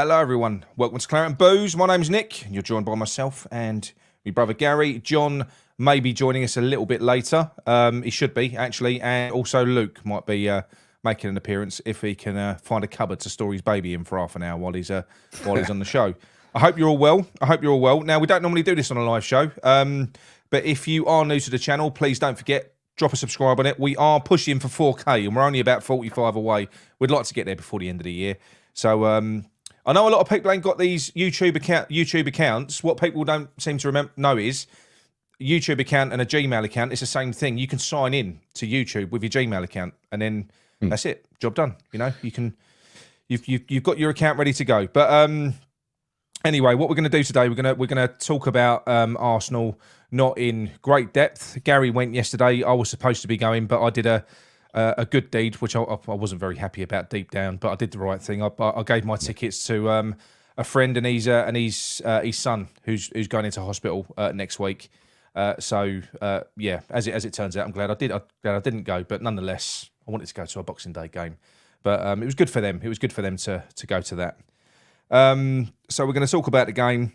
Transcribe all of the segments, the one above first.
Hello, everyone. Welcome to Claret and Booze. My name's Nick, and you're joined by myself and my brother Gary. John may be joining us a little bit later. He should be, actually. And also Luke might be making an appearance if he can find a cupboard to store his baby in for half an hour while he's on the show. I hope you're all well. Now, we don't normally do this on a live show, but if you are new to the channel, please don't forget, drop a subscribe on it. We are pushing for 4K, and we're only about 45 away. We'd like to get there before the end of the year. So I know a lot of people ain't got these YouTube accounts. What people don't seem to know is YouTube account and a Gmail account. It's the same thing. You can sign in to YouTube with your Gmail account, and then that's it. Job done. You know, you've got your account ready to go. But anyway, what we're going to do today, we're gonna talk about Arsenal, not in great depth. Gary went yesterday. I was supposed to be going, but I did a good deed, which I wasn't very happy about deep down, but I did the right thing. I gave my tickets to a friend and his son who's going into hospital next week. Yeah, as it turns out, I'm glad I didn't go, but nonetheless, I wanted to go to a Boxing Day game. But it was good for them. It was good for them to go to that. So we're going to talk about the game.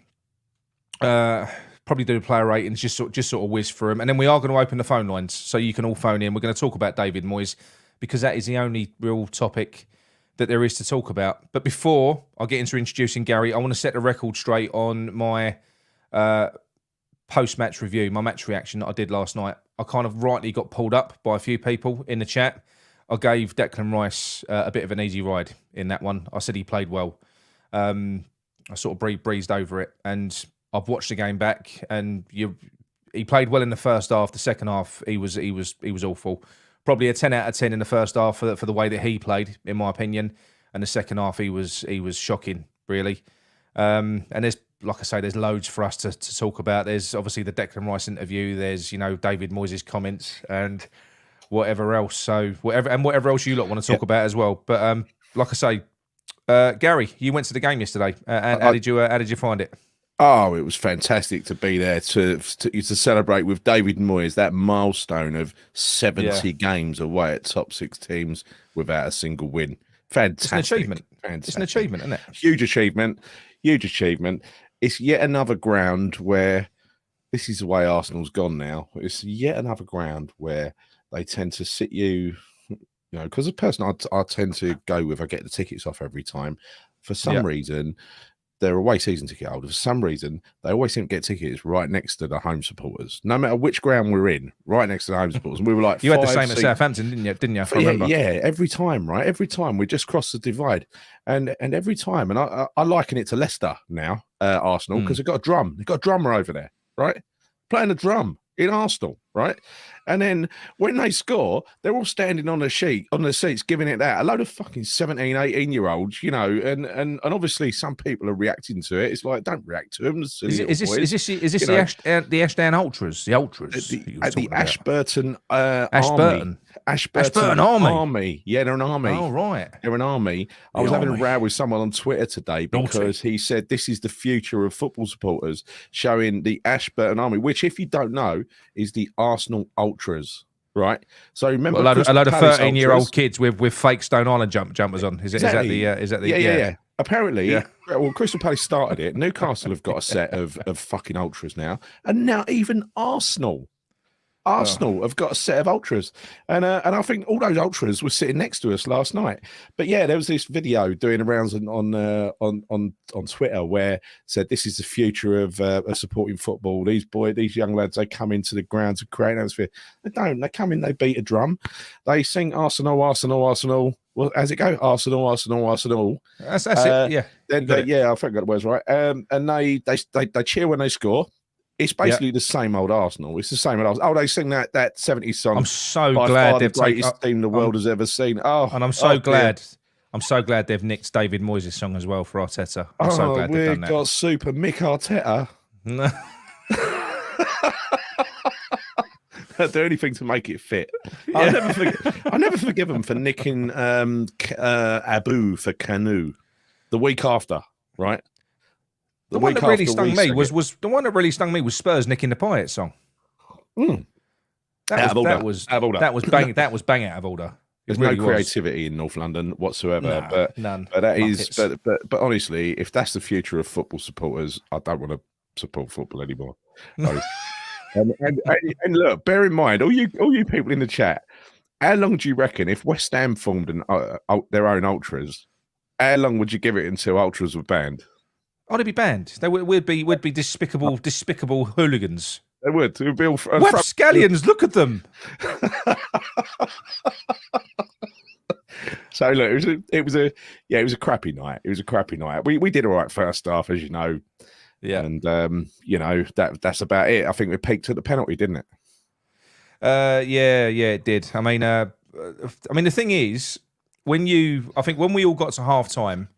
Probably do the player ratings, just sort of whiz through them, and then we are going to open the phone lines so you can all phone in. We're going to talk about David Moyes because that is the only real topic that there is to talk about. But before I get into introducing Gary, I want to set the record straight on my post-match review, my match reaction that I did last night. I kind of rightly got pulled up by a few people in the chat. I gave Declan Rice a bit of an easy ride in that one. I said he played well. I sort of breezed over it, and I've watched the game back, and he played well in the first half. The second half, he was awful. Probably a 10 out of 10 in the first half for the way that he played, in my opinion. And the second half, he was shocking, really. And there's, like I say, there's loads for us to talk about. There's obviously the Declan Rice interview. There's David Moyes' comments and whatever else. So whatever else you lot want to talk about as well. But like I say, Gary, you went to the game yesterday. And how did you find it? Oh, it was fantastic to be there to celebrate with David Moyes, that milestone of 70 games away at top six teams without a single win. Fantastic. It's an achievement. Fantastic. It's an achievement, isn't it? Huge achievement. Huge achievement. It's yet another ground where this is the way Arsenal's gone now. It's yet another ground where they tend to sit you, because the person I tend to go with, I get the tickets off every time. For some reason, they're away season ticket holders. For some reason, they always seem to get tickets right next to the home supporters. No matter which ground we're in, right next to the home supporters. And we were like, you had the same at Southampton, didn't you? I remember. Yeah, every time, right? Every time we just cross the divide, and every time, and I liken it to Leicester now, Arsenal, because they've got a drum. They've got a drummer over there, right? Playing a drum in Arsenal, right? And then when they score, they're all standing on the seats, giving it that. A load of fucking 17, 18-year-olds, and obviously some people are reacting to it. It's like, don't react to them. Is this the Ashdown Ultras? The Ultras? The Ashburton Ashburton Army. Yeah, they're an army. Oh, right. They're an army. I was having a row with someone on Twitter today because he said this is the future of football supporters, showing the Ashburton Army, which, if you don't know, is the Arsenal Ultras, right? So remember, a load of 13-year-old kids with fake Stone Island jumpers on. Is that the? Yeah. Apparently, well, Crystal Palace started it. Newcastle have got a set of fucking ultras now, and now even Arsenal have got a set of ultras, and I think all those ultras were sitting next to us last night. But yeah, there was this video doing the rounds on Twitter where said this is the future of supporting football. These young lads, they come into the ground to create an atmosphere. They don't. They come in, they beat a drum, they sing Arsenal, Arsenal, Arsenal. Well, how's it go? Arsenal, Arsenal, Arsenal. That's it. Yeah. Then I think I got the words right. And they cheer when they score. It's basically the same old Arsenal. It's the same old Arsenal. Oh, they sing that 70s song. I'm so glad they've the greatest team the world has ever seen. Oh, and I'm so glad. I'm so glad they've nicked David Moyes' song as well for Arteta. I'm so glad they've done that. We've got Super Mick Arteta. No. They'll do anything to make it fit. I'll never forgive them for nicking Abu for Canu the week after, right? The one that really stung me was Spurs nicking the Payet song. That was bang out of order. There's really no creativity in North London whatsoever. Nah, none. But that Muppets. is, but honestly, if that's the future of football supporters, I don't want to support football anymore. And look, bear in mind, all you people in the chat, how long do you reckon if West Ham formed their own ultras? How long would you give it until ultras were banned? Oh, they'd be banned. We'd be despicable hooligans. They would. It would be all Rapscallions, look at them. So look, it was a crappy night. It was a crappy night. We did all right first half, as you know. Yeah. And that's about it. I think we peaked at the penalty, didn't it? Yeah, it did. I mean, the thing is, when we all got to half time,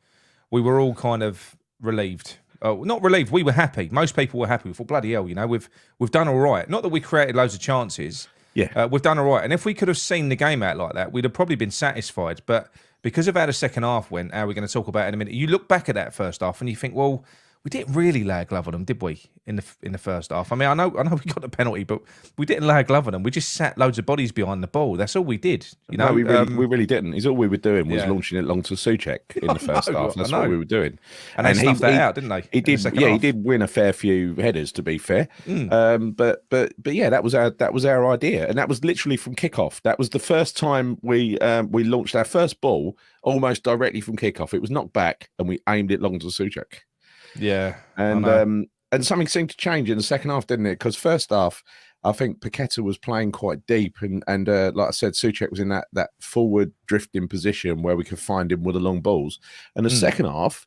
we were all kind of relieved. Not relieved. We were happy. Most people were happy. We thought, bloody hell, we've done all right. Not that we created loads of chances. Yeah, we've done all right. And if we could have seen the game out like that, we'd have probably been satisfied. But because of how the second half went, how we're going to talk about in a minute, you look back at that first half and you think, well, we didn't really lay a glove on them, did we? In the first half. I mean, I know we got the penalty, but we didn't lay a glove on them. We just sat loads of bodies behind the ball. That's all we did. No, we really didn't. Is all we were doing was launching it long to Souček in the first half. That's what we were doing. And they snuffed that out, didn't they? He did. Yeah, he did win a fair few headers, to be fair. But yeah, that was our idea, and that was literally from kickoff. That was the first time we launched our first ball almost directly from kickoff. It was knocked back, and we aimed it long to Souček. Yeah, and something seemed to change in the second half, didn't it? Because first half, I think Paqueta was playing quite deep, and like I said, Souček was in that forward drifting position where we could find him with the long balls. And the second half,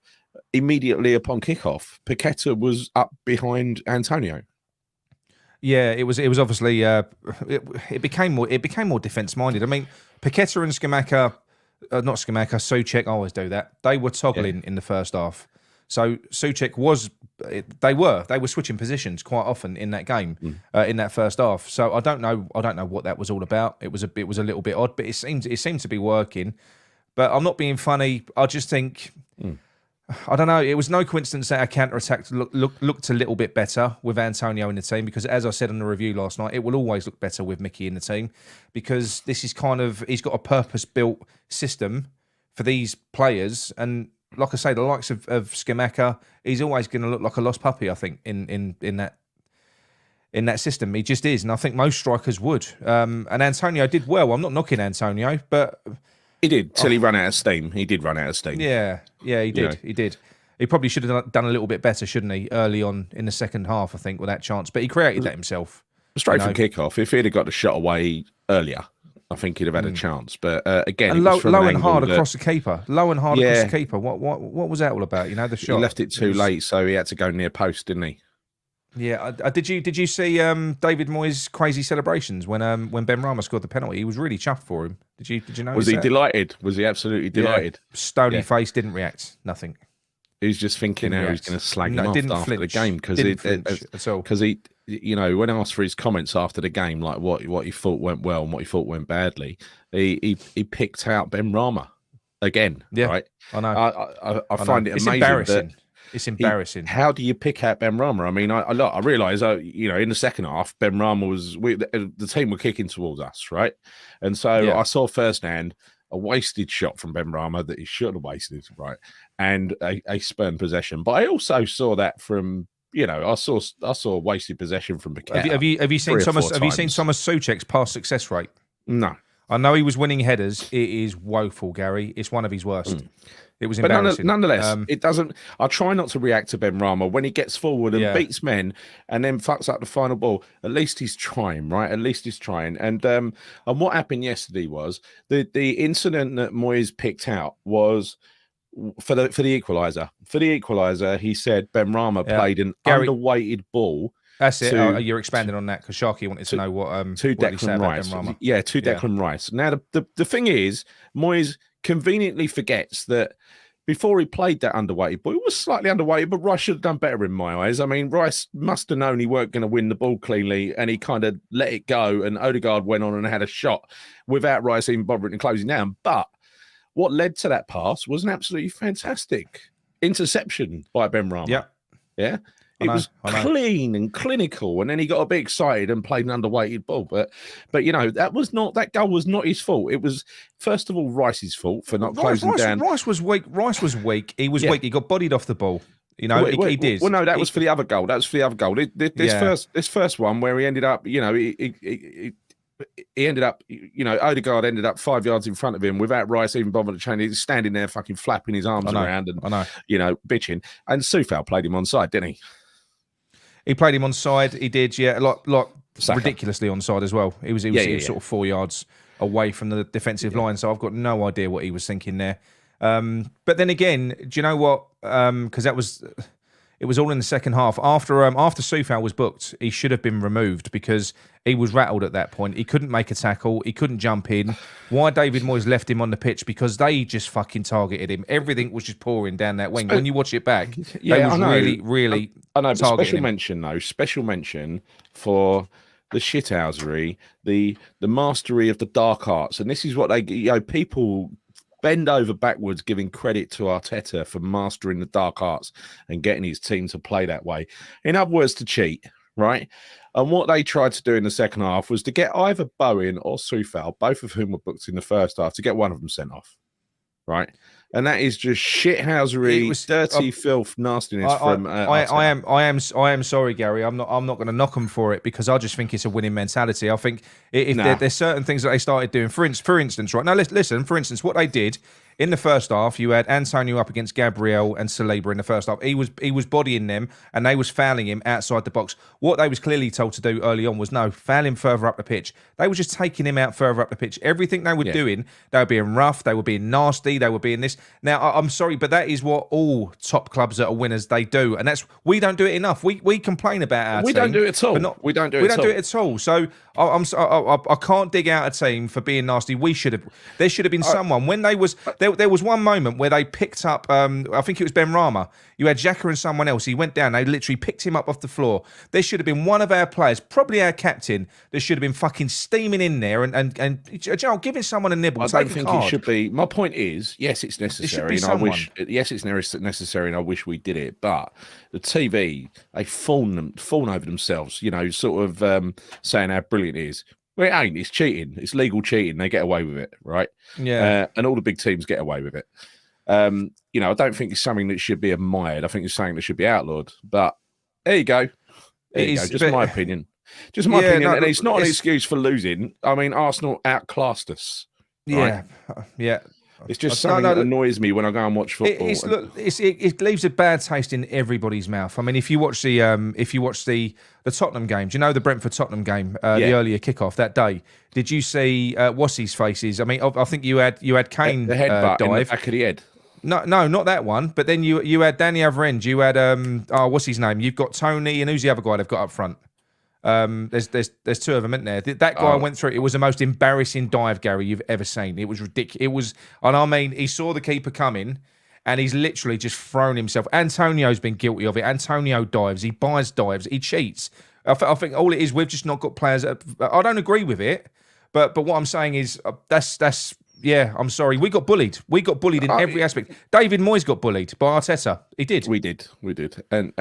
immediately upon kickoff, Paqueta was up behind Antonio. Yeah, it was obviously it became more defence minded. I mean, Paqueta and Souček, I always do that. They were toggling in the first half. So Souček they were switching positions quite often in that game, in that first half. So I don't know what that was all about. It was a little bit odd, but it seemed to be working. But I'm not being funny. I just think I don't know. It was no coincidence that our counter-attack looked a little bit better with Antonio in the team, because as I said on the review last night, it will always look better with Mickey in the team, because this is he's got a purpose-built system for these players. And like I say, the likes of Scamacca, he's always going to look like a lost puppy, I think, in that system. He just is, and I think most strikers would. And Antonio did well. I'm not knocking Antonio, but he did till he ran out of steam. He did run out of steam. Yeah, he did. He did. He probably should have done a little bit better, shouldn't he, early on in the second half, I think, with that chance. But he created that himself. Straight from kickoff. If he'd have got the shot away earlier, I think he'd have had a chance. But again, and low and hard across the keeper. Low and hard across the keeper. What was that all about? The shot. He left it too late, so he had to go near post, didn't he? Yeah. Did you see David Moyes' crazy celebrations when Benrahma scored the penalty? He was really chuffed for him. Did you know? Was he delighted? Was he absolutely delighted? Yeah. Stony face, didn't react. Nothing. He was just thinking how he's going to slag him off after the game, because he, when asked for his comments after the game, like what he thought went well and what he thought went badly, he picked out Benrahma again. Yeah, right. I know. I find it amazing. Embarrassing. It's embarrassing. How do you pick out Benrahma? I mean, I realise, in the second half, Benrahma the team were kicking towards us, right? And so I saw firsthand a wasted shot from Benrahma that he should have wasted, right? And a spurned possession. But I also saw that from, I saw wasted possession from Paqueta. Have you seen Thomas Souček's pass success rate? No. I know he was winning headers. It is woeful, Gary. It's one of his worst. It was embarrassing. But nonetheless, it doesn't. I try not to react to Benrahma when he gets forward and beats men and then fucks up the final ball. At least he's trying, right? At least he's trying. And what happened yesterday was the incident that Moyes picked out was for the equaliser. For the equaliser, he said Benrahma played an underweighted ball. That's it. You're expanding on that because Sharky wanted to know what Declan Rice. Yeah, to Declan Rice. Now the thing is, Moyes conveniently forgets that before he played that underweighted ball, he was slightly underweighted, but Rice should have done better in my eyes. I mean, Rice must have known he weren't going to win the ball cleanly, and he kind of let it go, and Odegaard went on and had a shot without Rice even bothering to close it down. But what led to that pass was an absolutely fantastic interception by Benrahma. Yeah. Yeah. It was clean and clinical, and then he got a bit excited and played an underweighted ball. But that goal was not his fault. It was first of all Rice's fault for not closing down. Rice was weak. He was weak. He got bodied off the ball. He did. Well, no, that was for the other goal. This first one where he ended up, he ended up, Odegaard ended up 5 yards in front of him without Rice even bothering to change. He's standing there fucking flapping his arms around and, bitching. And Soufal played him onside, didn't he? He played him onside. He did, ridiculously onside as well. He was sort of 4 yards away from the defensive line. So I've got no idea what he was thinking there. But then again, do you know what? Because it was all in the second half. After Soufal was booked, he should have been removed because he was rattled at that point. He couldn't make a tackle. He couldn't jump in. Why David Moyes left him on the pitch? Because they just fucking targeted him. Everything was just pouring down that wing. When you watch it back, they was really I know. But special mention for the shithousery, the mastery of the dark arts, and this is what they people bend over backwards giving credit to Arteta for mastering the dark arts and getting his team to play that way. In other words, to cheat, right? And what they tried to do in the second half was to get either Bowen or Soufal, both of whom were booked in the first half, to get one of them sent off, right? And that is just shithousery, dirty filth, nastiness from. I am sorry, Gary. I'm not going to knock them for it because I just think it's a winning mentality. I think if there's certain things that they started doing, for instance, right now, listen. For instance, what they did in the first half, you had Antonio up against Gabriel and Saliba in the first half. He was bodying them and they was fouling him outside the box. What they was clearly told to do early on was no, foul him further up the pitch. They were just taking him out further up the pitch. Everything they were doing, they were being rough, they were being nasty, they were being this. Now, I'm sorry, but that is what all top clubs that are winners, they do. And we don't do it enough. We complain about our team. We don't do it at all. We don't do it at all. So I can't dig out a team for being nasty. There should have been someone when there was one moment where they picked up, I think it was Ben Rama. You had Xhaka and someone else. He went down. They literally picked him up off the floor. There should have been one of our players, probably our captain, that should have been fucking steaming in there and giving someone a nibble. I don't think it should be. My point is, yes, it's necessary. It's necessary, and I wish we did it. But the TV, they fawn over themselves. Sort of saying how brilliant it is. Well, it ain't. It's cheating. It's legal cheating. They get away with it, right? Yeah. And all the big teams get away with it. I don't think it's something that should be admired. I think it's something that should be outlawed. But there you go. Just my opinion. Just my opinion. And it's not an excuse for losing. I mean, Arsenal outclassed us. Right? Yeah. It's just something that annoys me when I go and watch football. It leaves a bad taste in everybody's mouth. I mean, if you watch the Tottenham game, do you know the Brentford Tottenham game, the earlier kickoff that day? Did you see Wassie's faces? I mean, I think you had Kane the headbutt dive in the back of the head. No, not that one. But then you had Danny Averend. You had what's his name? You've got Tony, and who's the other guy they've got up front? There's two of them, isn't there? That guy went through. It was the most embarrassing dive, Gary, you've ever seen. It was ridiculous. And I mean, he saw the keeper coming, and he's literally just thrown himself. Antonio's been guilty of it. Antonio dives. He buys dives. He cheats. I think all it is, we've just not got players. I don't agree with it, but what I'm saying is that's. Yeah, I'm sorry. We got bullied. We got bullied in every aspect. David Moyes got bullied by Arteta. He did. We did. And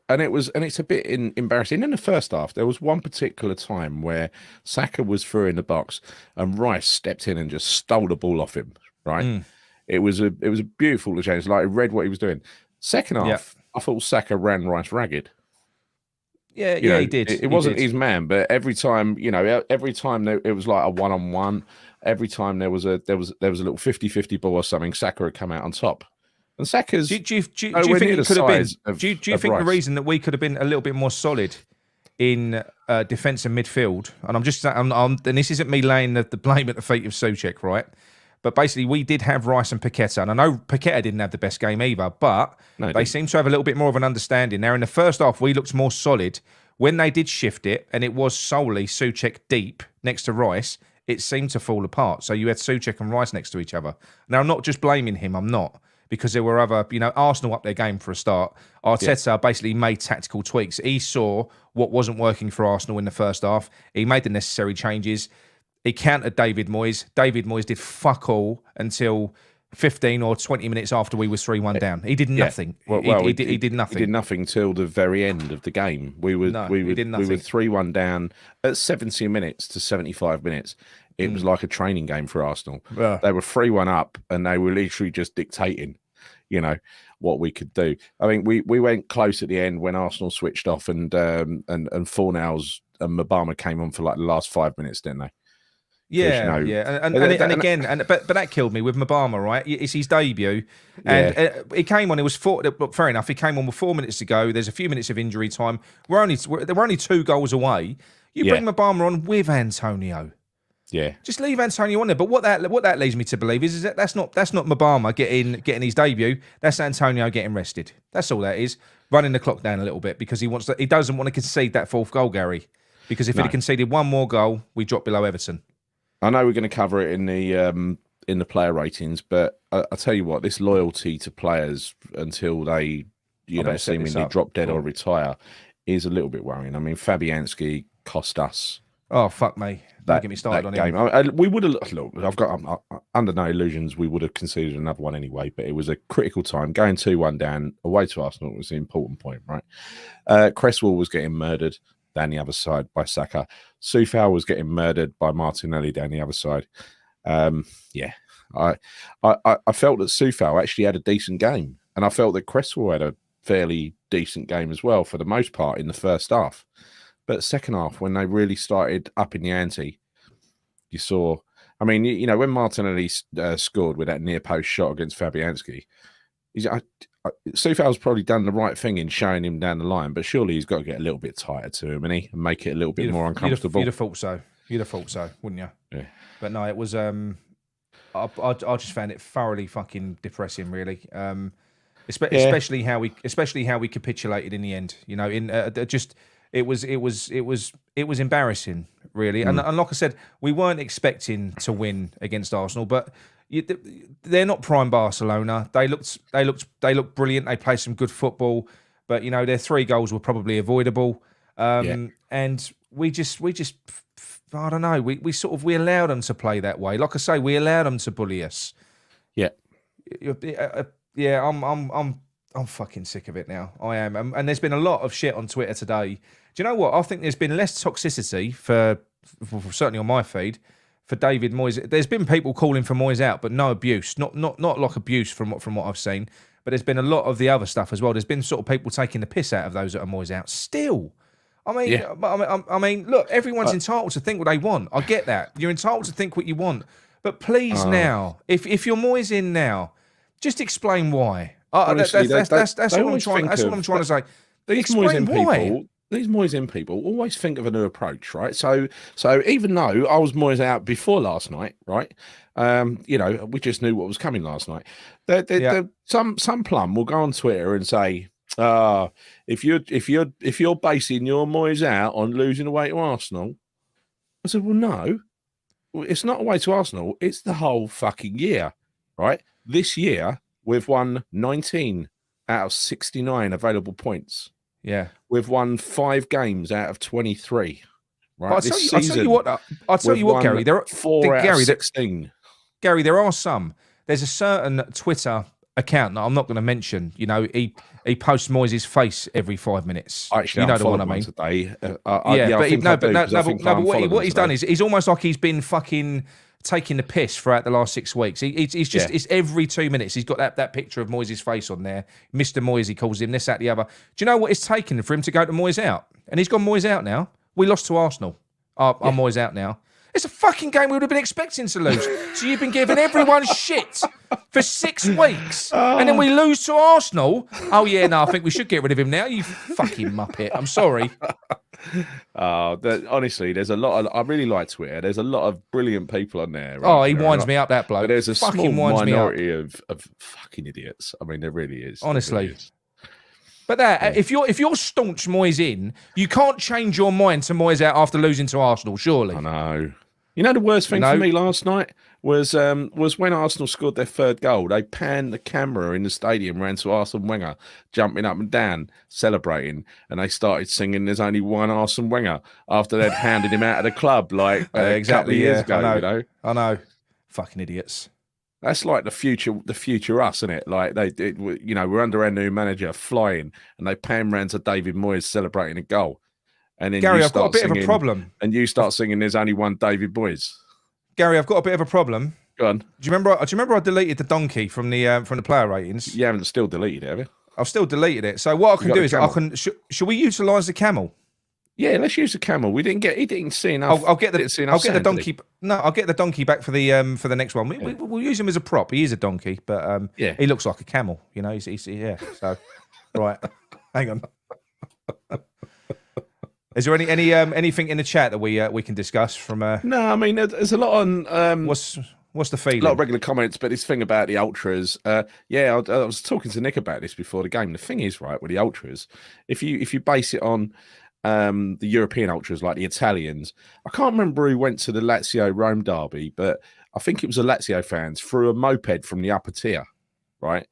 it's a bit embarrassing. In the first half, there was one particular time where Saka was through in the box and Rice stepped in and just stole the ball off him. Right, it was a beautiful change. Like, I read what he was doing. Second half, I thought Saka ran Rice ragged. Yeah, he did. It wasn't his man, but every time it was like a one-on-one. Every time there was a little 50-50 ball or something, Saka had come out on top. And Saka's. Do you think it could have been? Do you think the reason that we could have been a little bit more solid in defence and midfield? And and this isn't me laying the blame at the feet of Souček, right? But basically, we did have Rice and Paqueta, and I know Paqueta didn't have the best game either, but they seem to have a little bit more of an understanding. Now, in the first half, we looked more solid. When they did shift it, and it was solely Souček deep next to Rice, it seemed to fall apart. So you had Souček and Rice next to each other. Now, I'm not just blaming him. I'm not. Because there were other, Arsenal up their game for a start. Arteta basically made tactical tweaks. He saw what wasn't working for Arsenal in the first half. He made the necessary changes. He countered David Moyes. David Moyes did fuck all until 15 or 20 minutes after we was 3-1 down. He did nothing. He did nothing. He did nothing till the very end of the game. We were 3-1 down at 70 minutes to 75 minutes. It was like a training game for Arsenal. Yeah. They were 3-1 up, and they were literally just dictating, what we could do. I mean, we went close at the end when Arsenal switched off, and Fornals and Mabama came on for like the last 5 minutes, didn't they? Yeah, but that killed me with Mabama, right? It's his debut, and he came on. It was fair enough. He came on with 4 minutes to go. There's a few minutes of injury time. There were only 2 goals away. You bring Mabama on with Antonio. Yeah, just leave Antonio on there. But what that leads me to believe is that that's not Mabama getting his debut. That's Antonio getting rested. That's all that is. Running the clock down a little bit because he doesn't want to concede that 4th goal, Gary. Because if he'd have conceded 1 more goal, we drop below Everton. I know we're going to cover it in the player ratings, but I tell you what, this loyalty to players until they seemingly drop dead or retire is a little bit worrying. I mean, Fabianski cost us. Oh fuck me! Don't get me started on game. him. We would have look. I'm under no illusions. We would have conceded another one anyway. But it was a critical time. Going 2-1 down away to Arsenal was the important point, right? Cresswell was getting murdered down the other side by Saka. Soufal was getting murdered by Martinelli down the other side. I felt that Soufal actually had a decent game, and I felt that Cresswell had a fairly decent game as well for the most part in the first half. But second half, when they really started upping the ante, you saw. I mean, when Martinelli scored with that near post shot against Fabianski, Soufal's probably done the right thing in showing him down the line, but surely he's got to get a little bit tighter to him, and make it a little bit more uncomfortable. You'd have thought so. Wouldn't you? Yeah. But no, it was. I just found it thoroughly fucking depressing, really. Especially how we capitulated in the end. It was embarrassing, really. And like I said, we weren't expecting to win against Arsenal, but they're not prime Barcelona. They looked brilliant. They played some good football, but their 3 goals were probably avoidable. And we just I don't know. We allowed them to play that way. Like I say, we allowed them to bully us. Yeah. I'm fucking sick of it now. I am. And there's been a lot of shit on Twitter today. Do you know what? I think there's been less toxicity for certainly on my feed for David Moyes. There's been people calling for Moyes out, but no abuse. Not like abuse from what I've seen. But there's been a lot of the other stuff as well. There's been sort of people taking the piss out of those that are Moyes out. Still. I mean, look, everyone's entitled to think what they want. I get that. You're entitled to think what you want. But please now, if you're Moyes in now, just explain why. Honestly, that's what I'm trying to say. These Moyes in people always think of a new approach, right? So even though I was Moyes out before last night, right? We just knew what was coming last night. Some plum will go on Twitter and say, if you're basing your Moyes out on losing away to Arsenal, I said, well, no, it's not away to Arsenal. It's the whole fucking year, right? This year we've won 19 out of 69 available points. Yeah, we've won 5 games out of 23. Right, I'll tell you what, Gary. There are 4 out of 16. Gary, there are some. There's a certain Twitter account that I'm not going to mention. He posts Moyes' face every 5 minutes. Actually, the one I mean. Today. But what he's done is he's almost like he's been fucking taking the piss throughout the last 6 weeks. He's just it's every 2 minutes he's got that picture of Moyes' face on there. Mr. Moyes, he calls him, this, that, the other. Do you know what it's taken for him to go to Moyes out? And he's gone Moyes out now. We lost to Arsenal. I'm Moyes out now. It's a fucking game we would have been expecting to lose. So you've been giving everyone shit for 6 weeks. And then we lose to Arsenal. Oh, yeah, no, I think we should get rid of him now. You fucking muppet. I'm sorry. Honestly, there's a lot of... I really like Twitter. There's a lot of brilliant people on there. Right? Oh, he winds me up, that bloke. But there's a small minority of fucking idiots. I mean, there really is. Honestly. Really is. But if you're staunch Moyes in, you can't change your mind to Moyes out after losing to Arsenal, surely. I know. You know the worst thing for me last night was when Arsenal scored their 3rd goal. They panned the camera in the stadium, ran to Arsene Wenger, jumping up and down, celebrating, and they started singing "There's only one Arsene Wenger" after they'd handed him out of the club like exactly years ago. I know, fucking idiots. That's like the future us, isn't it? Like we're under our new manager flying, and they pan round to David Moyes celebrating a goal, and then Gary, I've got a bit of a problem. And you start singing, "There's only one David Moyes." Gary, I've got a bit of a problem. Go on. Do you remember I deleted the donkey from the player ratings? You haven't still deleted it, have you? I've still deleted it. So what I can do is should we utilise the camel? Yeah, let's use the camel. He didn't see enough. I'll get the donkey. No, I'll get the donkey back for the next one. We'll use him as a prop. He is a donkey, but he looks like a camel. You know, he's yeah. So right, hang on. Is there anything in the chat that we can discuss from? No, I mean there's a lot on. What's the feeling? A lot of regular comments, but this thing about the ultras. I was talking to Nick about this before the game. The thing is, right, with the ultras, if you base it on the European ultras like the Italians, I can't remember who went to the Lazio Rome derby, but I think it was the Lazio fans threw a moped from the upper tier, right?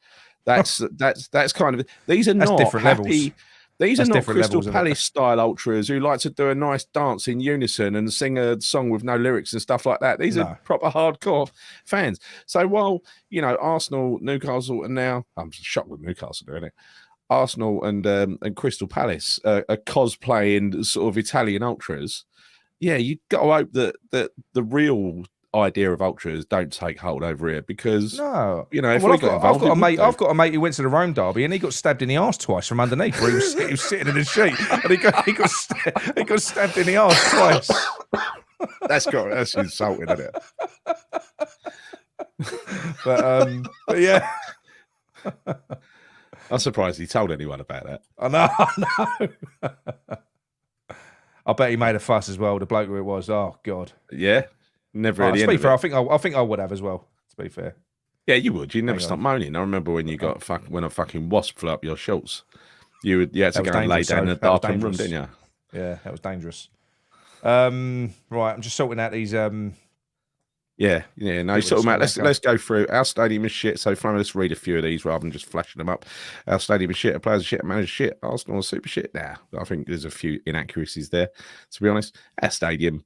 That's kind of these are not different happy. Levels. These are not Crystal levels, Palace style ultras who like to do a nice dance in unison and sing a song with no lyrics and stuff like that. These are proper hardcore fans. So while Arsenal, Newcastle, and now I'm shocked with Newcastle doing it. Arsenal and Crystal Palace are cosplaying sort of Italian ultras. Yeah, you got to hope that the real idea of ultras don't take hold over here because if I've got a mate who went to the Rome derby and he got stabbed in the arse twice from underneath. He was sitting in the sheet and he got stabbed in the arse twice. That's insulting, isn't it? But yeah. I'm surprised he told anyone about that. I know. I bet he made a fuss as well. The bloke who it was. Oh God. Yeah. Never really. To be fair, I think I would have as well. To be fair. Yeah, you would. You never stop moaning. I remember when you got when a fucking wasp flew up your shorts. You had to go and lay down in the dark room, didn't you? Yeah, that was dangerous. Right, I'm just sorting out these. No, sort them out. Let's go through. Our stadium is shit. So finally, let's read a few of these rather than just flashing them up. Our stadium is shit. Our players are shit. Our manager shit. Arsenal are super shit. Nah, I think there's a few inaccuracies there. To be honest, our stadium.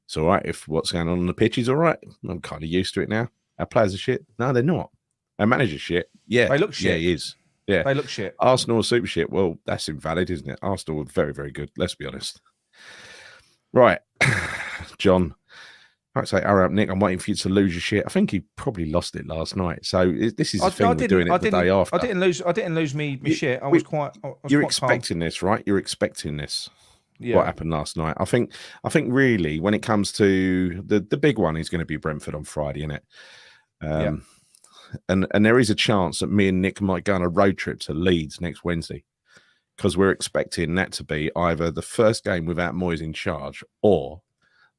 It's all right if what's going on the pitch is all right. I'm kind of used to it now. Our players are shit. No, they're not. Our manager's shit. Yeah. They look shit. Yeah, he is. Yeah. They look shit. Arsenal are super shit. Well, that's invalid, isn't it? Arsenal are very, very good. Let's be honest. Right. John. I'd say, all right, Nick, I'm waiting for you to lose your shit. I think he probably lost it last night. So this is the thing we're doing it the day after. I didn't lose me shit. I was quite You're expecting this, right? You're expecting this. Yeah. What happened last night? I think really when it comes to the big one is going to be Brentford on Friday, isn't it? And there is a chance that me and Nick might go on a road trip to Leeds next Wednesday because we're expecting that to be either the first game without Moyes in charge or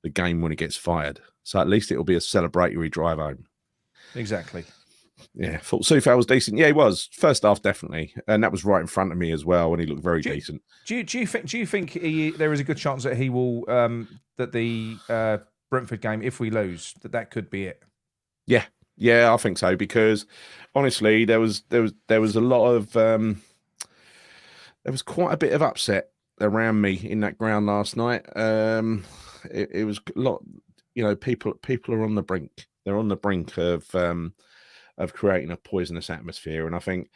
the game when he gets fired. So at least it'll be a celebratory drive home. Exactly. Yeah, thought Soufal was decent. Yeah, he was. First half, definitely. And that was right in front of me as well, and he looked very decent. Do you think there is a good chance that he will that the Brentford game, if we lose, that could be it? Yeah, I think so, because honestly, there was a lot of there was quite a bit of upset around me in that ground last night. It was a lot, people are on the brink. They're on the brink of creating a poisonous atmosphere. And I think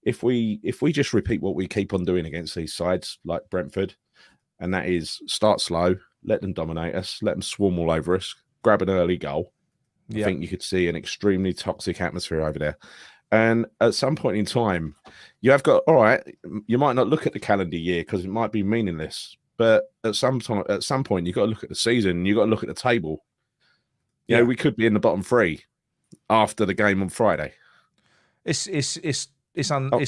if we just repeat what we keep on doing against these sides like Brentford, and that is start slow, let them dominate us, let them swarm all over us, grab an early goal, I think you could see an extremely toxic atmosphere over there. And at some point in time, you have got, all right, you might not look at the calendar year because it might be meaningless, but at some point, you've got to look at the season, you've got to look at the table. We could be in the bottom three after the game on Friday. It's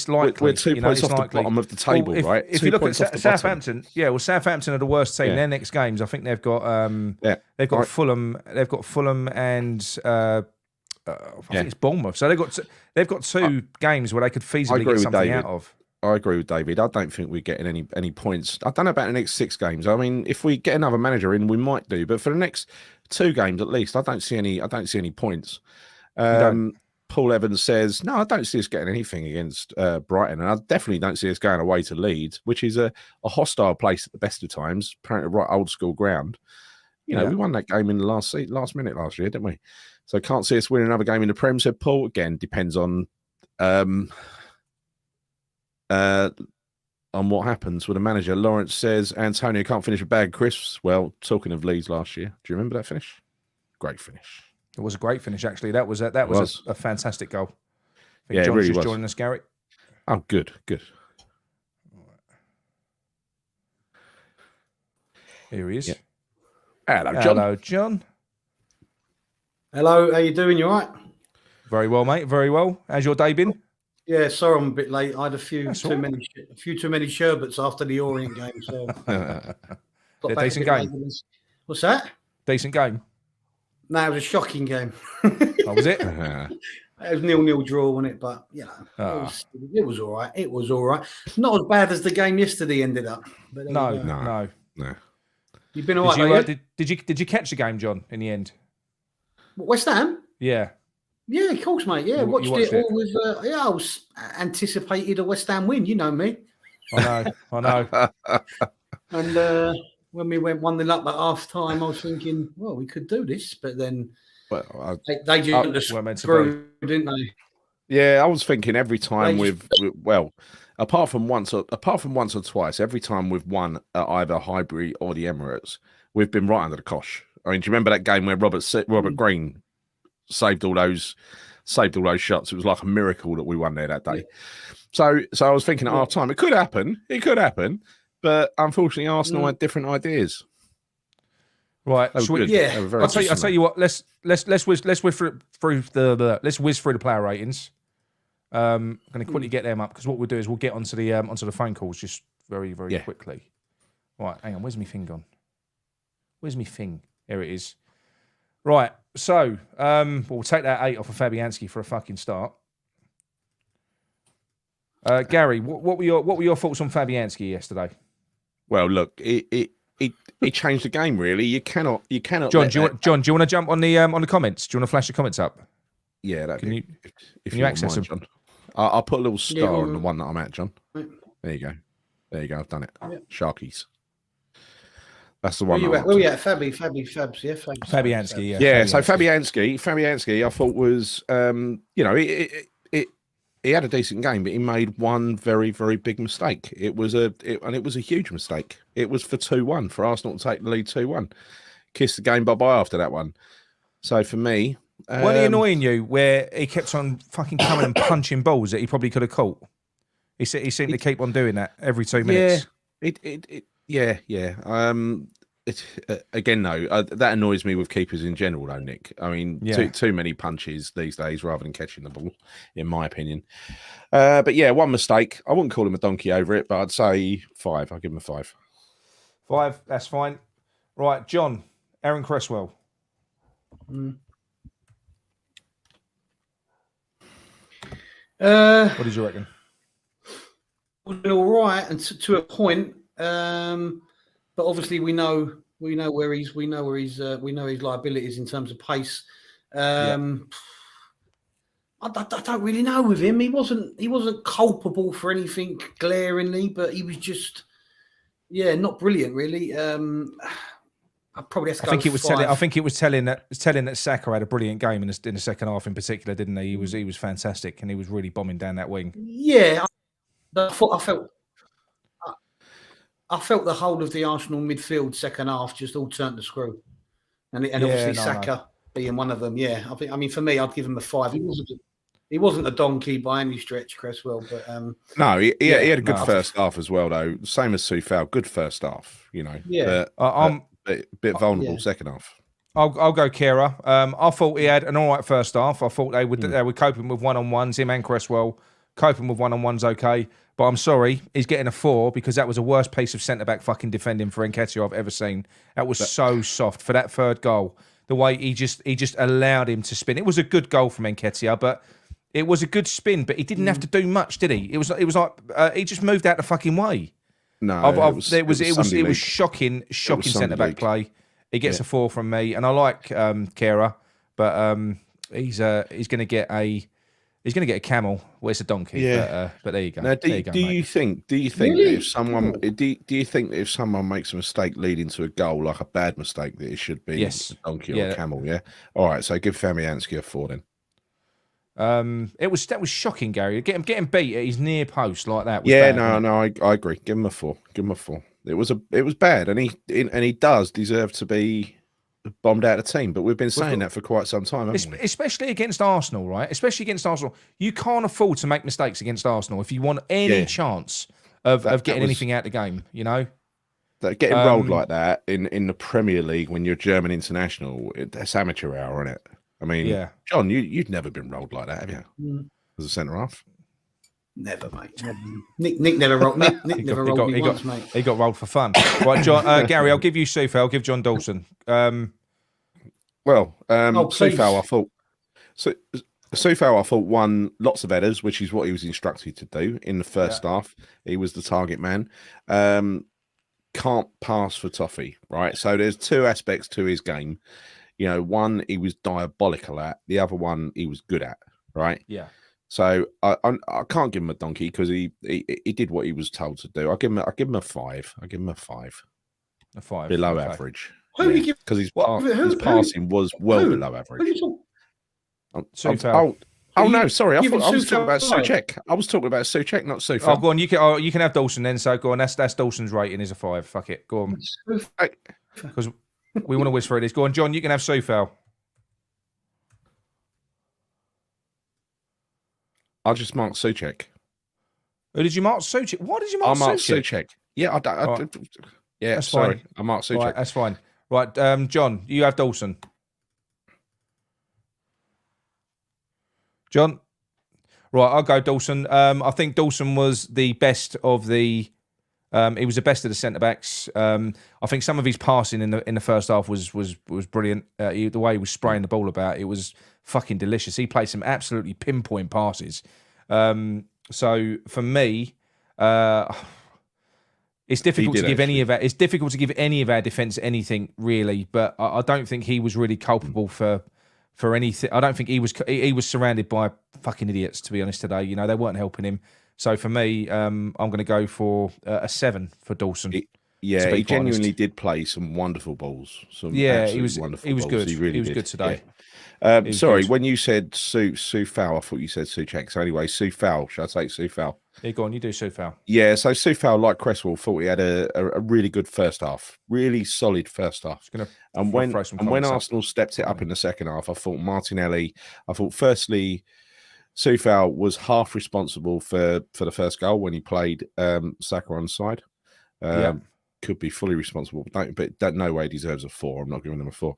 likely. We're 2 points off the bottom of the table, right? If you look at Southampton, Southampton are the worst team. Their next games, I think they've got Fulham. They've got Fulham and I think it's Bournemouth. So they've got two games where they could feasibly get something out of. I agree with David. I don't think we're getting any points. I don't know about the next 6 games. I mean, if we get another manager in, we might do. But for the next 2 games at least, I don't see any points. Paul Evans says, no, I don't see us getting anything against Brighton. And I definitely don't see us going away to Leeds, which is a hostile place at the best of times, apparently right old school ground. We won that game in the last minute last year, didn't we? So can't see us winning another game in the Prem, said Paul. Again, depends on what happens with the manager. Lawrence says Antonio can't finish a bag of crisps. Well, talking of Leeds last year, do you remember that finish? Great finish. It was a great finish, actually. That was a fantastic goal. I think Yeah, John's it really just was. joining us, Gary. Oh, good. Here he is. Yeah. Hello, John. Hello, John. Hello, how you doing? You all right? Very well, mate. Very well. How's your day been? Yeah, sorry I'm a bit late. I had a few That's too all right. many sherbets after the Orient game. So got A back decent bit game. later. What's that? Decent game. No, it was a shocking game. Oh, was it? It was 0-0 draw, wasn't it? But it was all right. It was all right. Not as bad as the game yesterday ended up. But No. You've been all right, mate? Did you catch the game, John, in the end? West Ham? Yeah. Yeah, of course, mate. Yeah, You watched watched it all with. I was anticipated a West Ham win. You know me. I know. And when we went 1-0 up at half time, I was thinking, well, we could do this, but then they just weren't meant to screwed, didn't they? Yeah, I was thinking every time apart from once or twice, every time we've won at either Highbury or the Emirates, we've been right under the cosh. I mean, do you remember that game where Robert Green saved all those shots? It was like a miracle that we won there that day. So I was thinking at half time, it could happen, but unfortunately Arsenal had different ideas. Right. I'll tell you what. Let's whiz through the player ratings. I'm going to quickly get them up because what we'll do is we'll get onto the phone calls just very quickly. Right. Hang on. Where's my thing gone? Where's my thing? Here it is. Right. So we'll take that 8 off of Fabianski for a fucking start. Gary, what were your thoughts on Fabianski yesterday? Well, look, it changed the game. Really, you cannot. John, do you want to jump on the comments? Do you want to flash the comments up? Yeah, that can you mind, access them? John. I'll put a little star on the one that I'm at, John. There you go. I've done it. Yeah. Sharkies. That's the one. Fabianski, yeah. Fabianski, yeah. Yeah. So Fabianski, I thought was, he had a decent game, but he made one very, very big mistake. It was a huge mistake. It was for 2-1 for Arsenal to take the lead 2-1. Kissed the game bye-bye after that one. So for me, wasn't he annoying you where he kept on fucking coming and punching balls that he probably could have caught? He seemed to keep on doing that every 2 minutes. Yeah. Again, though, that annoys me with keepers in general, though, Nick. I mean, too many punches these days rather than catching the ball, in my opinion. But yeah, one mistake. I wouldn't call him a donkey over it, but I'd say 5. I'll give him a 5. 5, that's fine. Right, John, Aaron Cresswell. What did you reckon? All right, and to a point. But obviously, we know where his liabilities in terms of pace. I don't really know with him. He wasn't culpable for anything glaringly, but he was just, not brilliant really. I probably have to go. I think it was telling that Saka had a brilliant game in the second half in particular, didn't he? He was fantastic and he was really bombing down that wing. Yeah, I felt the whole of the Arsenal midfield second half just all turned to screw, and obviously Saka being one of them. Yeah, I mean for me, I'd give him a 5. He wasn't a donkey by any stretch, Cresswell, but no, he had a good first half as well, though. Same as Soufal, good first half. Bit vulnerable second half. I'll go Kera. I thought he had an all right first half. I thought they were coping with one-on-ones. Him and Cresswell coping with one-on-ones okay. But I'm sorry, he's getting a 4 because that was the worst piece of centre-back fucking defending for Nketiah I've ever seen. That was so soft for that third goal. The way he just allowed him to spin. It was a good goal from Nketiah, but it was a good spin. But he didn't have to do much, did he? It was like he just moved out the fucking way. No, it was shocking centre-back play. He gets a 4 from me, and I like Kera, but he's going to get a He's going to get a camel. Well, it's a donkey. Yeah. But there you go. Now, there you go, do mate. you think Really? that if someone do you think that if someone makes a mistake leading to a goal, like a bad mistake, that it should be Yes. a donkey or a camel? Yeah. All right. So give Fabianski a 4 then. That was shocking, Gary. Getting beat at his near post like that. Was Yeah. bad, No. I agree. Give him a 4. Give him a 4. It was bad, and he does deserve to be bombed out of the team. But we've been saying that for quite some time, haven't we? Especially against Arsenal, right? Especially against Arsenal. You can't afford to make mistakes against Arsenal if you want any chance of getting anything out of the game, you know? Getting rolled like that in the Premier League when you're German international, that's amateur hour, isn't it? I mean, John, you've never been rolled like that, have you? As a centre half? Never, mate. Never. Nick never rolled. Nick never rolled me once, mate. He got rolled for fun. Right, John, Gary, I'll give you Soufal. I'll give John Dawson. Soufal, I thought. Soufal, I thought, won lots of headers, which is what he was instructed to do in the first half. He was the target man. Can't pass for toffee, right? So there's two aspects to his game. You know, one he was diabolical at, the other one he was good at, right? Yeah. So I can't give him a donkey because he did what he was told to do. I give him a 5. I give him a 5. A 5 below average. Who you give? Because his passing was well below average. No, sorry. I was talking about Souček. I was talking about Souček, not Soufal. Oh, go on. You can have Dawson then. So go on. That's Dawson's rating is a 5. Fuck it. Go on. Because we want to whisper it is. Go on, John. You can have Soufal. I'll just mark Souček. Who did you mark? Souček? What did you mark? I marked Souček. Yeah, yeah. That's sorry, fine. I marked Souček. Right, that's fine. Right, John, you have Dawson. John, right, I'll go Dawson. I think Dawson was the best of the. He was the best of the centre backs. I think some of his passing in the first half was brilliant. The way he was spraying the ball about, it was fucking delicious. He played some absolutely pinpoint passes. So for me, it's difficult to give any of our. It's difficult to give any of our defence anything really, but I don't think he was really culpable for anything. I don't think he was surrounded by fucking idiots, to be honest. Today, you know, they weren't helping him. So for me, I'm going to go for a 7 for Dawson. He genuinely did play some wonderful balls. He was wonderful. He was good. He really was good today. Yeah. Sorry, when you said Soufal, I thought you said Souček. So anyway, Soufal. Should I take Soufal? Yeah, go on. You do Soufal. Yeah. So Soufal, like Cresswell, thought he had a really good first half, really solid first half. And when Arsenal stepped it up in the second half, I thought Martinelli. I thought firstly, Soufal was half responsible for the first goal when he played Saka on side. Could be fully responsible, but no way deserves a 4. I'm not giving him a 4.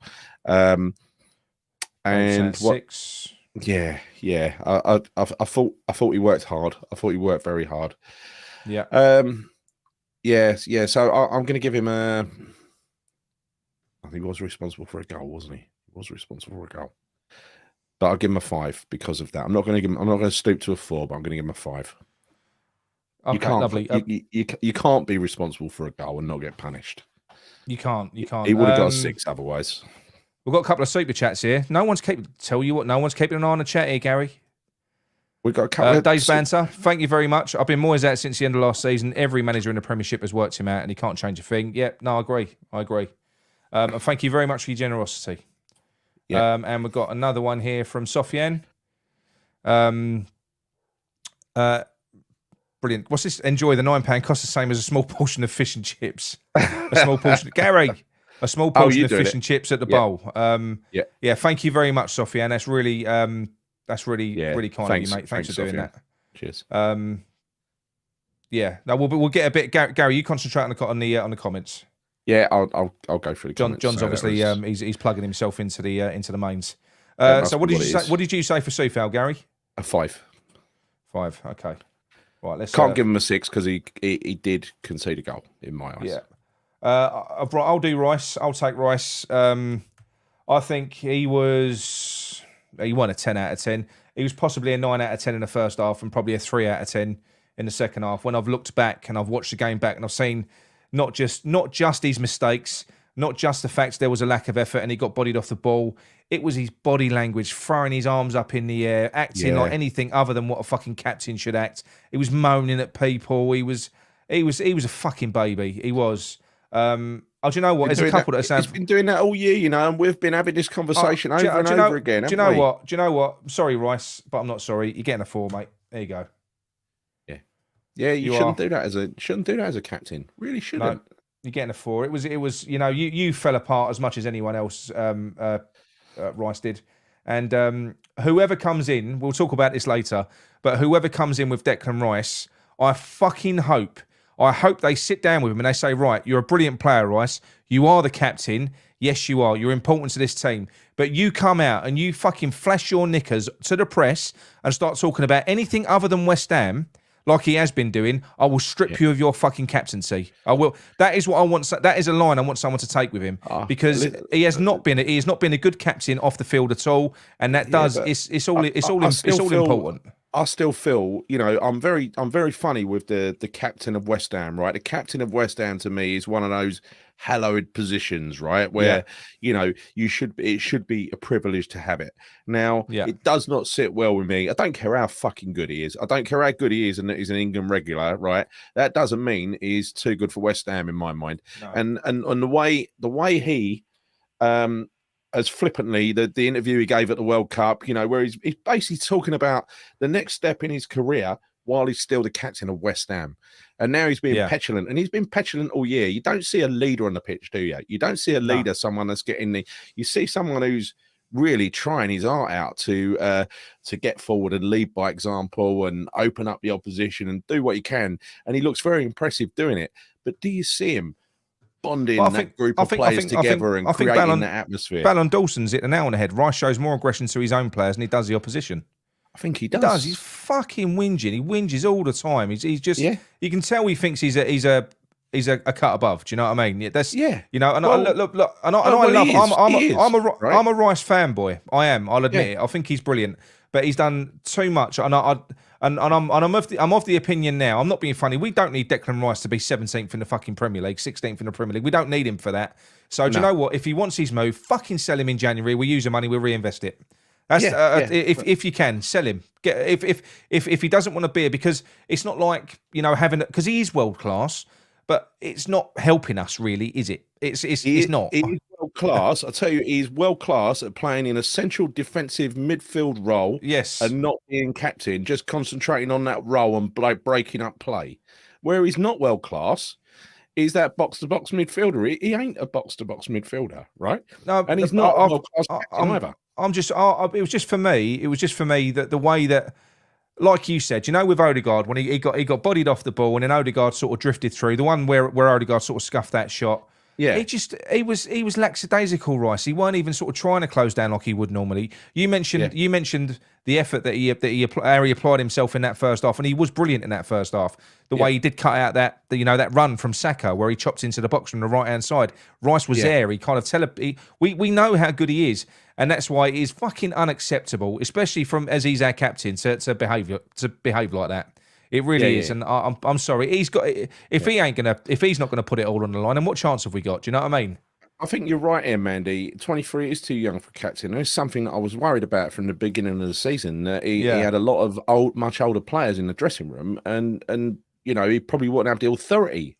And what? 6. Yeah. I thought he worked hard. I thought he worked very hard. Yeah. Yeah. So I'm going to give him a. I think he was responsible for a goal, wasn't he? He was responsible for a goal. But I'll give him a 5 because of that. I'm not going to stoop to a 4, but I'm going to give him a 5. Okay, you can't, lovely. You can't be responsible for a goal and not get punished. You can't. He would have got a 6 otherwise. We've got a couple of super chats here. No one's keeping an eye on the chat here, Gary. We've got a couple of Dave's banter. Thank you very much. I've been Moyes out since the end of last season. Every manager in the Premiership has worked him out, and he can't change a thing. Yep. No, I agree. And thank you very much for your generosity. Yeah. And we've got another one here from Sofian. Brilliant. What's this? Enjoy the £9 costs the same as a small portion of fish and chips. A small portion. Gary, a small portion of fish and chips at the bowl. Yeah. Thank you very much, Sofian. That's really really kind of you, mate. Thanks for doing that. Cheers. Yeah. No, we'll get a bit. Gary, you concentrate on the comments. Yeah, I'll go through the comments. John's obviously he's plugging himself into the mains. So what did you say? What did you say for Soufal, Gary? A 5. 5. Okay. Right. Let's. Can't give him a 6 because he did concede a goal in my eyes. Yeah. I'll do Rice. I'll take Rice. I think he won a 10 out of 10. He was possibly a 9 out of 10 in the first half and probably a 3 out of 10 in the second half. When I've looked back and I've watched the game back and I've seen not just his mistakes, not just the fact there was a lack of effort and he got bodied off the ball. It was his body language, throwing his arms up in the air, acting like anything other than what a fucking captain should act. He was moaning at people. He was a fucking baby. He was. Do you know what? There's a couple that are saying he's been doing that all year, and we've been having this conversation over and over again. Do you know what? Do you know what? Sorry, Rice, but I'm not sorry. You're getting a 4, mate. There you go. Yeah, you shouldn't do that as a captain. Really shouldn't. No, you're getting a 4. It was. You fell apart as much as anyone else. Rice did, and whoever comes in, we'll talk about this later. But whoever comes in with Declan Rice, I fucking hope. I hope they sit down with him and they say, right, you're a brilliant player, Rice. You are the captain. Yes, you are. You're important to this team. But you come out and you fucking flash your knickers to the press and start talking about anything other than West Ham, like he has been doing. I will strip you of your fucking captaincy. I will. That is what I want. That is a line I want someone to take with him, because he has not been a good captain off the field at all. And that it's all important. I still feel, I'm very funny with the captain of West Ham, right? The captain of West Ham to me is one of those hallowed positions, right? Where, it should be a privilege to have it. Now, it does not sit well with me. I don't care how fucking good he is. I don't care how good he is and that he's an England regular, right? That doesn't mean he's too good for West Ham in my mind. No. And the way he, as flippantly, the interview he gave at the World Cup, where he's basically talking about the next step in his career while he's still the captain of West Ham. And now he's being petulant, and he's been petulant all year. You don't see a leader on the pitch, do you? You don't see a leader, someone that's you see someone who's really trying his heart out to get forward and lead by example and open up the opposition and do what he can. And he looks very impressive doing it. But do you see him bonding that group of players together and creating that atmosphere? Ballon Dawson's hit the nail on the head. Rice shows more aggression to his own players than he does the opposition. I think he does. He's fucking whinging. He whinges all the time. He's just. Yeah. You can tell he thinks he's a cut above. Do you know what I mean? I'm a Rice fanboy. I am. I'll admit it. I think he's brilliant, but he's done too much. I'm of the opinion now. I'm not being funny. We don't need Declan Rice to be 17th in the fucking Premier League, 16th in the Premier League. We don't need him for that. So do you know what? If he wants his move, fucking sell him in January. We'll use the money. We'll reinvest it. If you can sell him, if he doesn't want to be here, because it's not like because he is world class, but it's not helping us really, is it? It's not. He is world class. I tell you, he's world class at playing in a central defensive midfield role. Yes, and not being captain, just concentrating on that role and breaking up play. Where he's not world class is that box-to-box midfielder. He ain't a box-to-box midfielder, right? No, and he's not world class captain either. It was just for me that the way that, like you said, with Odegaard, when he got bodied off the ball and then Odegaard sort of drifted through, the one where Odegaard sort of scuffed that shot. Yeah, he was lackadaisical, Rice. He weren't even sort of trying to close down like he would normally. You mentioned the effort that he applied himself in that first half, and he was brilliant in that first half. The way he did cut out that run from Saka where he chopped into the box from the right hand side. Rice was there. He kind of we know how good he is, and that's why it is fucking unacceptable, especially from as he's our captain to behave like that. It really is, and I'm sorry. He's got if he's not gonna put it all on the line, then what chance have we got? Do you know what I mean? I think you're right here, Mandy. 23 is too young for captain. There's something that I was worried about from the beginning of the season. He had a lot of much older players in the dressing room, and he probably wouldn't have the authority.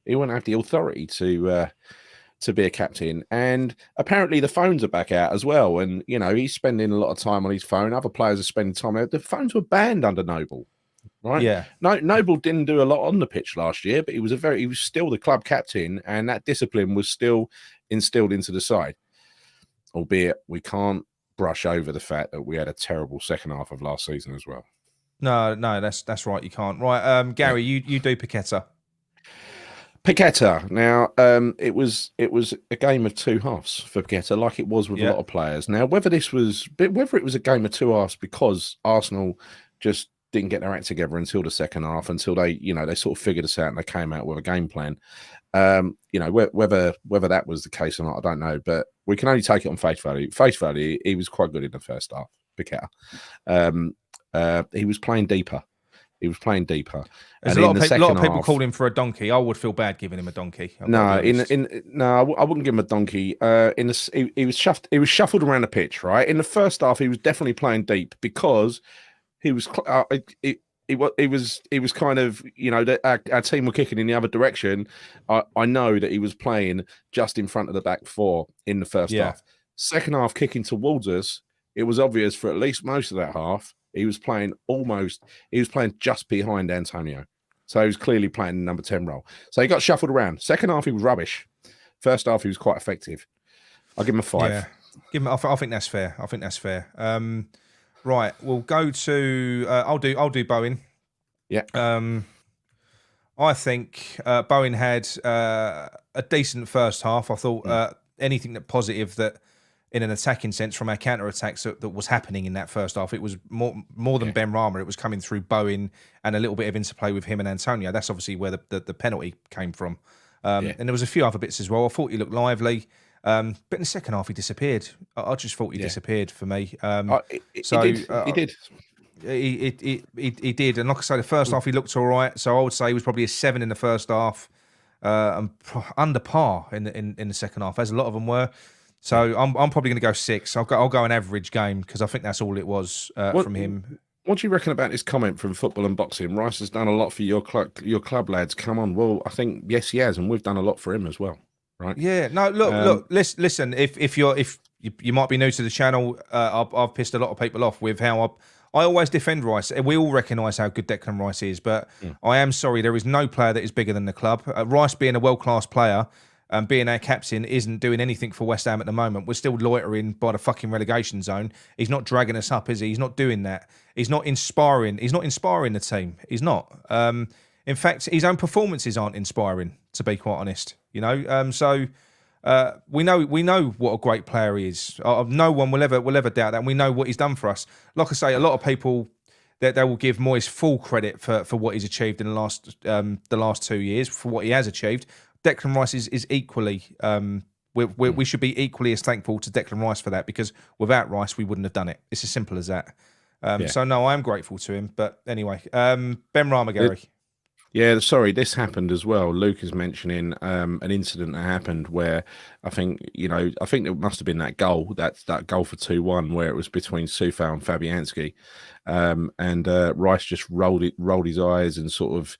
He wouldn't have the authority to be a captain. And apparently the phones are back out as well. And he's spending a lot of time on his phone. Other players are spending time. The phones were banned under Noble. Right. Yeah. Noble didn't do a lot on the pitch last year, but he was still the club captain, and that discipline was still instilled into the side. Albeit we can't brush over the fact that we had a terrible second half of last season as well. No, that's right. You can't. Right, Gary, you do Paqueta. Paqueta. Now, it was a game of two halves for Paqueta, like it was with a lot of players. Now, whether it was a game of two halves because Arsenal just didn't get their act together until the second half, until they sort of figured us out and they came out with a game plan. Whether that was the case or not, I don't know. But we can only take it on face value. Face value, he was quite good in the first half, Paqueta. He was playing deeper. He was playing deeper. There's And a in the lot second of people half, called him for a donkey. I would feel bad giving him a donkey. no, I wouldn't give him a donkey. He was shuffled around the pitch, right? In the first half, he was definitely playing deep because he was he was kind of, you know, our team were kicking in the other direction. I know that he was playing just in front of the back four in the first half. Second half, kicking towards us, it was obvious for at least most of that half he was playing just behind Antonio. So he was clearly playing the number 10 role. So he got shuffled around. Second half, he was rubbish. First half, he was quite effective. I'll give him a 5. Yeah, I think that's fair. Right, we'll go to. I'll do Bowen. Yeah. I think Bowen had a decent first half. I thought anything that positive that in an attacking sense from our counter attacks that was happening in that first half, it was more than Ben Rama. It was coming through Bowen and a little bit of interplay with him and Antonio. That's obviously where the penalty came from. And there was a few other bits as well. I thought he looked lively. But in the second half, he disappeared. I just thought he disappeared for me. He did. He did. And like I say, the first half, he looked all right. So I would say he was probably a 7 in the first half, and under par in the second half, as a lot of them were. So I'm probably going to go 6. I'll go an average game because I think that's all it was from him. What do you reckon about this comment from Football and Boxing? Rice has done a lot for your club, lads. Come on. Well, I think yes, he has, and we've done a lot for him as well. Right? Yeah. No. Look. Listen. If you might be new to the channel, I've pissed a lot of people off with how I always defend Rice. We all recognise how good Declan Rice is, but I am sorry, there is no player that is bigger than the club. Rice being a world-class player and being our captain isn't doing anything for West Ham at the moment. We're still loitering by the fucking relegation zone. He's not dragging us up, is he? He's not doing that. He's not inspiring. He's not inspiring the team. He's not. In fact, his own performances aren't inspiring, to be quite honest. You know, we know what a great player he is. No one will ever doubt that. And we know what he's done for us. Like I say, a lot of people they will give Moyes full credit for what he's achieved in the last 2 years, for what he has achieved. Declan Rice is equally. We should be equally as thankful to Declan Rice for that, because without Rice we wouldn't have done it. It's as simple as that. So no, I am grateful to him. But anyway, Ben Rama, Gary. Yeah, sorry, this happened as well. Luke is mentioning an incident that happened where I think it must have been that goal, that goal for 2-1, where it was between Soufal and Fabianski, and Rice just rolled his eyes and sort of,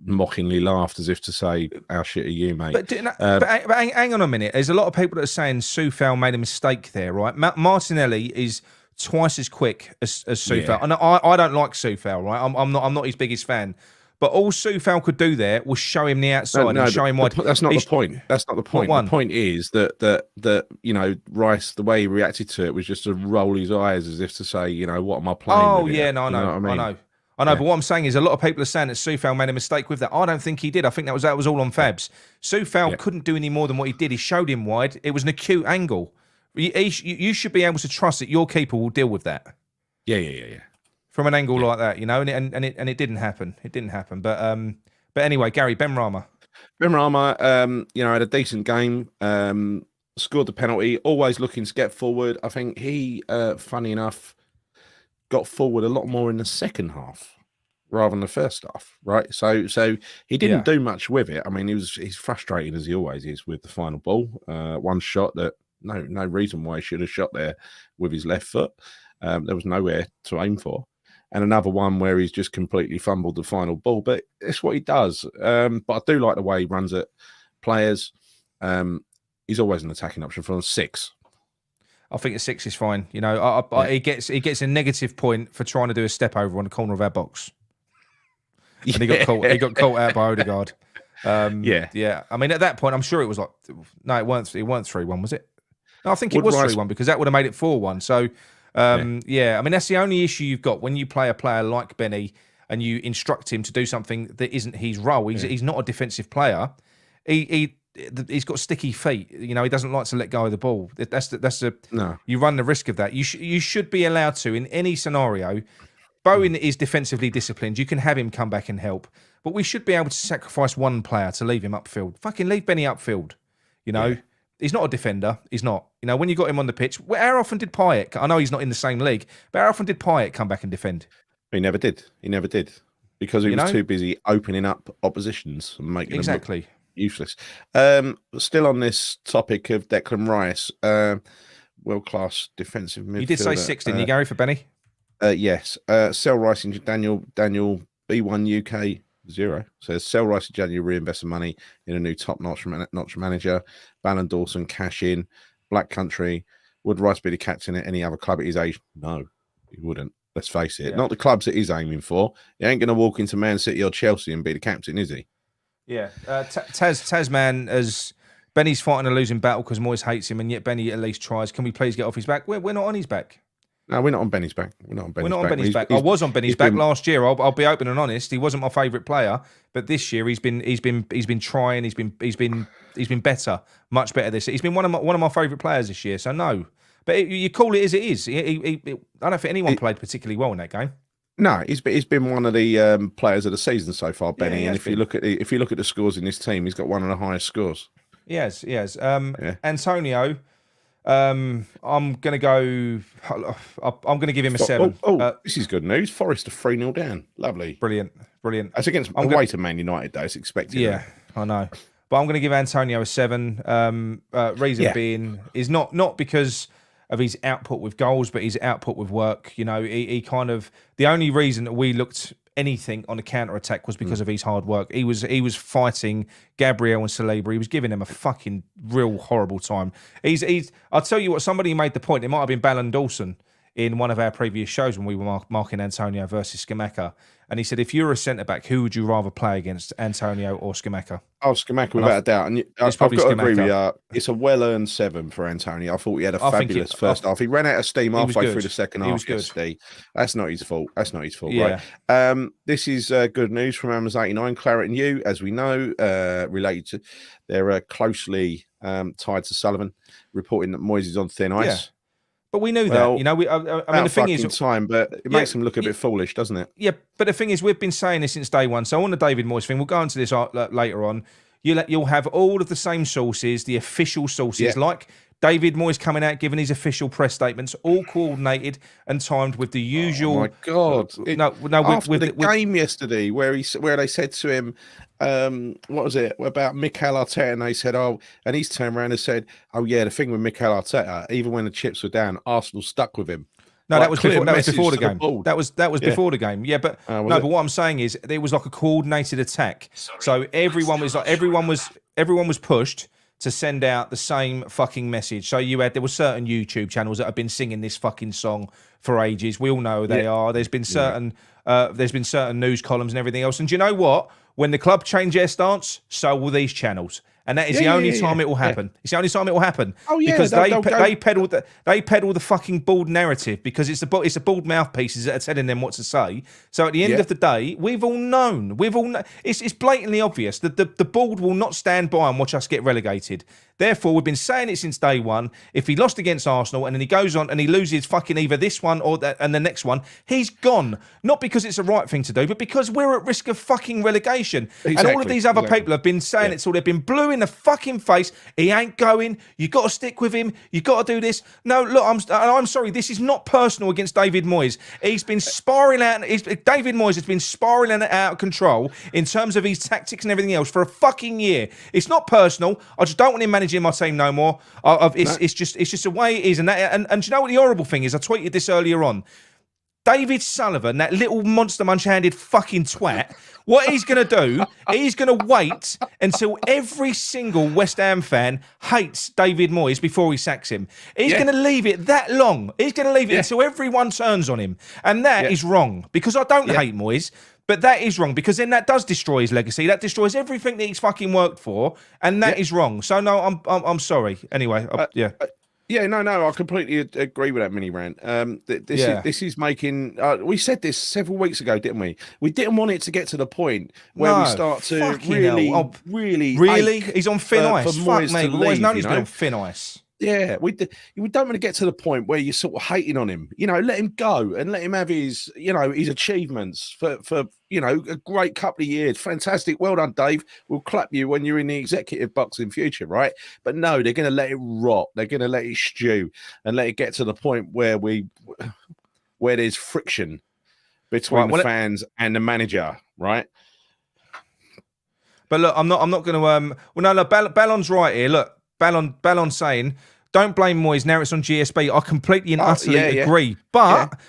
mockingly laughed as if to say, "How shit are you, mate?" But hang on a minute. There's a lot of people that are saying Soufal made a mistake there, right? Martinelli is twice as quick as Soufal, Yeah. and I don't like Soufal, right? I'm not his biggest fan. But all Soufal could do there was show him the outside and show him wide. That's not the point. That's not the point. The point is that Rice, the way he reacted to it was just to roll his eyes as if to say, what am I playing? Oh with yeah, it? no, I know, I mean? I know. But what I'm saying is, a lot of people are saying that Soufal made a mistake with that. I don't think he did. I think that was all on Fabs. Soufal couldn't do any more than what he did. He showed him wide. It was an acute angle. You should be able to trust that your keeper will deal with that. Yeah. From an angle like that, and it didn't happen. It didn't happen. But anyway, Gary, Ben Rama. Ben Rama, had a decent game. Scored the penalty. Always looking to get forward. I think he, funny enough, got forward a lot more in the second half rather than the first half. Right. So he didn't do much with it. I mean, he's frustrating as he always is with the final ball. One shot that no reason why he should have shot there with his left foot. There was nowhere to aim for. And another one where he's just completely fumbled the final ball. But it's what he does. But I do like the way he runs at players. He's always an attacking option for 6. I think a 6 is fine. He gets a negative point for trying to do a step over on the corner of our box. And he got caught. He got caught out by Odegaard. Yeah. I mean, at that point, I'm sure it was like, no, it weren't 3-1, was it? No, I think it was 3-1 because that would have made it 4-1. So. I mean, that's the only issue you've got when you play a player like Benny and you instruct him to do something that isn't his role. He's not a defensive player. He's got sticky feet. He doesn't like to let go of the ball. No. You run the risk of that. You should be allowed to in any scenario. Bowen is defensively disciplined. You can have him come back and help, but we should be able to sacrifice one player to leave him upfield. Fucking leave Benny upfield. He's not a defender. He's not. When you got him on the pitch, how often did Payet? I know he's not in the same league, but how often did Payet come back and defend? He never did. He never did because he was too busy opening up oppositions and making them look useless. Still on this topic of Declan Rice, world-class defensive midfielder. You did say 6, didn't you, Gary, for Benny? Yes. Sell Rice in Daniel B1 UK 0 says sell Rice in January, reinvest the money in a new top-notch manager. Ballon Dawson, cash in. Black Country. Would Rice be the captain at any other club at his age? No, he wouldn't. Let's face it. Yeah. Not the clubs that he's aiming for. He ain't going to walk into Man City or Chelsea and be the captain, is he? Yeah. Tasman, as Benny's fighting a losing battle because Moyes hates him, and yet Benny at least tries. Can we please get off his back? We're not on his back. No, we're not on Benny's back. We're not on Benny's back. I was on Benny's back last year. I'll be open and honest. He wasn't my favourite player, but this year he's been trying. He's been better, much better this year. He's been one of my favourite players this year. So no, but you call it as it is. I don't think anyone played particularly well in that game. No, he's been one of the players of the season so far, Benny. Yeah, and if you look at the scores in this team, he's got one of the highest scores. He has. Antonio. I'm gonna go. I'm gonna give him a 7. This is good news. Forest are 3-0 down. Lovely, brilliant. That's against away to Man United, though. It's expected. Yeah, I know. But I'm gonna give Antonio a 7. Reason being is not because of his output with goals, but his output with work. You know, he kind of the only reason that we looked anything on a counter attack was because of his hard work. He was fighting Gabriel and Saliba. He was giving them a fucking real horrible time. I'll tell you what. Somebody made the point. It might have been Ballon Dawson in one of our previous shows when we were marking Antonio versus Scamacca. And he said, if you're a centre-back, who would you rather play against, Antonio or Scamacca? Oh, Scamacca, without a doubt. And I've got to agree with you. It's a well-earned 7 for Antonio. I thought he had a fabulous first half. He ran out of steam halfway through the second half. That's not his fault. Right? This is good news from Amazon 89. Claret and you, as we know, related to, they're closely tied to Sullivan, reporting that Moyes is on thin ice. Yeah. But we knew that, you know. I mean, the thing is, but it makes him look a bit foolish, doesn't it? Yeah, but the thing is, we've been saying this since day one. So on the David Moyes thing, we'll go into this later on. You'll have all of the same sources, the official sources, like David Moyes coming out giving his official press statements, all coordinated and timed with the usual. Oh my God! After the game yesterday, where they said to him, what was it about Mikel Arteta? And they said, and he's turned around and said, oh yeah, the thing with Mikel Arteta, even when the chips were down, Arsenal stuck with him. No, that was before the game. That was before the game. Yeah, but but what I'm saying is it was like a coordinated attack. So everyone was pushed to send out the same fucking message. So there were certain YouTube channels that have been singing this fucking song for ages. We all know who they are. There's been certain news columns and everything else. And do you know what? When the club change their stance, so will these channels. And that is the only time it will happen. It's the only time it will happen. Oh yeah, because they peddle the fucking bald narrative because it's the bald mouthpieces that are telling them what to say. So at the end of the day, we've all known. It's blatantly obvious that the bald will not stand by and watch us get relegated. Therefore, we've been saying it since day one. If he lost against Arsenal and then he goes on and he loses fucking either this one or and the next one, he's gone. Not because it's the right thing to do, but because we're at risk of fucking relegation. Exactly, and all of these other people have been saying it till they've been blue in the fucking face. He ain't going. You got to stick with him. You got to do this. No, look, I'm sorry. This is not personal against David Moyes. He's been spiraling out. David Moyes has been spiraling out of control in terms of his tactics and everything else for a fucking year. It's not personal. I just don't want him managing my team no more. It's just the way it is. And do you know what the horrible thing is? I tweeted this earlier on. David Sullivan, that little monster munch-handed fucking twat, what he's going to do, he's going to wait until every single West Ham fan hates David Moyes before he sacks him. He's going to leave it that long. He's going to leave it until everyone turns on him. And that is wrong, because I don't hate Moyes, but that is wrong, because then that does destroy his legacy. That destroys everything that he's fucking worked for, and that is wrong. So, no, I'm sorry. Anyway, Yeah, no, I completely agree with that mini rant. This is making. We said this several weeks ago, didn't we? We didn't want it to get to the point where we start to really. He's on thin ice. Fuck me, we've always known he's been on thin ice. Yeah, we don't want to get to the point where you're sort of hating on him. You know, let him go and let him have his achievements for a great couple of years. Fantastic. Well done, Dave. We'll clap you when you're in the executive box in future, right? But no, they're going to let it rot. They're going to let it stew and let it get to the point where there's friction between the fans and the manager, right? But look, I'm not going to. Well, no, Ballon's right here. Look, Ballon's saying, don't blame Moyes. Now it's on GSB. I completely and utterly agree. But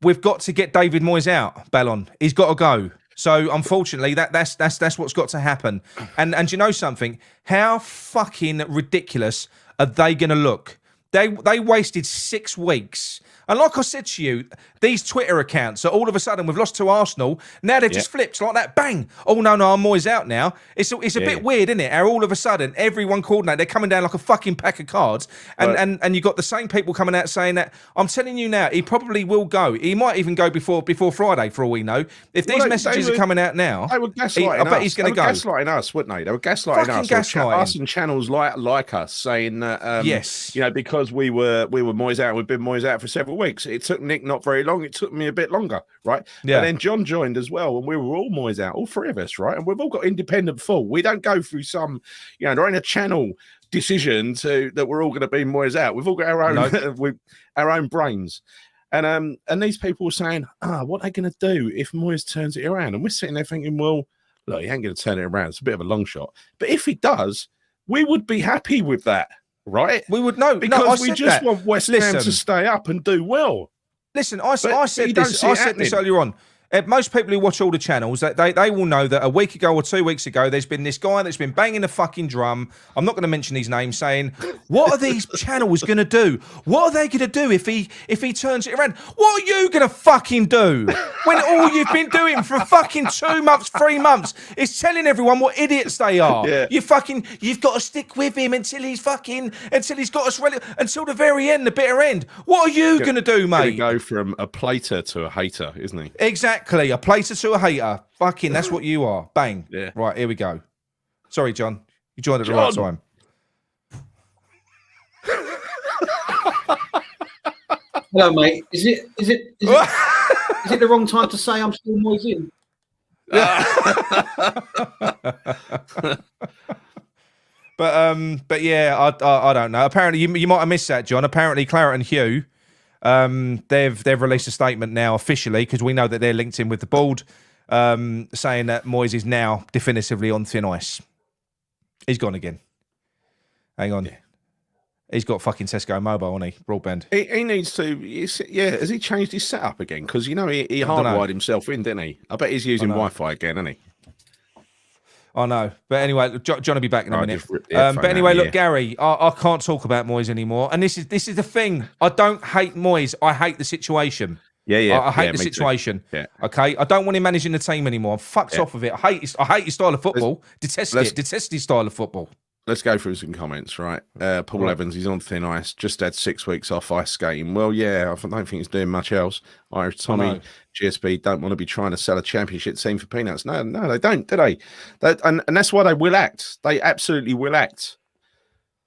we've got to get David Moyes out. Ballon, he's got to go. So unfortunately, that's what's got to happen. And you know something? How fucking ridiculous are they going to look? They wasted 6 weeks. And like I said to you, these Twitter accounts are all of a sudden, we've lost to Arsenal. Now they've just flipped like that. Bang. Oh, no, I'm Moyes out now. It's a bit weird, isn't it? How all of a sudden, everyone coordinate. They're coming down like a fucking pack of cards. And you got the same people coming out saying that, I'm telling you now, he probably will go. He might even go before Friday, for all we know. If these messages are coming out now, they were gaslighting I bet he's going to go. They were gaslighting us, wouldn't they? They were gaslighting us and channels like us, saying that, you know, because we were Moyes out, we've been Moyes out for several weeks. It took Nick not very long. It took me a bit longer, right? Yeah. And then John joined as well, and we were all Moyes out, all 3 of us, right? And we've all got independent thought. We don't go through some, you know, there ain't a channel decision that we're all going to be Moyes out. We've all got our own, our own brains. And these people were saying, what are they going to do if Moyes turns it around? And we're sitting there thinking, well, look, he ain't going to turn it around. It's a bit of a long shot. But if he does, we would be happy with that. Right, we would know because we just want West Ham to stay up and do well. Listen, I said this earlier on. Most people who watch all the channels, they will know that a week ago or 2 weeks ago, there's been this guy that's been banging the fucking drum. I'm not going to mention his name, saying, "What are these channels going to do? What are they going to do if he turns it around? What are you going to fucking do when all you've been doing for fucking 2 months, 3 months is telling everyone what idiots they are? Yeah. You've got to stick with him until he's got us ready until the very end, the bitter end. What are you going to do, mate? Go from a plater to a hater, isn't he? Exactly. A plater to a hater. Fucking, that's what you are. Bang. Yeah. Right, here we go. Sorry, John. You joined at the right time. Hello, mate. Is it the wrong time to say I'm still Moyes in? But yeah, I don't know. Apparently, you might have missed that, John. Apparently, Claret and Hugh, they've released a statement now officially, because we know that they're linked in with the board, saying that Moyes is now definitively on thin ice. He's gone again. Hang on. Yeah. He's got fucking Tesco Mobile, hasn't he? Broadband. He needs to. Has he changed his setup again? Because, you know, he hardwired himself in, didn't he? I bet he's using Wi-Fi again, isn't he? I know. But anyway, John will be back in a minute. But anyway, look, Gary, I can't talk about Moyes anymore. And this is the thing. I don't hate Moyes. I hate the situation. Yeah. I hate the situation. Yeah. Okay? I don't want him managing the team anymore. I'm fucked off of it. I hate his style of football. Detest his style of football. Let's go through some comments, right? Paul Evans, he's on thin ice, just had 6 weeks off ice skating. Well, yeah, I don't think he's doing much else. Irish Tommy, GSB don't want to be trying to sell a championship team for peanuts. No, they don't, do they? And that's why they will act. They absolutely will act.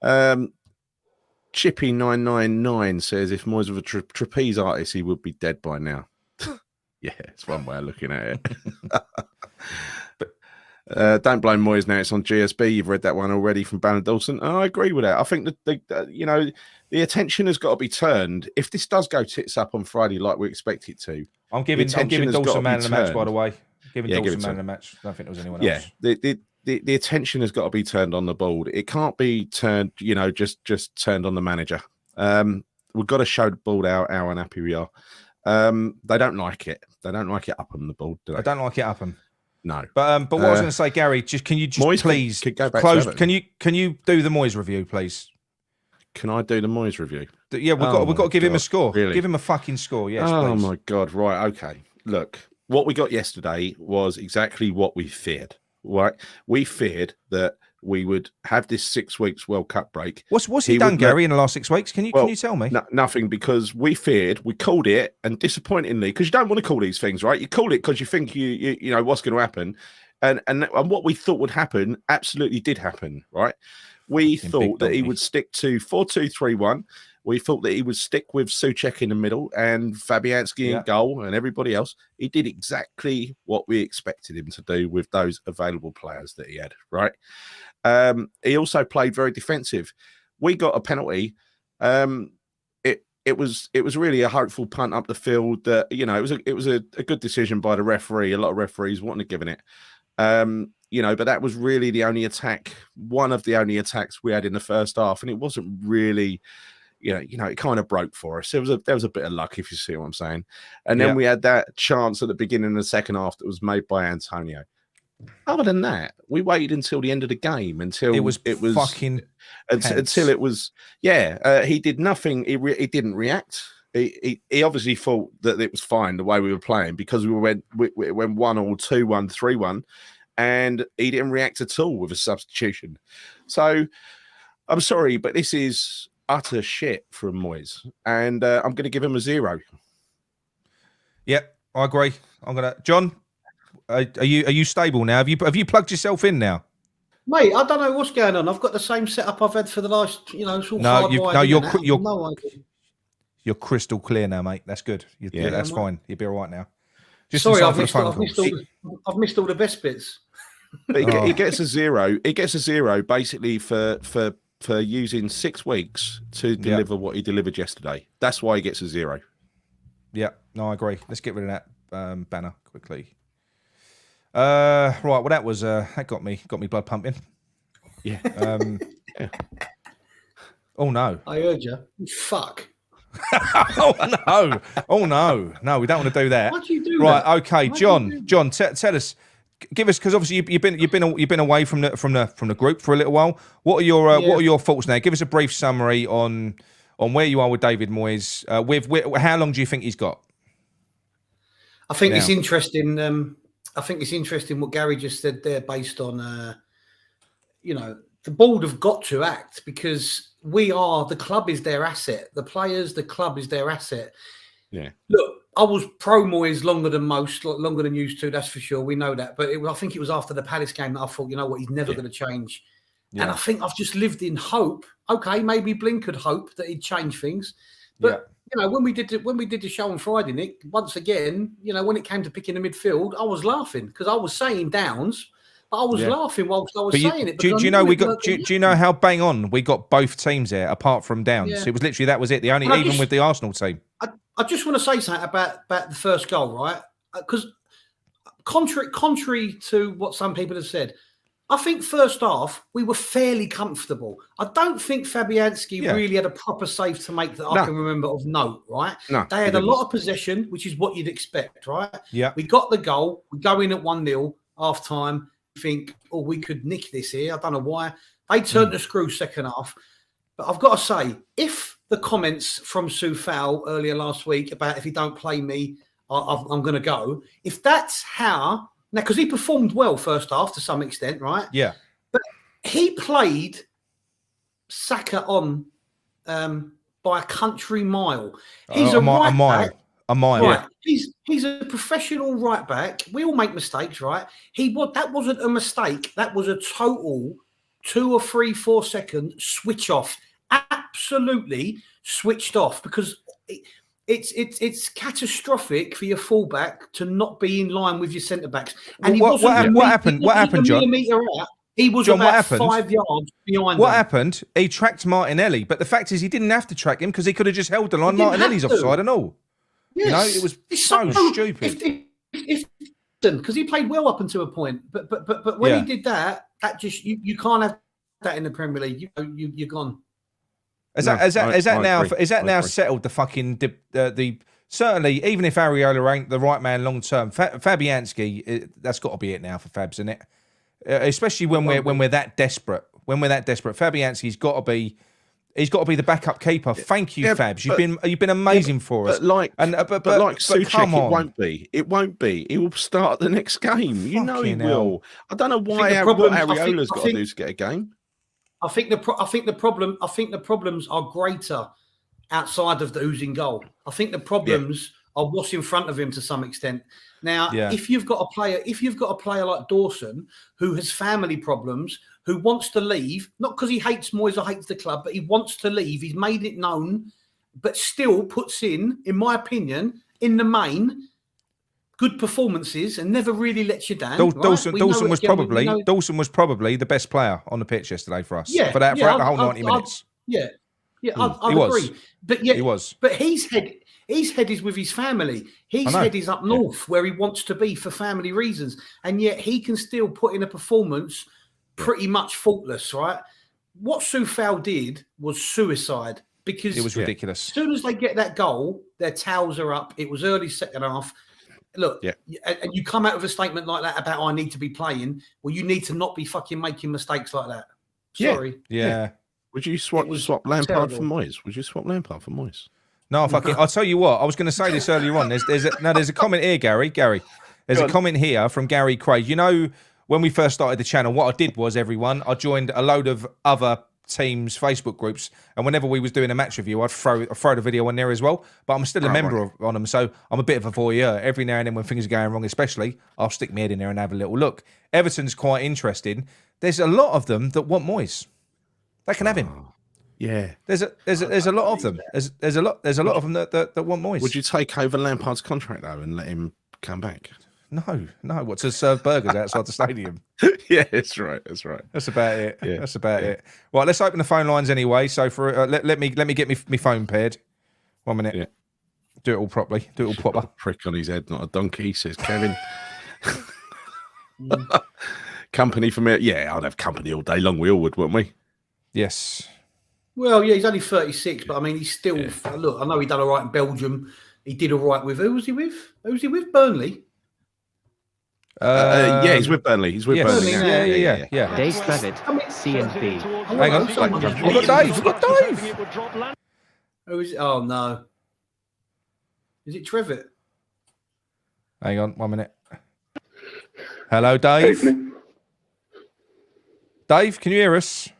Chippy999 says, if Moyes was a trapeze artist, he would be dead by now. Yeah, it's one way of looking at it. Don't blame Moyes now. It's on GSB. You've read that one already from Bannon Dawson. And I agree with that. I think that the attention has got to be turned. If this does go tits up on Friday like we expect it to, I'm giving Dawson man in the match, by the way. Giving Dawson man in the match. I don't think there was anyone else. Yeah, the attention has got to be turned on the board. It can't be turned, just turned on the manager. We've got to show the board how unhappy we are. They don't like it. They don't like it up on the board, do they? I don't like it up on. No, but what I was going to say, Gary, can you Moyes please go back close? To can you do the Moyes review, please? Can I do the Moyes review? Yeah, we've got to give him a score. Really? Give him a fucking score. Yes. Oh please. My God! Right. Okay. Look, what we got yesterday was exactly what we feared. Right? We feared that we would have this 6 weeks World Cup break. What's he done, Gary, in the last 6 weeks? Can you tell me? Nothing, because we called it, and disappointingly, because you don't want to call these things, right? You call it because you think you know what's going to happen, and what we thought would happen absolutely did happen, right? We thought that he would stick to 4-2-3-1. We thought that he would stick with Souček in the middle and Fabianski in goal and everybody else. He did exactly what we expected him to do with those available players that he had, right? He also played very defensive. We got a penalty. it was really a hopeful punt up the field. That it was a good decision by the referee. A lot of referees wouldn't have given it. But that was really the only attack, one of the only attacks we had in the first half, and it wasn't really, it kind of broke for us. There was a bit of luck, if you see what I'm saying. And then we had that chance at the beginning of the second half that was made by Antonio. Other than that, we waited until the end of the game until it was fucking until it was he did nothing. He didn't react. He obviously thought that it was fine the way we were playing because we went 1-1, 2-1, 3-1, and he didn't react at all with a substitution. So I'm sorry, but this is utter shit from Moyes, and I'm going to give him a 0. Yep, I agree. John. Are you stable now? Have you plugged yourself in now, mate? I don't know what's going on. I've got the same setup I've had for the last, you're crystal clear now, mate. That's good. That's fine. You'll be all right now. Sorry, I've missed all the best bits. He gets a 0. He gets a 0 basically for using 6 weeks to deliver what he delivered yesterday. That's why he gets a 0. Yeah, no, I agree. Let's get rid of that banner quickly. Right, well that was that got me blood pumping. Yeah. Yeah. Oh no. I heard you. Fuck. Oh no, we don't want to do that. Why'd you do right, that? okay, John, tell us, give us, because obviously you've been away from the group for a little while. What are your thoughts now? Give us a brief summary on where you are with David Moyes. With how long do you think he's got? I think it's interesting. I think it's interesting what Gary just said there, based on, the board have got to act because the club is their asset. The players, the club is their asset. Yeah. Look, I was pro Moyes longer than most, longer than used to, that's for sure. We know that. But I think it was after the Palace game that I thought, he's never going to change. Yeah. And I think I've just lived in hope. Okay, maybe Blink could hope that he'd change things. But when we did the show on Friday, Nick, once again, when it came to picking the midfield, I was laughing because I was saying Downs, but I was laughing whilst I was saying it. Do you know how bang on we got both teams there apart from Downs? Yeah. It was literally that was it. Even with the Arsenal team. I just want to say something about the first goal, right? Because contrary to what some people have said, I think first half we were fairly comfortable. I don't think Fabianski really had a proper save to make that I can remember of note, right? No, they had a lot of possession, which is what you'd expect, right? Yeah. We got the goal. We go in at 1-0 half time. Think, we could nick this here. I don't know why. They turned the screw second half. But I've got to say, if the comments from Sue Fowl earlier last week about if he don't play me, I'm going to go. If that's how... Now, because he performed well first half to some extent, right? Yeah. But he played Saka on by a country mile. He's a mile. Right. He's a professional right back. We all make mistakes, right? That wasn't a mistake. That was a total 2 or 3, 4 second switch off. Absolutely switched off, because it's catastrophic for your fullback to not be in line with your centre backs. And what happened, John? He was about 5 yards behind. What happened? He tracked Martinelli, but the fact is, he didn't have to track him because he could have just held the line. Martinelli's offside and all. Yes. It was so stupid. Because he played well up until a point, but when he did that just you can't have that in the Premier League. You're gone. Is that now settled? The fucking the certainly, even if Areola ain't the right man long term, Fabianski, that's got to be it now for Fabs, isn't it? Especially when we're that desperate. Fabianski's got to be. He's got to be the backup keeper. Thank you, Fabs. You've been amazing for us. But like Souček, it won't be. He will start the next game. He will. I don't know what Areola's got to do to get a game. I think the problems are greater outside of the who's in goal. I think the problems are what's in front of him to some extent. Now, if you've got a player like Dawson who has family problems, who wants to leave, not because he hates Moyes or hates the club, but he wants to leave. He's made it known, but still puts in my opinion, in the main, good performances and never really lets you down. Dawson was probably the best player on the pitch yesterday for us. For the whole 90 minutes. Yeah, I'd was. agree. But yeah, He was. But his head is with his family. His head is up north where he wants to be for family reasons. And yet he can still put in a performance pretty much faultless, right? What Soufal did was suicide because it was ridiculous. As soon as they get that goal, their towels are up. It was early second half. Look, and you come out with a statement like that about I need to be playing. Well, you need to not be fucking making mistakes like that. Sorry. Yeah. Would you swap Lampard terrible. for Moyes? Would you swap Lampard for Moyes? No, I'll tell you what. I was going to say this earlier on. There's a comment here, Gary. There's a comment here from Gary Craig. You know, when we first started the channel, what I did was, everyone, I joined a load of other teams' Facebook groups, and whenever we was doing a match review, I'd throw the video on there as well. But I'm still a member on them, so I'm a bit of a voyeur. Every now and then when things are going wrong, especially, I'll stick my head in there and have a little look. Everton's quite interesting. There's a lot of them that want Moyes. They can have him. Yeah, there's a lot of them. There's a lot of them that want Moyes. Would you take over Lampard's contract though and let him come back? No. What, to serve burgers outside the stadium? Yeah, that's right. That's about it. Yeah. That's about it. Right, let's open the phone lines anyway. So for let me get me phone paired. 1 minute. Yeah. Do it all properly. Do it all proper. Prick on his head, not a donkey, says Kevin. Company for me. Yeah, I'd have company all day long. We all would, wouldn't we? Yes. Well, yeah, he's only 36, but I mean, he's still. Look, I know he done all right in Belgium. He did all right with who was he with? Who was he with? Burnley. Yeah, he's with Burnley. He's with Burnley. Yeah. Dave Clevitt, C&B. Hang on. We've got Dave. Who is it? Oh, no. Is it Trevitt? Hang on 1 minute. Hello, Dave. Dave, can you hear us?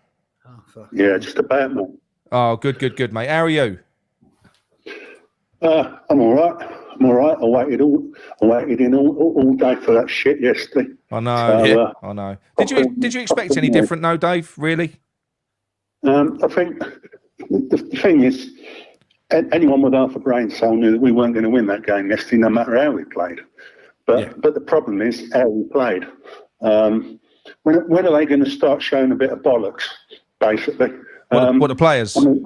Yeah, just about, mate. Oh, good, mate. How are you? I'm all right. I waited all day for that shit yesterday. I know. I know. Did you expect any different? No, Dave. Really? I think the thing is, anyone with half a brain cell knew that we weren't going to win that game yesterday, no matter how we played. But the problem is how we played. When are they going to start showing a bit of bollocks? Basically, what the players? I mean,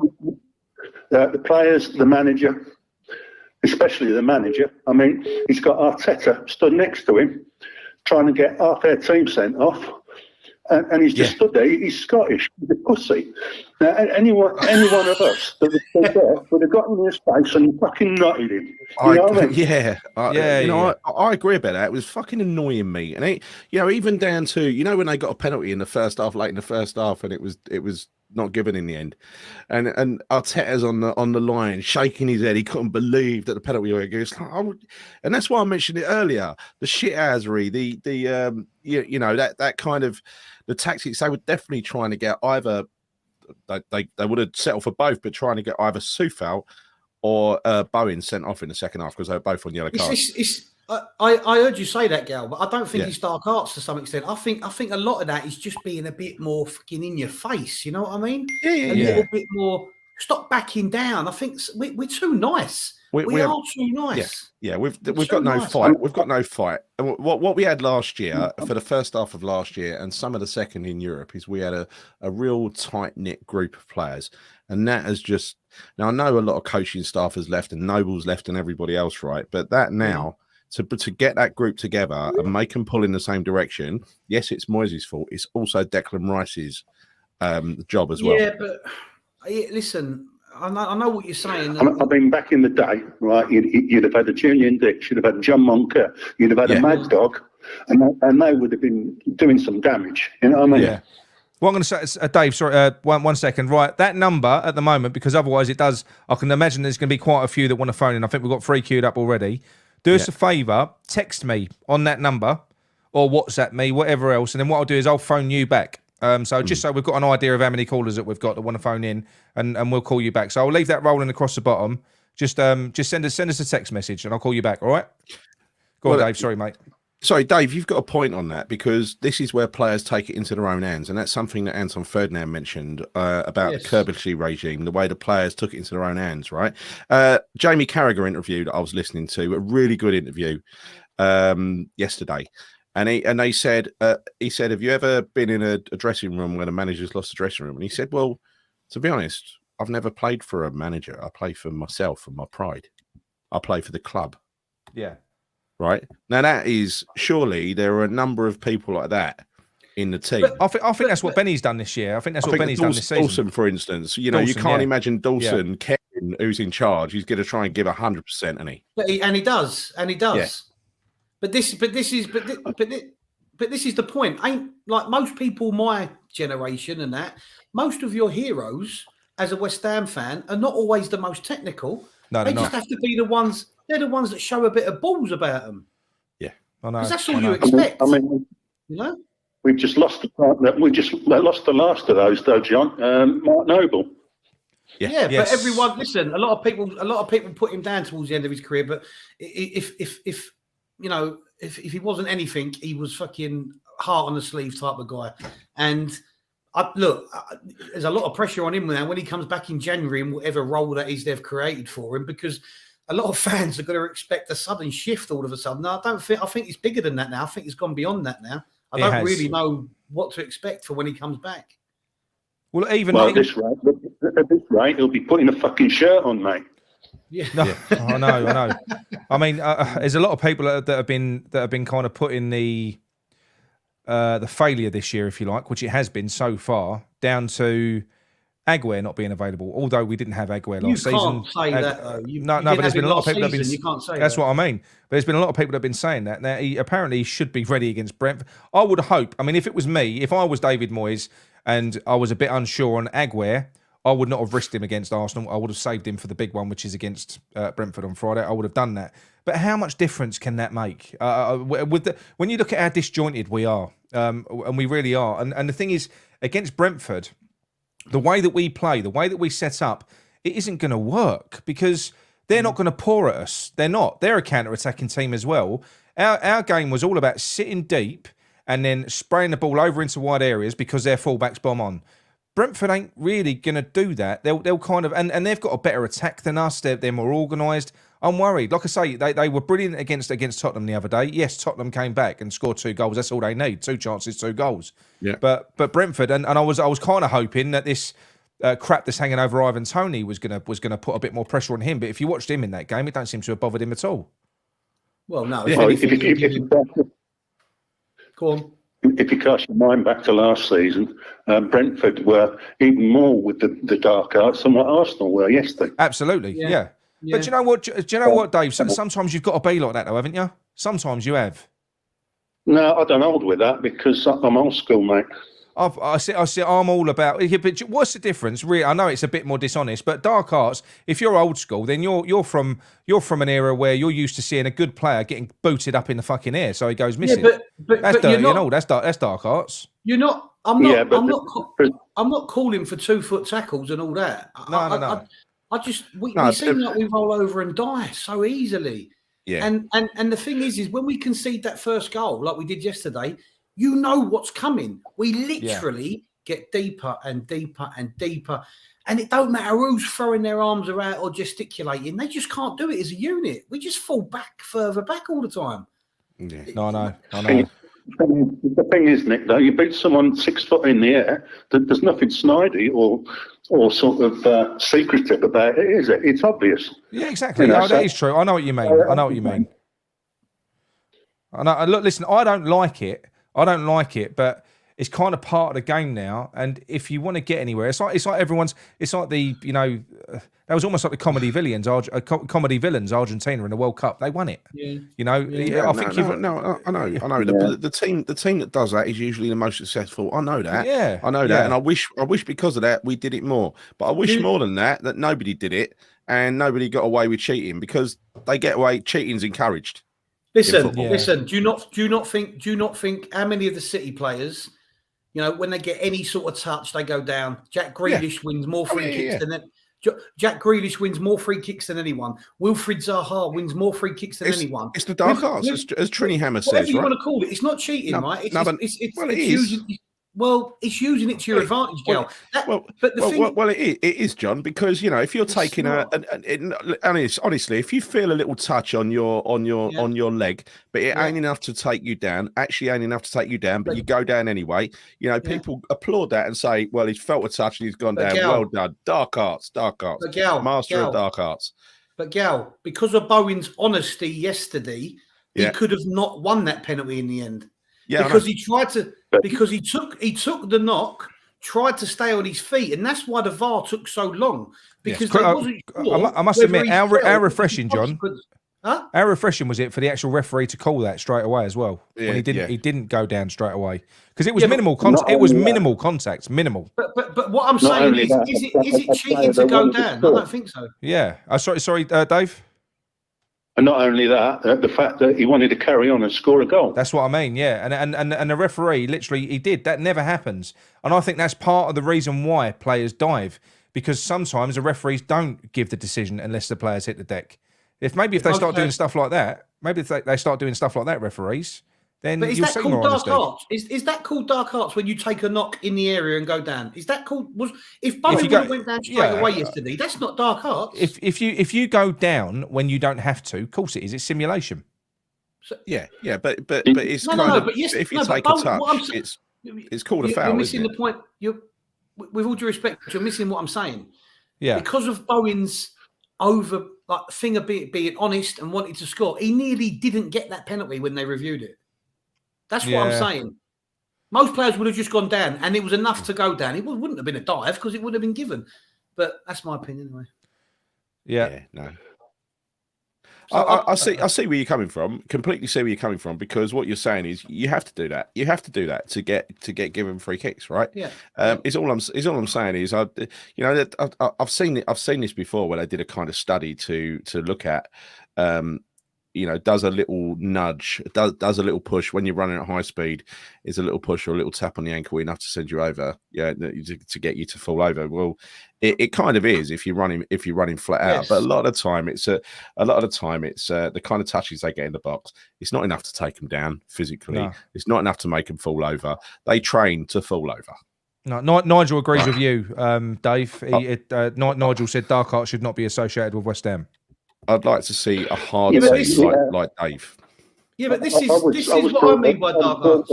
the players, the manager, especially the manager. I mean, he's got Arteta stood next to him, trying to get half their team sent off, and he's just stood there. He's Scottish, he's a pussy. Now, any one of us that was stood there would have got in his face and fucking knotted him. You know what I mean? I agree about that. It was fucking annoying me, and even down to when they got a penalty in the first half, late in the first half, and it was not given in the end, and Arteta's on the line shaking his head. He couldn't believe that the penalty was and that's why I mentioned it earlier. The shithousery, that kind of the tactics. They were definitely trying to get either. They would have settled for both, but trying to get either Soufal or Bowen sent off in the second half because they were both on yellow cards. I heard you say that, Gal, but I don't think it's dark arts to some extent. I think a lot of that is just being a bit more fucking in your face. You know what I mean? A little bit more. Stop backing down. I think we're too nice. We are too nice. Yeah. We've got no fight. We've got no fight. And what we had last year for the first half of last year and some of the second in Europe is we had a real tight knit group of players, and that has just now I know a lot of coaching staff has left and Noble's left and everybody else, right? But that now. To get that group together and make them pull in the same direction, yes, it's Moyes' fault. It's also Declan Rice's job as well. Yeah, but listen, I know what you're saying. I mean, back in the day, right, you'd have had a Julian Dix, you'd have had John Monker, you'd have had a Mad Dog, and they would have been doing some damage. You know what I mean? Yeah. What I'm going to say, Dave, sorry, one second. Right, that number at the moment, because otherwise it does, I can imagine there's going to be quite a few that want to phone in. I think we've got 3 queued up already. Do us a favour, text me on that number or WhatsApp me, whatever else, and then what I'll do is I'll phone you back. So just so we've got an idea of how many callers that we've got that want to phone in, and we'll call you back. So I'll leave that rolling across the bottom. Just send us a text message and I'll call you back, all right? Go on, Dave. Sorry, mate. Sorry, Dave, you've got a point on that because this is where players take it into their own hands, and that's something that Anton Ferdinand mentioned about the Kerbishley regime, the way the players took it into their own hands, right? Jamie Carragher interview that I was listening to, a really good interview yesterday, and he said, have you ever been in a dressing room where the manager's lost the dressing room? And he said, well, to be honest, I've never played for a manager. I play for myself and my pride. I play for the club. Yeah. Right now, that is surely there are a number of people like that in the team. I think that's what Benny's done this year. I think that's what Benny's done this season. Dawson, for instance, you know, you can't imagine Dawson, Kevin, who's in charge. He's going to try and give 100%, isn't he? But he does. Yeah. But this is the point. Ain't like most people my generation and that. Most of your heroes, as a West Ham fan, are not always the most technical. No, they just have to be the ones. They're the ones that show a bit of balls about them. Yeah, I know. Because that's all you expect. I mean, you know, we've just lost lost the last of those, though, John. Mark Noble. Yeah, but everyone, listen. A lot of people put him down towards the end of his career. But if you know, if he wasn't anything, he was fucking heart on the sleeve type of guy. And there's a lot of pressure on him now when he comes back in January in whatever role that is they've created for him, because a lot of fans are going to expect a sudden shift all of a sudden. No, I think it's bigger than that now. I think it's gone beyond that now. I don't really know what to expect for when he comes back. Well, at this rate, he'll be putting a fucking shirt on, mate. Yeah, no, I know. I mean, there's a lot of people that have been kind of putting the failure this year, if you like, which it has been so far, down to Aguirre not being available. Although we didn't have Aguirre last season. You can't say that, though. But there's been a lot of people that have been. You can't say that's that. what I mean. But there's been a lot of people that have been saying that. Now, he apparently should be ready against Brentford. I would hope. I mean, if it was me, if I was David Moyes and I was a bit unsure on Aguirre, I would not have risked him against Arsenal. I would have saved him for the big one, which is against Brentford on Friday. I would have done that. But how much difference can that make? When you look at how disjointed we are, and we really are, and the thing is, against Brentford, the way that we play, the way that we set up, it isn't going to work because they're not going to pour at us. They're not. They're a counter-attacking team as well. Our game was all about sitting deep and then spraying the ball over into wide areas because their fullbacks bomb on. Brentford ain't really going to do that. They'll kind of, and they've got a better attack than us. They're more organised. I'm worried. Like I say, they were brilliant against Tottenham the other day. Yes, Tottenham came back and scored 2 goals. That's all they need. 2 chances, 2 goals. Yeah. But Brentford, and I was kind of hoping that this crap that's hanging over Ivan Toney was gonna put a bit more pressure on him. But if you watched him in that game, it don't seem to have bothered him at all. Well, no. Go on. If you cast your mind back to last season, Brentford were even more with the dark arts than what Arsenal were yesterday. Absolutely, yeah. But do you know what? Do you know what, Dave? Sometimes you've got to be like that, though, haven't you? Sometimes you have. No, I don't hold with that because I'm old school, mate. I see. I'm all about. But what's the difference? Really, I know it's a bit more dishonest, but dark arts. If you're old school, then you're from an era where you're used to seeing a good player getting booted up in the fucking air, so he goes missing. Yeah, but that's dirty and all. That's dark arts. You're not. I'm not calling for 2-foot tackles and all that. No. We seem like we roll over and die so easily. Yeah. And the thing is when we concede that first goal, like we did yesterday, you know what's coming. We literally get deeper and deeper and deeper. And it don't matter who's throwing their arms around or gesticulating. They just can't do it as a unit. We just fall further back all the time. Yeah. No, I know. The thing is, Nick, though, you beat someone 6 foot in the air, there's nothing snidey or sort of secretive about it, is it? It's obvious. Yeah, exactly. No, that is true. I know what you mean. Look, listen, I don't like it, but it's kind of part of the game now. And if you want to get anywhere, it's like everyone's. It's like that was almost like the comedy villains, Argentina in the World Cup. They won it. Yeah. I know. The team that does that is usually the most successful. I know that. Yeah, I know that, and I wish because of that we did it more. But I wish more than that nobody did it and nobody got away with cheating because they get away. Cheating's encouraged. Listen. Do you not think how many of the City players, when they get any sort of touch, they go down? Jack Grealish wins more free kicks than that. Jack Grealish wins more free kicks than anyone. Wilfried Zaha wins more free kicks than anyone. It's the dark arts, as Trini Hammer says, whatever you right? want to call it. It's not cheating, right? It is. Well, it's using it to your advantage, Gal. It is, John, because if you're taking honestly, if you feel a little touch on your leg, but it ain't enough to take you down, but you go down anyway. People applaud that and say, "Well, he's felt a touch and he's gone down. Gal, well done, dark arts, master of dark arts." But Gal, because of Bowen's honesty yesterday, he could have not won that penalty in the end. Yeah, because he tried to. Because he took the knock, tried to stay on his feet, and that's why the VAR took so long. Because they wasn't sure I must admit, how refreshing, John. Huh? How refreshing was it for the actual referee to call that straight away as well? Yeah, when he didn't go down straight away because it was minimal contact. It was minimal contact, minimal. But what I'm saying is it cheating to go down? I don't think so. Yeah. Sorry, Dave. And not only that, the fact that he wanted to carry on and score a goal. That's what I mean, yeah. And the referee, literally, he did. That never happens. And I think that's part of the reason why players dive, because sometimes the referees don't give the decision unless the players hit the deck. If they start doing stuff like that, referees, then but is you'll that see called more dark honesty. arts? Is that called dark arts when you take a knock in the area and go down? Is that called if Bowen would have went down straight away yesterday? That's not dark arts. If you go down when you don't have to, of course it is. It's simulation. So, but it's if you take a touch, it's called a foul. You're missing the point. With all due respect, you're missing what I'm saying. Yeah, because of Bowen's thing of being honest and wanting to score, he nearly didn't get that penalty when they reviewed it. That's what I'm saying. Most players would have just gone down, and it was enough to go down. It wouldn't have been a dive because it would have been given. But that's my opinion anyway. Yeah no. So I see where you're coming from. Completely see where you're coming from, because what you're saying is you have to do that. You have to do that to get given free kicks, right? Yeah. Is all I'm saying is I've seen this before where they did a kind of study to look at does a little nudge, does a little push when you're running at high speed, is a little push or a little tap on the ankle enough to send you over, to get you to fall over. Well, it kind of is if you're running flat out, yes. But a lot of the time it's the kind of touches they get in the box. It's not enough to take them down physically. No. It's not enough to make them fall over. They train to fall over. No, Nigel agrees with you, Dave. Nigel said dark arts should not be associated with West Ham. I'd like to see a hard team like Dave. Yeah, but this is what I mean by dark arts.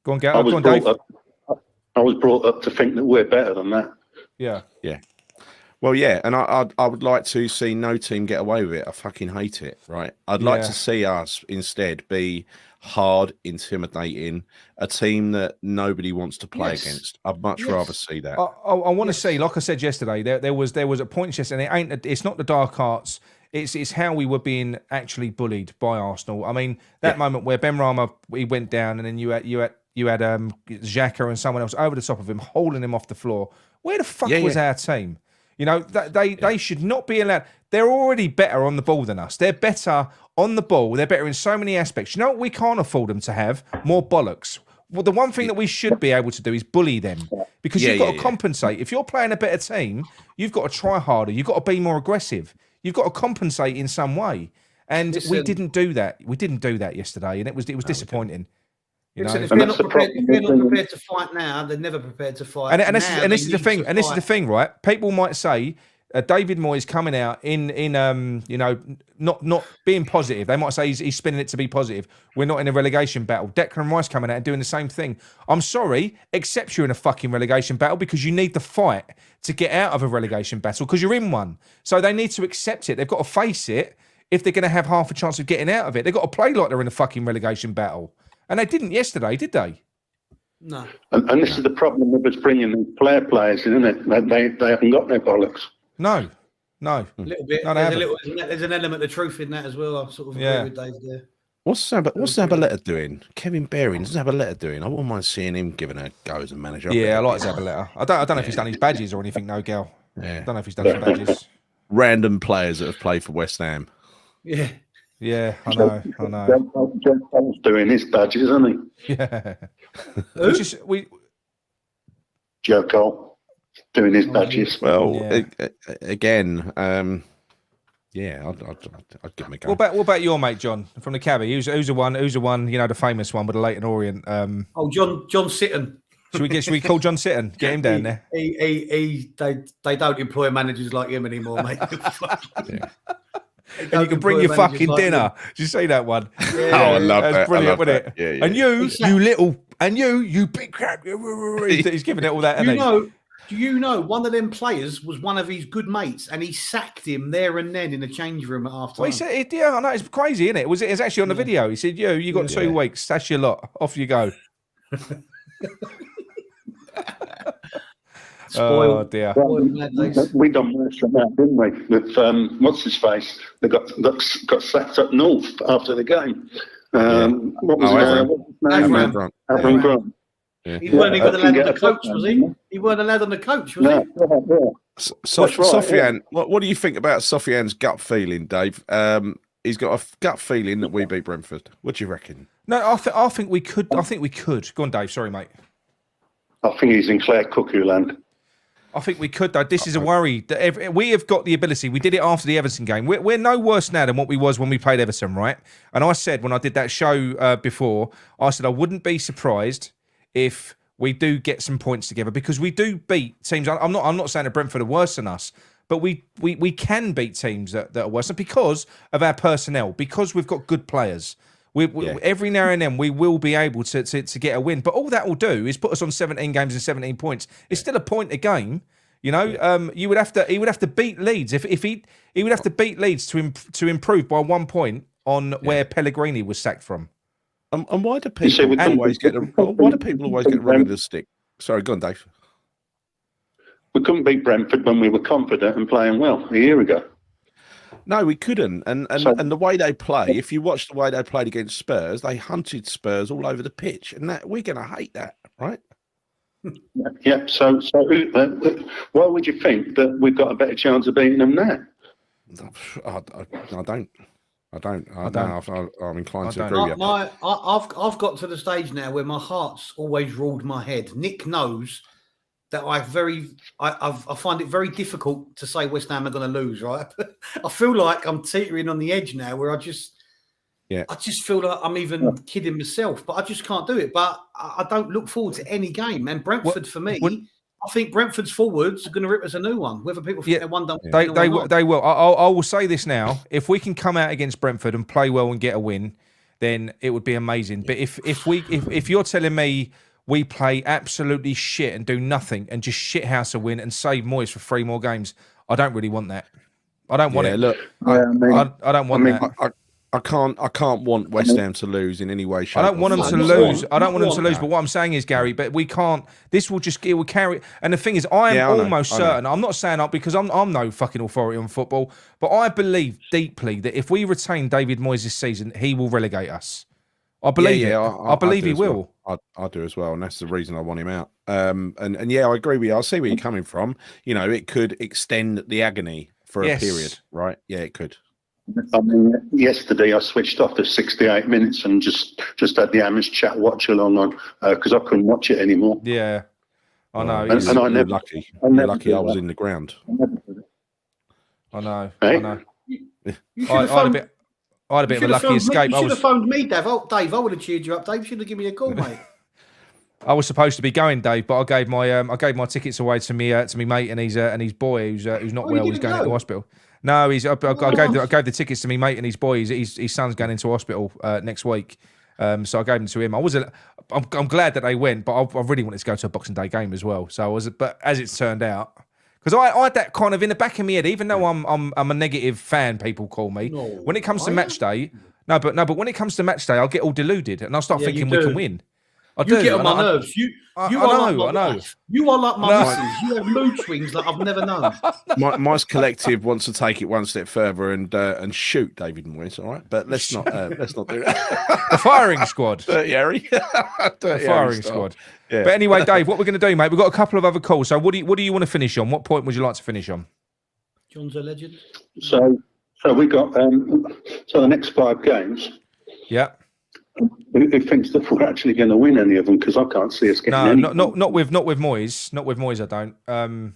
Go on, Dave. I was brought up to think that we're better than that. Yeah. Well, yeah, and I would like to see no team get away with it. I fucking hate it, right? I'd like to see us instead be hard, intimidating, a team that nobody wants to play against. I'd much rather see that. I want to see, like I said yesterday, there was a point yesterday. It's not the dark arts. It's how we were being actually bullied by Arsenal. I mean, that moment where Ben Rama he went down, and then you had Xhaka and someone else over the top of him, holding him off the floor. Where the fuck was our team? They should not be allowed. They're already better on the ball than us. They're better on the ball. They're better in so many aspects. You know what we can't afford them to have? More bollocks. Well, the one thing that we should be able to do is bully them, because you've got to compensate. If you're playing a better team, you've got to try harder. You've got to be more aggressive. You've got to compensate in some way. And we didn't do that. We didn't do that yesterday, and it was disappointing. Listen, if they're not prepared to fight now, they're never prepared to fight. And this is the thing. And this is the thing, right? People might say David Moyes coming out in not being positive. They might say he's spinning it to be positive. We're not in a relegation battle. Declan Rice coming out and doing the same thing. I'm sorry, except you're in a fucking relegation battle, because you need the fight to get out of a relegation battle, because you're in one. So they need to accept it. They've got to face it if they're going to have half a chance of getting out of it. They've got to play like they're in a fucking relegation battle. And they didn't yesterday, did they? No. And this is the problem with us bringing these players in, isn't it? They haven't got no bollocks. No. A little bit. There's an element of truth in that as well. I sort of agree with Dave there. What's Zabaleta doing? Kevin Baring, what's Zabaleta doing? I wouldn't mind seeing him giving a go as a manager. Yeah, I like Zabaleta. I don't know if he's done his badges or anything, no, Gal. I don't know if he's done his badges. Random players that have played for West Ham. Yeah. Yeah, I know. John's doing his badges, isn't he? Yeah. Joe Cole doing his badges. Well, again, yeah, I'd give him a go. What about your mate John from the cabbie? Who's the one? The famous one with the Leighton Orient? John Sitton. Should we call John Sitton? Get him down there. They don't employ managers like him anymore, mate. And you can bring your fucking dinner. Did you see that one? Yeah. Oh, I love that. That's brilliant, wasn't it? Yeah, yeah. And you big crap. He's giving it all that. Do you know one of them players was one of his good mates, and he sacked him there and then in the change room at half time? Well, he said, "Yeah, I know it's crazy, isn't it?" It's actually on the video. He said, you got 2 weeks. That's your lot. Off you go." Oh dear. We done worse than that, didn't we? With what's his face? They got sacked up north after the game. What was Avram Grant. Yeah. He weren't even allowed on the coach, was he? He weren't allowed on the coach, was he? Sofiane, what do you think about Sofiane's gut feeling, Dave? He's got a gut feeling that we beat Brentford. What do you reckon? No, I think we could. I think we could. Go on, Dave. Sorry, mate. I think he's in Claire Cuckoo land. I think we could, though. This is a worry. We have got the ability. We did it after the Everton game. We're no worse now than what we was when we played Everton, right? And I said when I did that show before, I said I wouldn't be surprised if we do get some points together because we do beat teams. I'm not saying that Brentford are worse than us, but we can beat teams that are worse because of our personnel, because we've got good players. Every now and then we will be able to get a win, but all that will do is put us on 17 games and 17 points. It's still a point a game, you know. He would have to beat Leeds if he would have to beat Leeds to improve by 1 point on where Pellegrini was sacked from. And why do people always get the run of the stick? Sorry, go on, Dave. We couldn't beat Brentford when we were confident and playing well a year ago. No, we couldn't. And the way they play, if you watch the way they played against Spurs, they hunted Spurs all over the pitch, and that we're going to hate that, right? Yeah. So why would you think that we've got a better chance of beating them now? I don't. I'm inclined to agree with you. I've got to the stage now where my heart's always ruled my head. Nick knows that I find it very difficult to say West Ham are going to lose, right? I feel like I'm teetering on the edge now where I just feel like I'm even kidding myself, but I just can't do it. But I don't look forward to any game. And Brentford, for me, I think Brentford's forwards are going to rip us a new one, whether people think they won. They will. I will say this now. If we can come out against Brentford and play well and get a win, then it would be amazing. But if you're telling me we play absolutely shit and do nothing and just shithouse a win and save Moyes for 3 more games, I don't really want that. I don't want it. Look, I don't want that. I can't want West Ham to lose in any way, shape. I don't want them to lose. I don't want them to lose. But what I'm saying is, Gary, but we can't. This will it will carry. And the thing is, I am almost certain. I'm not saying that because I'm no fucking authority on football, but I believe deeply that if we retain David Moyes this season, he will relegate us. I believe it. I believe he will. Well. I do as well, and that's the reason I want him out. And I agree with you. I see where you're coming from. You know, it could extend the agony for a period, right? Yeah, it could. I mean, yesterday I switched off for 68 minutes and just had the Amish chat watch along on because I couldn't watch it anymore. Yeah, I know. And I'm lucky. You're lucky I was in the ground. I know. Hey? I know. I had a bit of a lucky escape. You should have phoned me, Dave. Dave, I would have cheered you up. Dave, you should have given me a call, mate. I was supposed to be going, Dave, but I gave my tickets away to me mate and his boy who's not well. He's going into hospital. No, I gave the tickets to me mate and his boy. His son's going into hospital next week. So I gave them to him. I'm glad that they went, but I really wanted to go to a Boxing Day game as well. So but as it's turned out. Because I had that kind of in the back of my head, even though I'm a negative fan, people call me. No, when it comes to match day, but when it comes to match day, I'll get all deluded and I'll start thinking we can win. You get on my nerves. I know. You are like my missus. You have mood swings that I've never known. My collective wants to take it one step further and shoot David Moyes. All right, but let's not do that. The firing squad. Dirty Harry. The firing squad. Yeah. But anyway, Dave, what we're going to do, mate? We've got a couple of other calls. So what do you want to finish on? What point would you like to finish on? John's a legend. So we got the next 5 games. Yeah. Who thinks that we're actually going to win any of them? Because I can't see us getting any. Not with Moyes. Not with Moyes, I don't.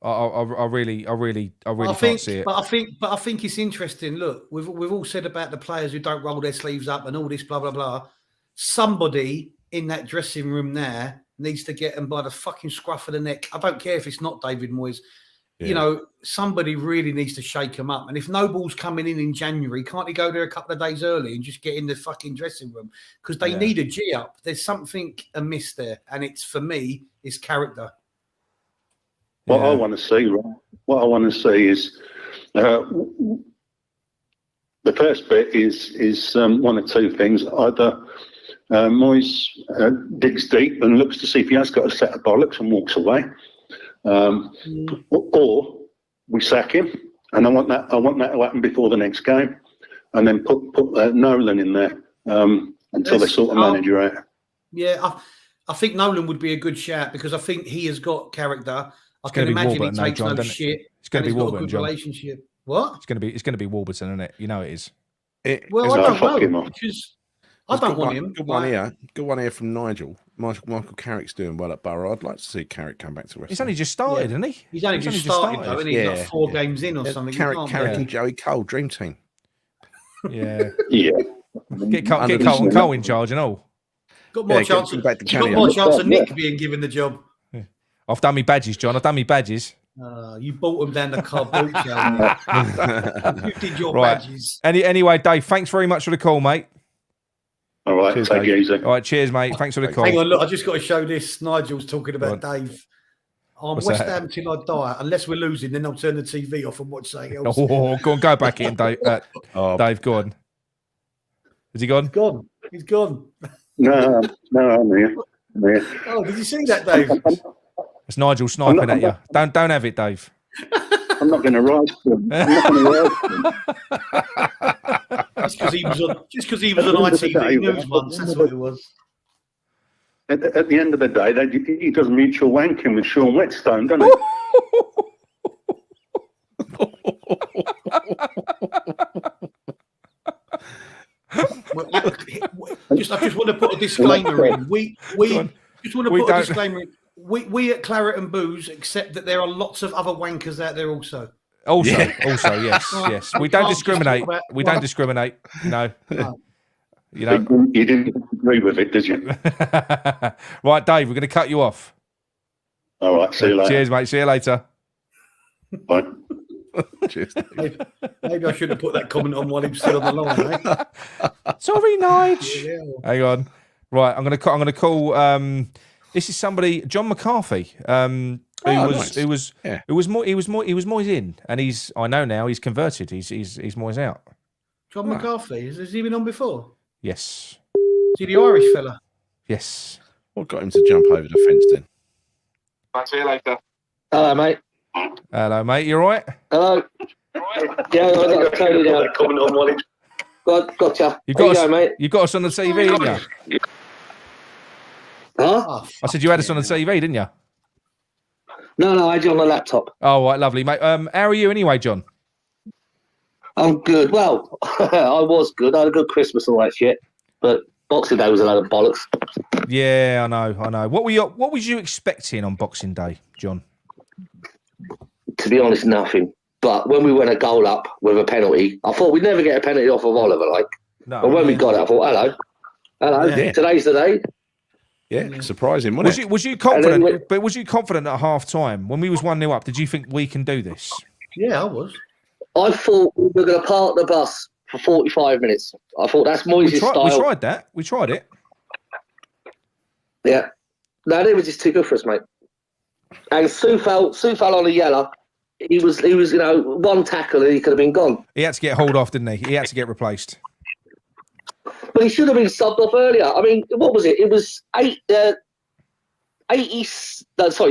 I really can't think, see it. but I think it's interesting. Look, we've all said about the players who don't roll their sleeves up and all this blah blah blah. Somebody in that dressing room there needs to get them by the fucking scruff of the neck. I don't care if it's not David Moyes. Yeah. You know, somebody really needs to shake him up. And if Noble's coming in January, can't he go there a couple of days early and just get in the fucking dressing room? Because they need a G up. There's something amiss there, and it's, for me, it's character. What I want to see, is the first bit is one of two things. Either Moyes digs deep and looks to see if he has got a set of bollocks and walks away, or we sack him. And I want that to happen before the next game, and then put Nolan in there until they sort of manager out. Yeah, I think Nolan would be a good shout because I think he has got character. I can imagine he takes no shit. It's going to be Warburton, John. Relationship. What? It's going to be Warburton, isn't it? You know it is. Well, I don't know because I don't want him. Good one here from Nigel. Michael Carrick's doing well at Borough. I'd like to see Carrick come back to wrestling. He's only just started, isn't he? He's only just started, though, isn't he? He's like 4 games in or something. Carrick and Joey Cole, dream team. Yeah. Yeah. Get Cole in charge and all. Got more chance of Nick being given the job. I've done me badges, John. I've done me badges. You bought them down the car boot, you did your badges. Anyway, Dave, thanks very much for the call, mate. All right, cheers, take it easy. All right, cheers, mate. Thanks for the call. Hang on, look, I just got to show this. Nigel's talking about Dave. I'm West Ham till I die. Unless we're losing, then I'll turn the TV off and watch something else. Oh, go back in, Dave. Dave, go on. Is he gone? He's gone. He's gone. No, I'm here. Oh, did you see that, Dave? It's Nigel sniping at you. Don't have it, Dave. I'm not going to ride him. Just because he was on ITV News once. That's what it was. At the end of the day, he does mutual wanking with Sean Whetstone, doesn't he? I just want to put a disclaimer in. We at Claret and Booze accept that there are lots of other wankers out there also. Also, yes. We don't discriminate. We don't discriminate. No. You know. You didn't agree with it, did you? Right, Dave, we're going to cut you off. All right, see you later. Cheers, mate. See you later. Bye. Cheers. Maybe I should have put that comment on while he was still on the line. Eh? Sorry, Nige. Hang on. Right, I'm going to call. This is somebody, John McCarthy. Who was Moyes in, and I know now he's converted. He's Moyes out. John McCarthy, has he been on before? Yes. Is he the Irish fella? Yes. What got him to jump over the fence then? I'll see you later. Hello, mate. Hello, mate. You all right? Hello. Yeah, I got to tell you now. Comment on what Gotcha. You've got us, mate. You've got us on the TV, didn't you? Huh? I said you had us on the TV, didn't you? No, I had you on the laptop. Oh, right, lovely, mate. How are you anyway, John? I'm good. Well, I was good. I had a good Christmas and all that shit. But Boxing Day was a load of bollocks. Yeah, I know. What was you expecting on Boxing Day, John? To be honest, nothing. But when we went a goal up with a penalty, I thought we'd never get a penalty off of Oliver, like. No, but when we got it, I thought, hello, yeah. Today's the day. Yeah, surprising, wasn't it? Was you confident? But was you confident at half time when we was 1-0 up? Did you think we can do this? Yeah, I was. I thought we were going to park the bus for 45 minutes. I thought that's Moyes' style. We tried that. We tried it. Yeah. No, it was just too good for us, mate. And Sue fell on a yellow. He was, one tackle and he could have been gone. He had to get hauled off, didn't he? He had to get replaced. But he should have been subbed off earlier. I mean, what was it? It was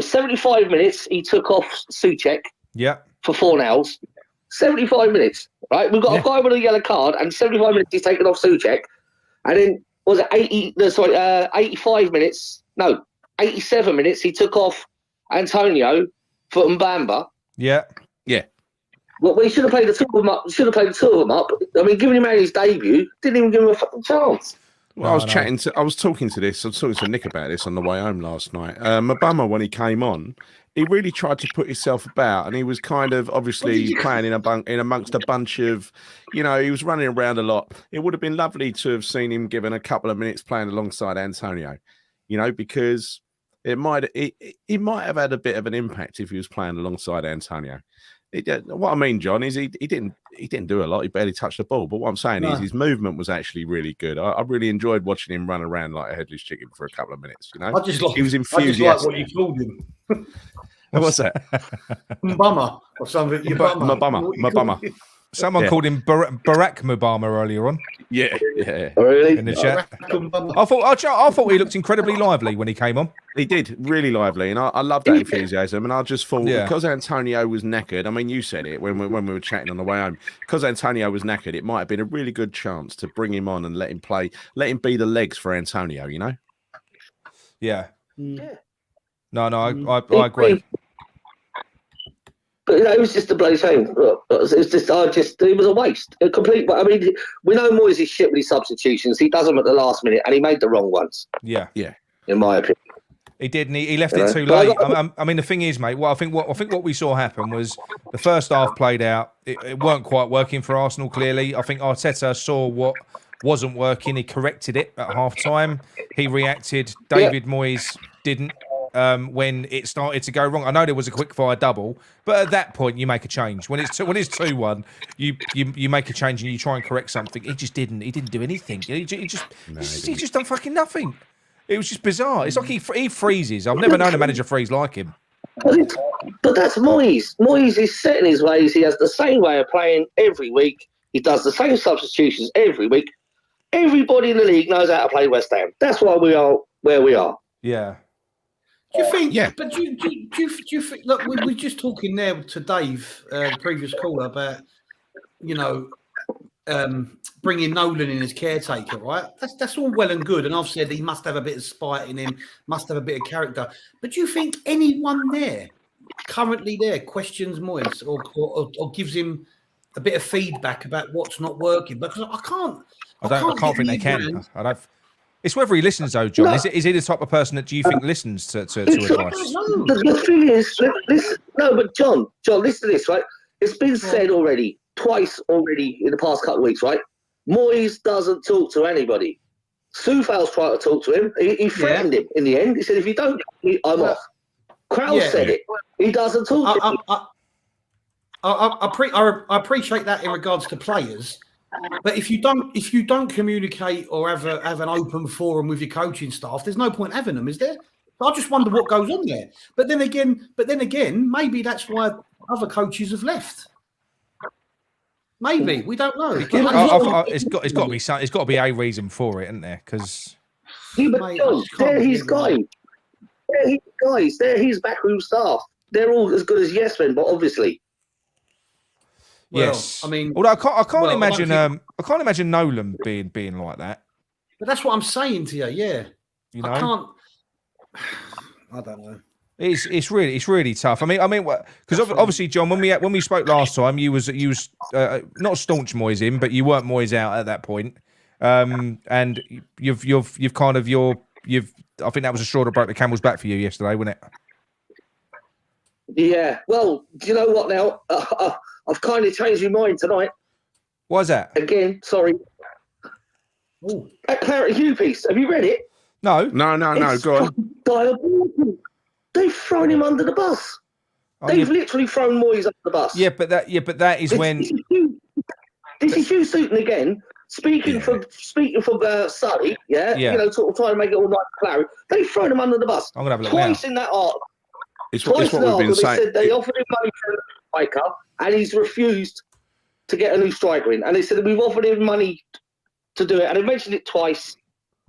75 minutes. He took off Souček. Yeah. For 4 nails. 75 minutes, right? We've got a guy with a yellow card, and 75 minutes he's taken off Souček. And then, 85 minutes? No, 87 minutes he took off Antonio for Mbamba. Yeah. Well, we should have played the two of them up. I mean, giving him out his debut, didn't even give him a fucking chance. Well, I was talking to Nick about this on the way home last night. Mabama, when he came on, he really tried to put himself about, and he was kind of obviously playing in amongst a bunch of, he was running around a lot. It would have been lovely to have seen him given a couple of minutes playing alongside Antonio, because he might have had a bit of an impact if he was playing alongside Antonio. What I mean, John, is he didn't do a lot. He barely touched the ball. But what I'm saying is his movement was actually really good. I really enjoyed watching him run around like a headless chicken for a couple of minutes. He was enthusiastic. I just like what you called him. What's that? Mbama or something. Mabama. Someone called him Barack Obama earlier on. Yeah. Oh, really? In the chat. I thought he looked incredibly lively when he came on. He did, really lively, and I love that enthusiasm. And I just thought, because Antonio was knackered, I mean, you said it when we were chatting on the way home, because Antonio was knackered, it might have been a really good chance to bring him on and let him play, let him be the legs for Antonio, Yeah. Yeah. No, I agree. But it was just a bloody shame. It was a waste. A complete. I mean, we know Moyes is shit with his substitutions. He does them at the last minute, and he made the wrong ones. Yeah. In my opinion, he did, and he left it too late. I mean, the thing is, mate. I think what we saw happen was the first half played out. It weren't quite working for Arsenal. Clearly, I think Arteta saw what wasn't working. He corrected it at half time. He reacted. David Moyes didn't. When it started to go wrong, I know there was a quick fire double, but at that point you make a change. When it's 2-1, you make a change and you try and correct something. He just didn't. He didn't do anything. He just done fucking nothing. It was just bizarre. It's like he freezes. I've never known a manager freeze like him. But that's Moyes. Moyes is set in his ways. He has the same way of playing every week. He does the same substitutions every week. Everybody in the league knows how to play West Ham. That's why we are where we are. Yeah. Do you think? Yeah. But do you think? Look, we're just talking there to Dave, the previous caller, about bringing Nolan in as caretaker, right? That's all well and good, and I've said he must have a bit of spite in him, must have a bit of character. But do you think anyone there, currently there, questions Moyes or gives him a bit of feedback about what's not working? Because I can't think they can. I don't. It's whether he listens, though, John. No. Is he the type of person that do you think listens to advice? The thing is, but John, listen to this, right? It's been said twice already in the past couple of weeks, right? Moyes doesn't talk to anybody. Soufal's tried to talk to him. He threatened him in the end. He said, if you don't, I'm off. Kraus said it. He doesn't talk to him. I appreciate that in regards to players. But if you don't communicate or have an open forum with your coaching staff, there's no point having them, is there? I just wonder what goes on there. But then again, maybe that's why other coaches have left. Maybe we don't know. It's got to be a reason for it, isn't there? Because they're his guys. They're his backroom staff. They're all as good as yes men, but obviously. Well, yes, I mean, although I can't imagine. I can't imagine Nolan being like that. But that's what I'm saying to you. Yeah, I can't. I don't know. It's really tough. I mean, because obviously, John, when we spoke last time, you was not staunch Moyes in, but you weren't Moyes out at that point. And you've kind of I think that was a straw that broke the camel's back for you yesterday, wasn't it? Yeah. Well, do you know what now? I've kind of changed my mind tonight. Why's that? Again, sorry. Ooh. That Clarity Hugh piece, have you read it? No. Go on. Diabolical. They've thrown him under the bus. They've literally thrown Moyes under the bus. Yeah, but that is when this is Hugh Sutton again speaking for Surrey. Yeah. Sort of trying to make it all right for Clarity. They've thrown him under the bus. I'm gonna have a look twice now. In that article. It's what we've been saying. They said they offered him money for a striker, and he's refused to get a new striker in. And they said we've offered him money to do it, and they mentioned it twice.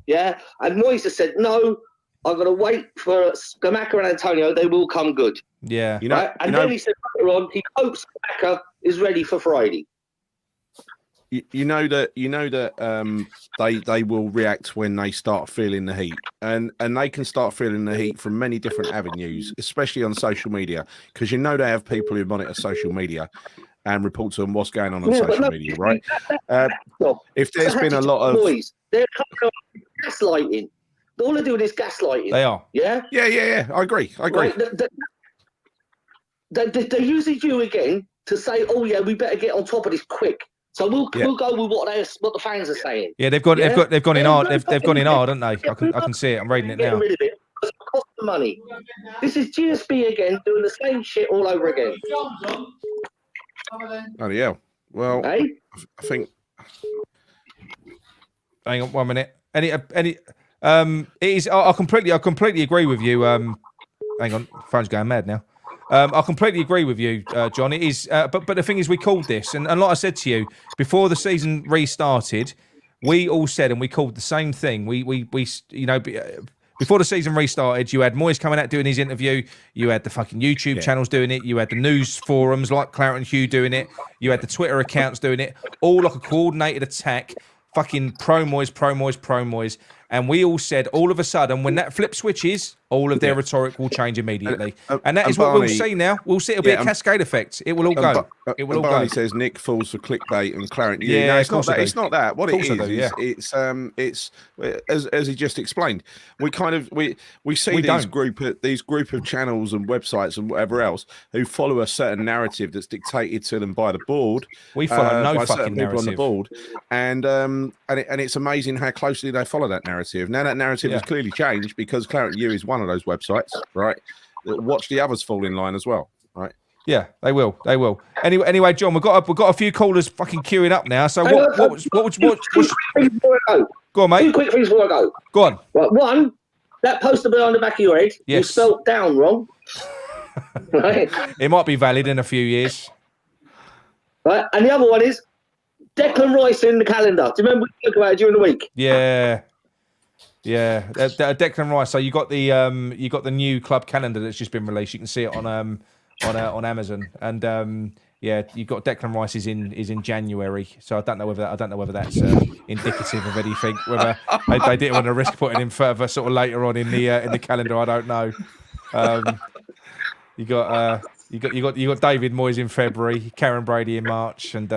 Yeah, and Moyes has said no. I'm going to wait for Scamacca and Antonio. They will come good. Yeah, right? And then he said later on he hopes Scamacca is ready for Friday. You know that they will react when they start feeling the heat, and they can start feeling the heat from many different avenues, especially on social media, because they have people who monitor social media and report to them what's going on social media, right? If there's been a lot of They're gaslighting. All they're doing is gaslighting. They are. Yeah? Yeah. I agree. Right? They're using you again to say, oh, yeah, we better get on top of this quick. So we'll go with what the fans are saying. Yeah, they've gone in hard. They've gone in hard, haven't they? I can see it. I'm reading it now. Getting rid of it. Because it costs the money. This is GSB again doing the same shit all over again. Oh yeah. Well, Hey? I think. Hang on 1 minute. It is. I completely agree with you. Hang on, phone's going mad now. I completely agree with you, John. It is, but the thing is, we called this, and like I said to you before the season restarted, we all said, and we called the same thing. We before the season restarted, you had Moyes coming out doing his interview. You had the fucking YouTube channels doing it. You had the news forums like Claret and Hugh doing it. You had the Twitter accounts doing it. All like a coordinated attack. Fucking pro Moyes. And we all said, all of a sudden, when that flip switches, all of their rhetoric will change immediately. And that is what we'll see now. We'll see it'll be a cascade effect. It will all go. It will all go. Barney says Nick falls for clickbait and Claret. Yeah, no, it's not that. It's not that. What it is, it's as he just explained. We see these group of channels and websites and whatever else who follow a certain narrative that's dictated to them by the board. We follow no by fucking certain people narrative on the board, and it's amazing how closely they follow that narrative. Now that narrative has clearly changed because Claret and Hugh is one of those websites, right? Watch the others fall in line as well, right? Yeah, they will. Anyway, John, we've got a few callers fucking queuing up now. So what go on, mate. 2 quick things before I go. Go on. Right, one, that poster behind the back of your head, you spelt down wrong. Right? It might be valid in a few years. Right, and the other one is Declan Rice in the calendar. Do you remember we spoke about it during the week? Yeah. Declan Rice. So you got the new club calendar that's just been released. You can see it on Amazon, and you got Declan Rice is in January. So I don't know whether that's indicative of anything. Whether they didn't want to risk putting him further sort of later on in the calendar. I don't know. You got David Moyes in February, Karen Brady in March, and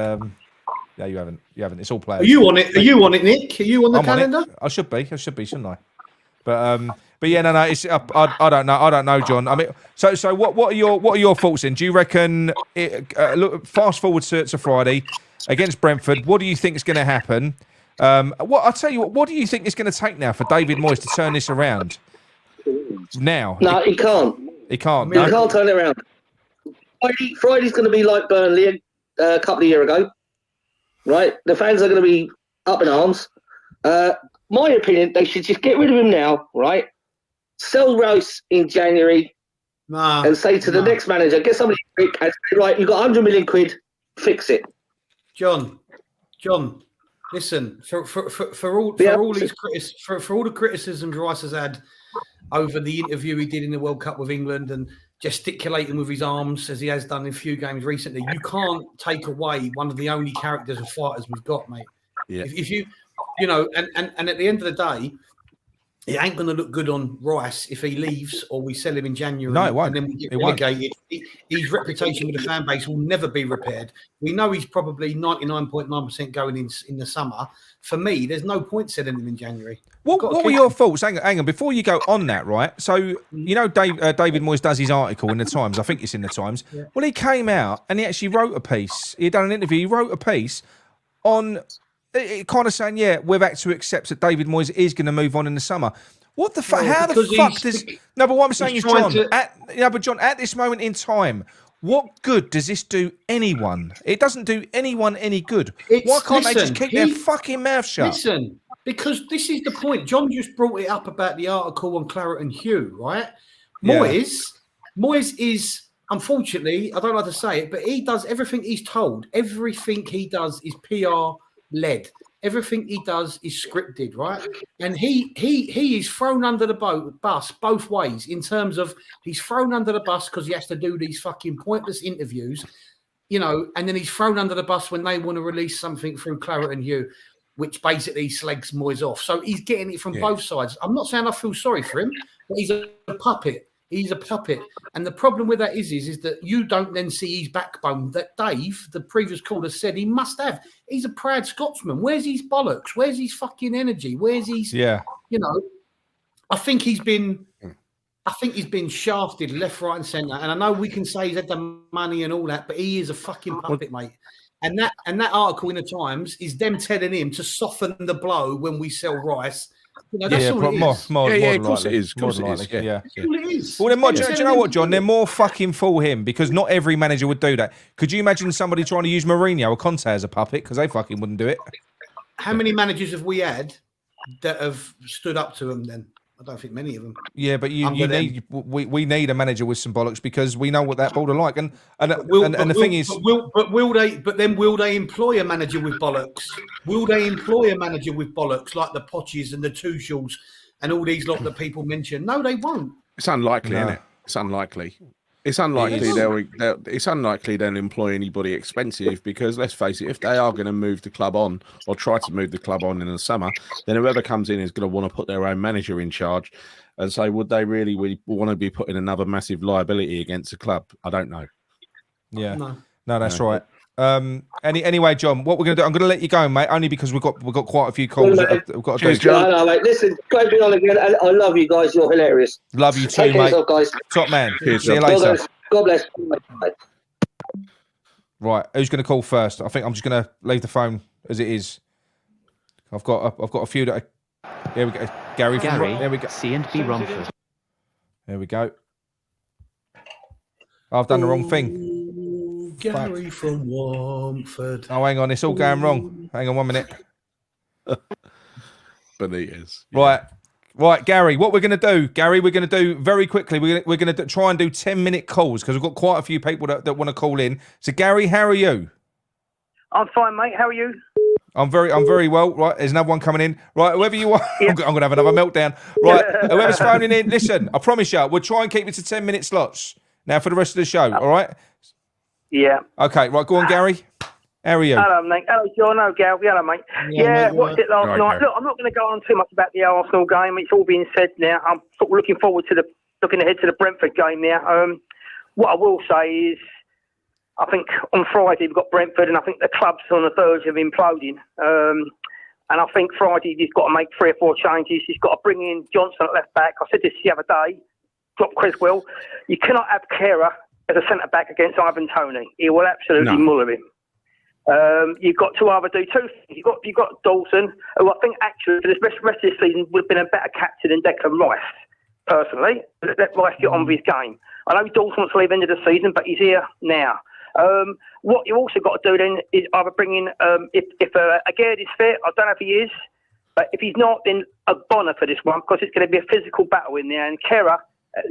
no, you haven't. It's all players. Are you on it, Nick? Are you on the calendar? I should be, shouldn't I? But yeah, no. It's I don't know, John. I mean, so what are your thoughts then? Do you reckon? Look, fast forward to Friday against Brentford. What do you think is going to happen? I'll tell you what do you think is going to take now for David Moyes to turn this around? Now, no, he can't. He can't. He can't turn it around. Friday's going to be like Burnley a couple of years ago. Right, the fans are going to be up in arms. My opinion, they should just get rid of him now. Right, sell Rice in January, and say to the next manager, get somebody quick and say, right, you got 100 million quid, fix it. John, listen, for all the criticisms Rice has had over the interview he did in the World Cup with England and gesticulating with his arms as he has done in a few games recently, you can't take away one of the only characters and fighters we've got, mate. Yeah. If you know, and at the end of the day, it ain't going to look good on Rice if he leaves or we sell him in January. No, it won't. And then we get relegated. His reputation with the fan base will never be repaired. We know he's probably 99.9% going in the summer. For me, there's no point selling him in January. What were your thoughts? Hang on, before you go on that, right? So, you know, David Moyes does his article in the Times. I think it's in the Times. Yeah. Well, he came out and he actually wrote a piece. He had done an interview. He wrote a piece on kind of saying, yeah, we've had to accept that David Moyes is going to move on in the summer. What the fuck? How the fuck does... No, but what I'm saying is, John, at this moment in time, what good does this do anyone? It doesn't do anyone any good. Why can't they just keep their fucking mouth shut? Listen, because this is the point. John just brought it up about the article on Claret and Hugh, right? Moyes is, unfortunately, I don't like to say it, but he does everything he's told. Everything he does is PR-led. Everything he does is scripted, right? And he is thrown under the bus both ways in terms of he's thrown under the bus because he has to do these fucking pointless interviews, you know, and then he's thrown under the bus when they want to release something through Claret and Hugh, which basically slags Moyes off. So he's getting it from both sides. I'm not saying I feel sorry for him, but he's a puppet. He's a puppet. And the problem with that is that you don't then see his backbone that Dave, the previous caller, said he must have. He's a proud Scotsman. Where's his bollocks? Where's his fucking energy? Where's his, I think he's been shafted left, right and centre. And I know we can say he's had the money and all that, but he is a fucking puppet, mate. And that article in the Times is them telling him to soften the blow when we sell Rice. That's all it is. Of course it is. Of course it is. Yeah. That's all it is. Well, then, do you know what, John? They're more fucking for him because not every manager would do that. Could you imagine somebody trying to use Mourinho or Conte as a puppet? Because they fucking wouldn't do it. How many managers have we had that have stood up to him then? I don't think many of them. Yeah, but we need a manager with some bollocks because we know what that board are like. And the thing is, will they employ a manager with bollocks? Will they employ a manager with bollocks like the Poches and the Tuchels and all these lot that people mention? No, they won't. It's unlikely, isn't it? It's unlikely. It's unlikely they'll employ anybody expensive because let's face it, if they are going to move the club on or try to move the club on in the summer, then whoever comes in is going to want to put their own manager in charge. And so would they really want to be putting another massive liability against the club? I don't know. Yeah. No, that's right. Anyway, John, what we're going to do, I'm going to let you go, mate, only because we've got quite a few calls. We've got to do. No, mate. Listen, great to be on again. I love you guys. You're hilarious. Love you too, Take care mate. yourself, guys. Top man. Cheers, See you later. God bless. Right, who's going to call first? I think I'm just going to leave the phone as it is. I've got a few that. Here we go, Gary. There we go. C&B Romford. There we go. I've done the wrong thing. Gary from Romford. Oh, hang on, it's all going wrong. Hang on 1 minute. Benitez. Right, Gary, what we're going to do, we're going to do very quickly, we're going to try and do 10-minute calls because we've got quite a few people that want to call in. So, Gary, how are you? I'm fine, mate. How are you? I'm very well. Right, there's another one coming in. Right, whoever you are, I'm going to have another meltdown. Right, whoever's phoning in, listen, I promise you, we'll try and keep it to 10-minute slots now for the rest of the show, all right? Yeah. Okay, right, go on, Gary. How are you? Hello, mate. Hello, John. Hello, Gal. Hello, mate. Yeah, watched it last night. Look, I'm not going to go on too much about the Arsenal game. It's all been said now. I'm sort of looking ahead to the Brentford game now. What I will say is, I think on Friday we've got Brentford, and I think the club's on the verge of imploding. And I think Friday he's got to make 3 or 4 changes. He's got to bring in Johnson at left back. I said this the other day. Drop Creswell. You cannot have Kehrer as a centre back against Ivan Toney. He will absolutely muller him. You've got to either do two things. You've got Dawson, who I think actually for the rest of this season would have been a better captain than Declan Rice, personally. Let Rice get on with his game. I know Dawson wants to leave end of the season, but he's here now. What you also got to do then is either bring in, if Aguerd is fit, I don't know if he is, but if he's not, then a Bonner for this one, because it's going to be a physical battle in there. And Kehrer,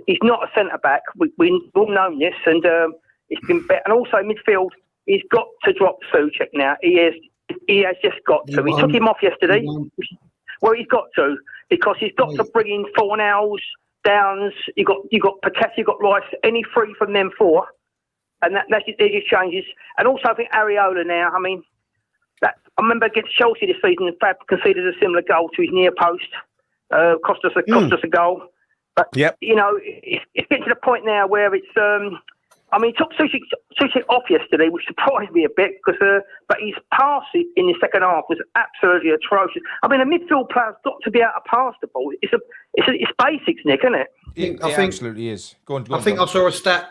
he's not a centre-back. We've all known this, and it's been better. And also midfield, he's got to drop Souček now. He has just got to. He took him off yesterday. Well, he's got to, because he's got to bring in Fornals, Downs. You got Paqueta, you got Rice. Any 3 from them 4, and that's just changes. And also, I think Areola now. I mean, I remember against Chelsea this season, Fab conceded a similar goal to his near post. Cost us a goal. But you know, it's getting to the point now where it's. I mean, he took Souček off yesterday, which surprised me a bit, because but his pass in the second half was absolutely atrocious. I mean, a midfield player's got to be able to pass the ball. It's basics, Nick, isn't it? It absolutely is. Go on. I think I saw a stat.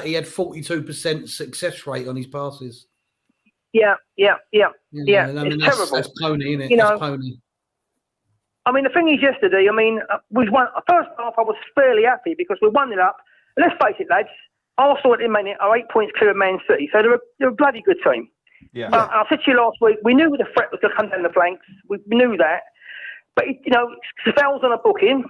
He had 42% success rate on his passes. Yeah. I It's mean, terrible. That's pony, isn't it? You know, that's pony. I mean, the thing is, yesterday, I mean, we won. First half, I was fairly happy because we won it up. Let's face it, lads. Arsenal at the minute are 8 points clear of Man City, so they're a bloody good team. Yeah. I said to you last week, we knew the threat was going to come down the flanks. We knew that. But, you know, Savel's on a booking.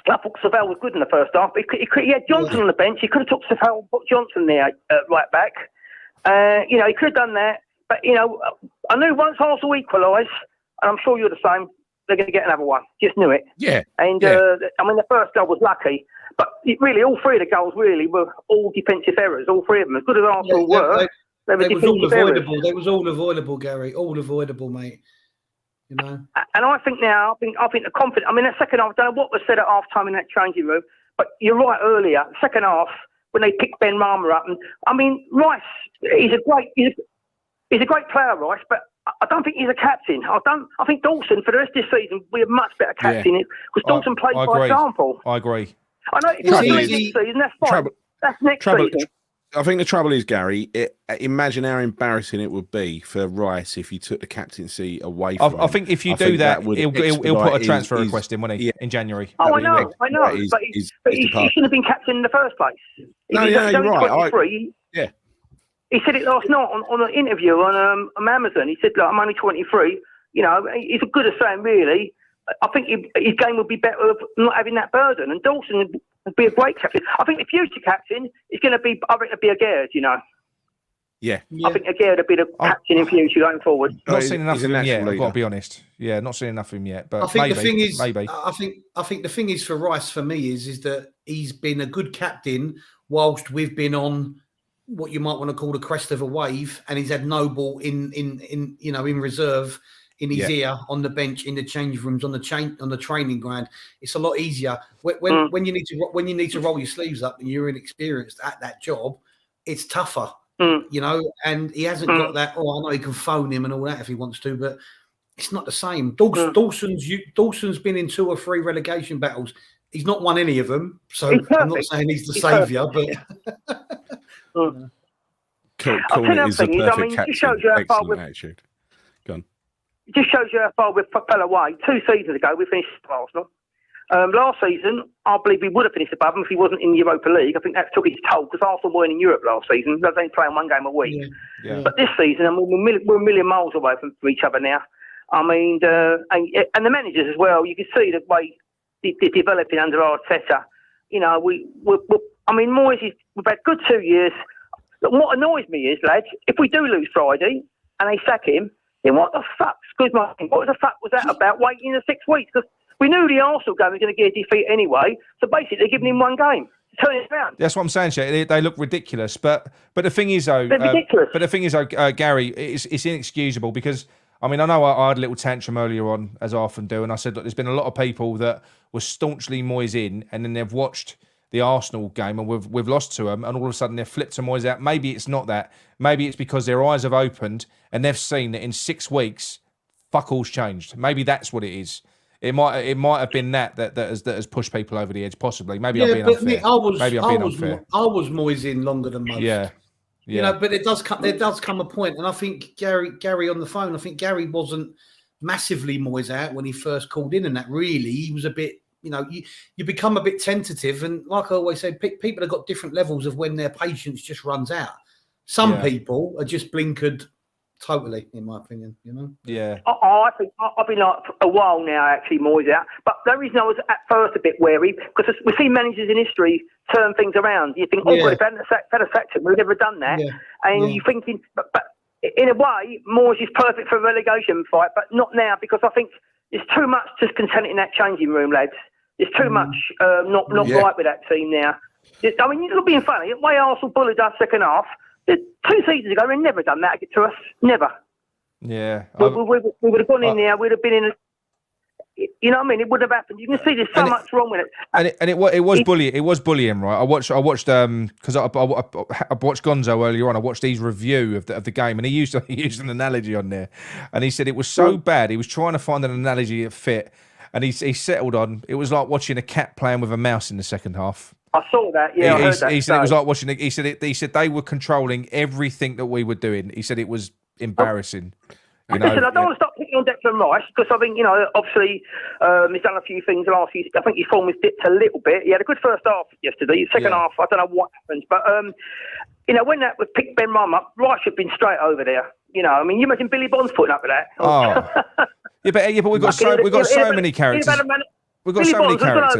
I thought Savel was good in the first half. He had Johnson on the bench. He could have took Savel and put Johnson there right back. You know, he could have done that. But, you know, I knew once Arsenal equalised, and I'm sure you're the same, they're going to get another one. Just knew it. Yeah. And, I mean, the first goal was lucky. But really, all 3 of the goals really were all defensive errors. All 3 of them, as good as Arsenal were, they were defensive errors. They was all avoidable, Gary. All avoidable, mate. You know. And I think now, I think the confidence. I mean, the second half, I don't know what was said at half time in that changing room, But you're right earlier, second half, when they picked Ben Rama up. And I mean, Rice, he's a great player, Rice, but I don't think he's a captain. I think Dawson, for the rest of this season, will be a much better captain because Dawson plays by example. I agree. I know it's next season, that's fine. That's next season. I think the trouble is, Gary, imagine how embarrassing it would be for Rice if you took the captaincy away from him. I think if you do that, he'll put a transfer request in, won't he, in January? Oh, I know. But he shouldn't have been captain in the first place. You're right. He said it last night on an interview on Amazon. He said, look, I'm only 23. You know, he's as good as saying, really, I think his game would be better of not having that burden. And Dawson would be a great captain. I think the future captain is going to be, I think, it'll be Aguerd, you know. Yeah. I think Aguerd will be the captain in future going forward. Not seen enough of him yet, I've got to be honest. Yeah, not seen enough of him yet. But I think the thing is, maybe. I think the thing is for Rice, for me, is that he's been a good captain whilst we've been on what you might want to call the crest of a wave, and he's had Noble in reserve, in his ear, on the bench, in the change rooms, on the training ground. It's a lot easier when you need to roll your sleeves up and you're inexperienced at that job. It's tougher, you know. And he hasn't got that. Oh, I know he can phone him and all that if he wants to, but it's not the same. Dawson's been in 2 or 3 relegation battles. He's not won any of them, so I'm not saying he's the saviour, but. Cool. Is the perfect captain. Attitude. Go on. It just shows you how far we fell away. 2 seasons ago, we finished Arsenal. Last season, I believe we would have finished above him if he wasn't in the Europa League. I think that took its toll because Arsenal weren't in Europe last season. They were only playing 1 game a week. Yeah. But this season, we're a million miles away from each other now. I mean, and the managers as well. You can see the way they're developing under Arteta. You know, Moyes, we've had good 2 years. But what annoys me is, lads, if we do lose Friday and they sack him, then what the fuck was that about waiting the 6 weeks? Because we knew the Arsenal game was going to get a defeat anyway. So basically, they're giving him 1 game to turn it around. That's what I'm saying, Shay. They look ridiculous. But the thing is, though, Gary, it's inexcusable because, I mean, I know I had a little tantrum earlier on, as I often do, and I said, look, there's been a lot of people that were staunchly Moyes in, and then they've watched the Arsenal game and we've lost to them, and all of a sudden they've flipped to Moyes out. Maybe it's not that. Maybe it's because their eyes have opened and they've seen that in 6 weeks, fuck all's changed. Maybe that's what it is. It might have been that has pushed people over the edge. Possibly. Maybe I'm being unfair. Nick, I was Moyes in longer than most. Yeah. You know, but there does come a point, and I think Gary on the phone. I think Gary wasn't massively Moyes out when he first called in, and that really he was a bit. You know, you become a bit tentative, and like I always say, people have got different levels of when their patience just runs out. Some people are just blinkered totally, in my opinion. You know. Yeah. I think I've been like a while now, actually, Moyes out. But the reason I was at first a bit wary because we see managers in history turn things around. You think, God, if had a sacked him, we've never done that, and you're thinking, but in a way, Moyes is perfect for a relegation fight, but not now because I think there's too much discontent in that changing room, lads. There's too much not right with that team now. I mean, you're being funny. The way Arsenal bullied us second half, 2 seasons ago, they've never done that to us. Never. Yeah. We would have gone in there. We'd have been in a... You know what I mean? It wouldn't have happened. You can see there's so much wrong with it. And it was bullying. It was bullying, right? I watched because I watched Gonzo earlier on. I watched his review of the game, and he used an analogy on there, and he said it was so bad. He was trying to find an analogy that fit. And he settled on, it was like watching a cat playing with a mouse in the second half. I saw that, yeah. I heard that. He said it was like watching, he said they were controlling everything that we were doing. He said it was embarrassing. Listen, I don't want to stop picking on Declan Rice because I think, obviously he's done a few things last year. I think his form has dipped a little bit. He had a good first half yesterday. Second half, I don't know what happened. But, when that was picked Ben Rama up, Rice should have been straight over there. You imagine Billy Bonds putting up with that. Oh. Yeah, but we've got so many characters. We've got so many characters.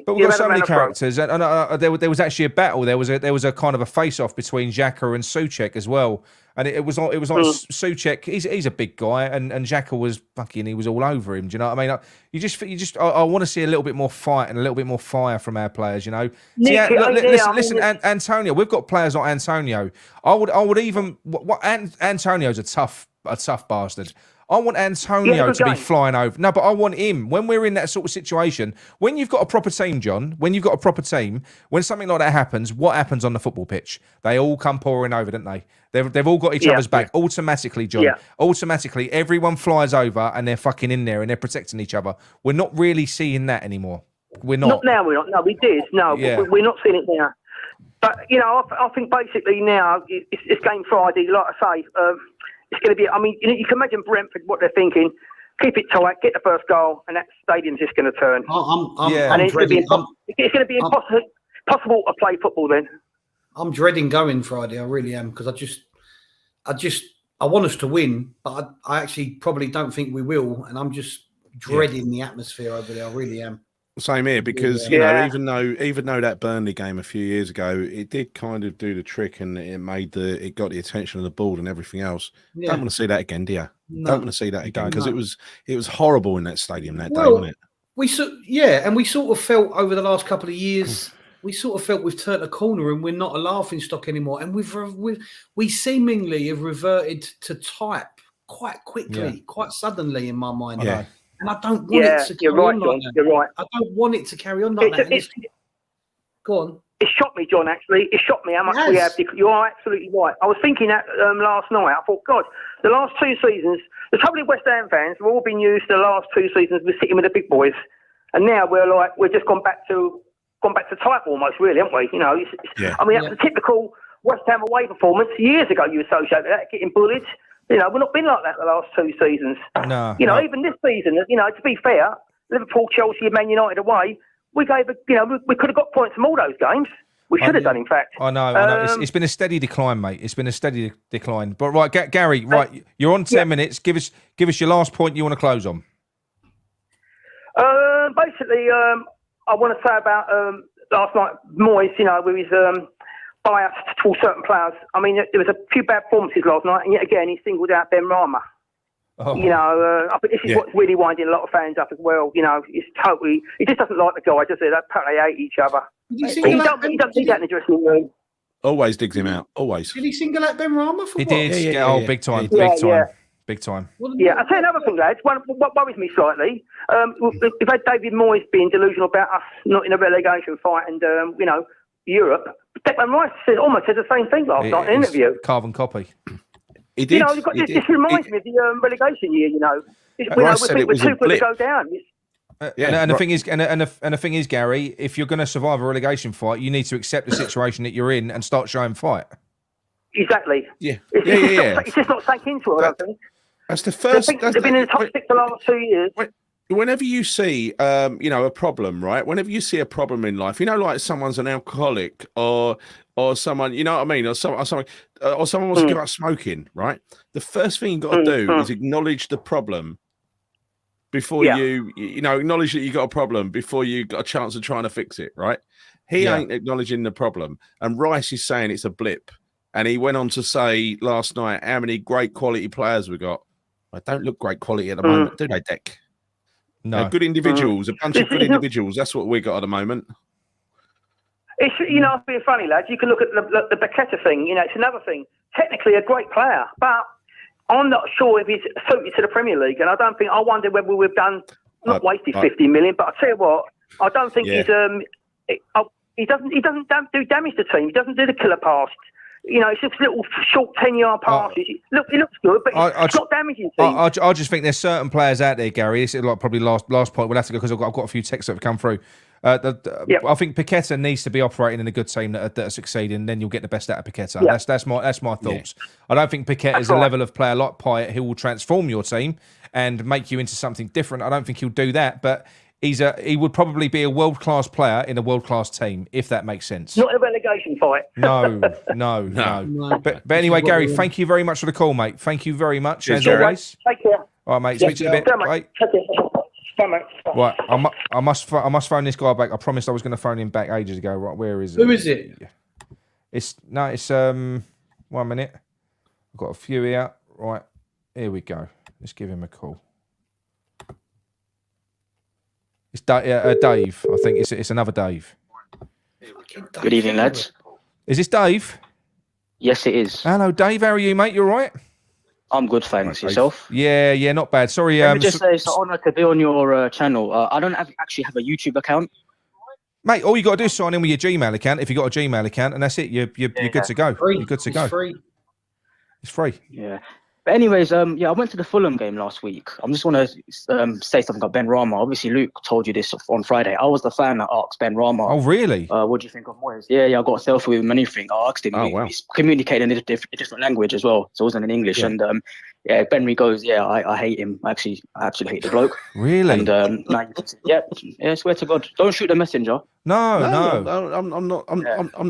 But we've got so many characters, and there was actually a battle. There was a kind of a face-off between Xhaka and Souček as well, and it was like Souček. He's a big guy, and Xhaka was fucking. He was all over him. Do you know what I mean? I want to see a little bit more fight and a little bit more fire from our players. Listen, Antonio. We've got players like Antonio. I would even. Antonio's a tough bastard. I want Antonio good to be game. flying over. No, but I want him. When we're in that sort of situation, when you've got a proper team, John, when something like that happens, what happens on the football pitch? They all come pouring over, don't they? They've all got each other's back automatically, John. Yeah. Automatically, everyone flies over and they're fucking in there and they're protecting each other. We're not really seeing that anymore. We're not. Not now, we're not. No, we did. No, Yeah. we're not seeing it now. But, I think basically now, it's game Friday, like I say. It's going to be, you can imagine Brentford, what they're thinking. Keep it tight, get the first goal, and that stadium's just going to turn. It's going to be impossible to play football then. I'm dreading going Friday. I really am, because I want us to win, but I actually probably don't think we will, and I'm just dreading the atmosphere over there. I really am. Same here, because you know, even though that Burnley game a few years ago, it did kind of do the trick, and it got the attention of the board and everything else. Don't want to see that again, do you? No. Don't want to see that again, because it was horrible in that stadium that day, wasn't it? We sort of felt over the last couple of years. We sort of felt we've turned a corner and we're not a laughing stock anymore, and we seemingly have reverted to type quite quickly, quite suddenly in my mind. Yeah. And I don't want it to carry on like that. You're right. I don't want it to carry on like that. Go on. It shocked me, John, actually. It shocked me how much we have. You are absolutely right. I was thinking that last night. I thought, God, the last 2 seasons, the trouble with West Ham fans, we've all been used to the last 2 seasons, we're sitting with the big boys. And now we're just gone back to type almost, really, haven't we? That's a typical West Ham away performance. Years ago, you associated that, getting bullied. We've not been like that the last 2 seasons. No. Even this season, to be fair, Liverpool, Chelsea, Man United away, we could have got points from all those games. We should have done, in fact. I know. It's been a steady decline, mate. It's been a steady decline. But right, Gary, right, you're on 10 minutes. Give us your last point you want to close on. Basically, I want to say about last night, Moyes, with his bias towards certain players. I mean, there was a few bad performances last night, and yet again, he singled out Ben Rama. Oh. I think this is what's really winding a lot of fans up as well. He just doesn't like the guy, does he? They hate each other. He doesn't see that in the dressing room. Always digs him out. Always. Did he single out Ben Rama for He what? did. Big time. Big time. Yeah, I'll tell you another thing, lads. What worries me slightly, we've had David Moyes being delusional about us not in a relegation fight and, Europe. Declan Rice almost said the same thing last night in an interview. Carbon copy. He did. This reminds me of the relegation year, we think we're too good to go down. And the thing is, Gary, if you're going to survive a relegation fight, you need to accept the situation that you're in and start showing fight. Exactly. Yeah. It's just not sank into it, I think. That's the first. They've been in the top 6 the last 2 years. Whenever you see, a problem, right? Whenever you see a problem in life, like someone's an alcoholic or someone, you know what I mean, or someone wants to give up smoking, right? The first thing you got to do is acknowledge the problem before you acknowledge that you got a problem before you got a chance of trying to fix it, right? He ain't acknowledging the problem, and Rice is saying it's a blip, and he went on to say last night how many great quality players we got. I don't look great quality at the moment, do they, Dick? No. Good individuals, a bunch of good individuals. That's what we got at the moment. It's it's being funny, lads. You can look at the Paqueta thing. It's another thing. Technically, a great player, but I'm not sure if he's suited to the Premier League. And I wonder whether we've done wasted 50 million. But I tell you what, I don't think he doesn't do damage to the team. He doesn't do the killer pass. It's just little short 10-yard passes. He looks good, but it's not damaging teams. I just think there's certain players out there, Gary. This is probably last point. We'll have to go because I've got a few texts that have come through. I think Paqueta needs to be operating in a good team that are succeeding. Then you'll get the best out of Paqueta. Yeah. That's my thoughts. Yeah. I don't think Paqueta is a level of player like Payet who will transform your team and make you into something different. I don't think he'll do that, but he would probably be a world-class player in a world-class team, if that makes sense. Not in a relegation fight. No. But anyway, Gary, thank you very much for the call, mate. Thank you very much, as always. Take care. All right, mate. Speak to you in a bit. Bye. Bye, mate. Right, I must phone this guy back. I promised I was going to phone him back ages ago. Right, where is it? Who is it? It's 1 minute. I've got a few here. Right, here we go. Let's give him a call. It's Dave. I think it's another Dave. Good evening, lads. Is this Dave? Yes, it is. Hello, Dave. How are you, mate? You all right? I'm good, thanks. Right, Yourself? Yeah, not bad. Sorry, Let me just say it's an honour to be on your channel. I don't actually have a YouTube account. mate, all you got to do is sign in with your Gmail account if you got a Gmail account, and that's it. You're good to go. Free. You're good to It's go. free. It's free. Yeah. But anyways, I went to the Fulham game last week. I just want to say something about Ben Rama. Obviously, Luke told you this on Friday. I was the fan that asked Ben Rama. Oh, really? What do you think of Moyes? Yeah, I got a selfie with him and everything. I asked him. Wow. He's communicating in a different language as well, so it wasn't in English. Yeah. And Ben goes, I hate him. I absolutely hate the bloke. Really? And yeah, swear to God, don't shoot the messenger. No. I'm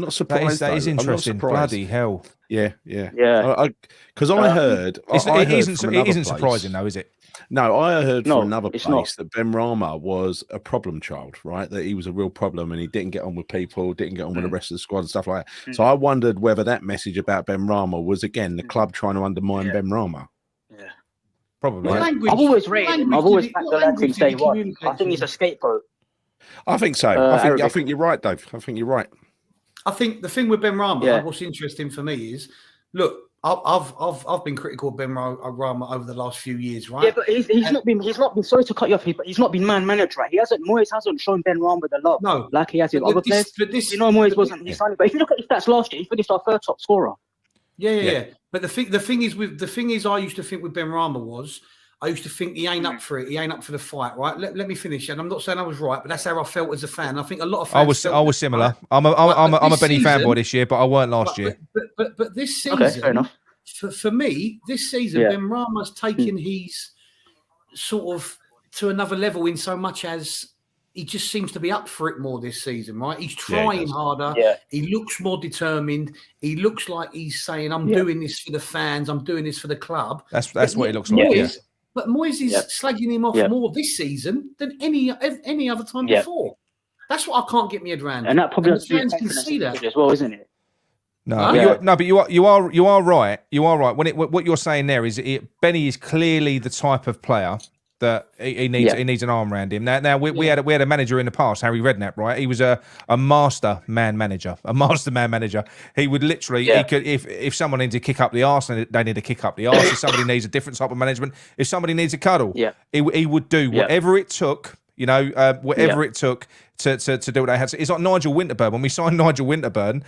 not surprised. That is though. I'm not interesting. surprised. Bloody hell. Yeah. Because I heard. It isn't surprising, though, is it? No, I heard from No, another it's place that Ben Rama was a problem child, right? That he was a real problem and he didn't get on with people, didn't get on with the rest of the squad and stuff like that. So I wondered whether that message about Ben Rama was, again, the club trying to undermine Ben Rama. Yeah. Probably. I've always rated him. I've always backed the lad since day one. I think he's a scapegoat. I think so. I think you're right, Dave. I think you're right. I think the thing with Ben Rama, what's interesting for me is, look, I've been critical of Ben Rama over the last few years, right? Yeah, but he's not been. Sorry to cut you off, but he's not been man manager. Right? Moyes hasn't shown Ben Rama the love, like he has with other players. Moyes wasn't. But if you look at his stats last year, he finished our third top scorer. Yeah. But the thing is, I used to think with Ben Rama was, I used to think he ain't up for it. He ain't up for the fight, right? Let me finish. And I'm not saying I was right, but that's how I felt as a fan. I think a lot of fans I was similar. I'm a Benny fanboy this year, but I weren't last year. But this season, fair enough. For me, this season, Ben Rama's taken his sort of to another level in so much as he just seems to be up for it more this season, right? He's trying harder. Yeah. He looks more determined. He looks like he's saying, I'm doing this for the fans. I'm doing this for the club. That's what it looks like, yeah. But Moyes is slagging him off more this season than any other time before. That's what I can't get my head around. And that probably fans can see that as well, isn't it? No, but you are right. You are right. What you're saying there is Benny is clearly the type of player that he needs an arm around him. Now we had a manager in the past, Harry Redknapp, right? He was a master man manager. He would literally he could if someone needed to kick up the arse, they need to kick up the arse. If somebody needs a different type of management, if somebody needs a cuddle, he would do whatever it took. Whatever it took to do what they had to. It's like Nigel Winterburn. When we signed Nigel Winterburn,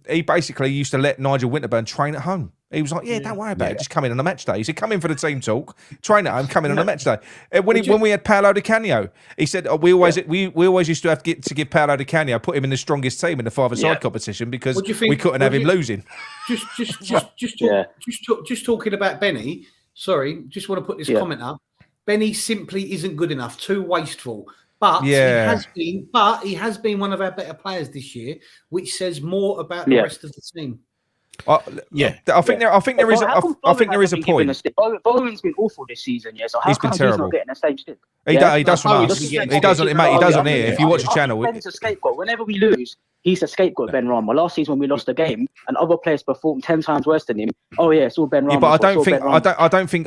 he basically used to let Nigel Winterburn train at home. He was like, don't worry about it. Just come in on a match day. He said, come in for the team talk, train at home, come in on a match day. When we had Paolo Di Canio, he said, we always used to have to give Paolo Di Canio, put him in the strongest team in the five-a-side competition because we couldn't have him losing. Just talking about Benny. Sorry, just want to put this comment up. Benny simply isn't good enough. Too wasteful. But he has been one of our better players this year, which says more about the rest of the team. I think there is a point. Bowen's been awful this season, so how come he's not getting the same stick? He does from us. He does on here. If you watch the channel, Ben's a scapegoat. Whenever we lose, he's a scapegoat. Ben Rama. Last season when we lost the game and other players performed 10 times worse than him. Oh yeah, it's all Ben Rama. Yeah, but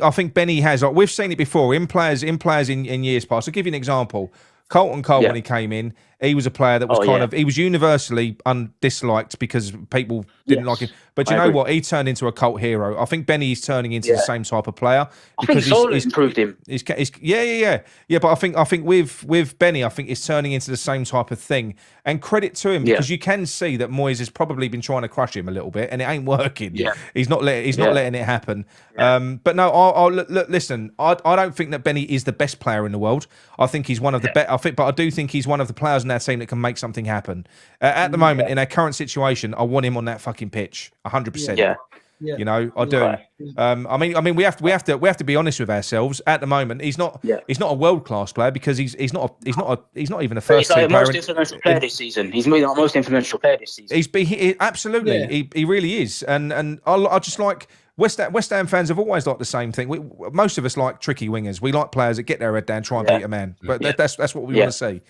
I think Benny has. Like, we've seen it before in players in years past. I'll give you an example. Colton Cole, when he came in, he was a player that was he was universally undisliked because people didn't like him. But you know what? He turned into a cult hero. I think Benny is turning into the same type of player. I think Sol's improved him. Yeah. But I think with Benny, I think he's turning into the same type of thing. And credit to him because you can see that Moyes has probably been trying to crush him a little bit, and it ain't working. Yeah. He's not letting it happen. Yeah. But no, I'll look. Listen, I don't think that Benny is the best player in the world. I think he's one of the best. But I do think he's one of the players in our team that can make something happen. At the moment, in our current situation, I want him on that fucking pitch, 100%. Yeah. You know, I do. Right. I mean, we have to be honest with ourselves. At the moment, he's not a world class player because he's not even a first team player. He's the most influential player this season. He's the most influential player this season. Absolutely, he really is. And I just like West Ham fans have always liked the same thing. Most of us like tricky wingers. We like players that get their head down, try and beat a man. But that's what we want to see.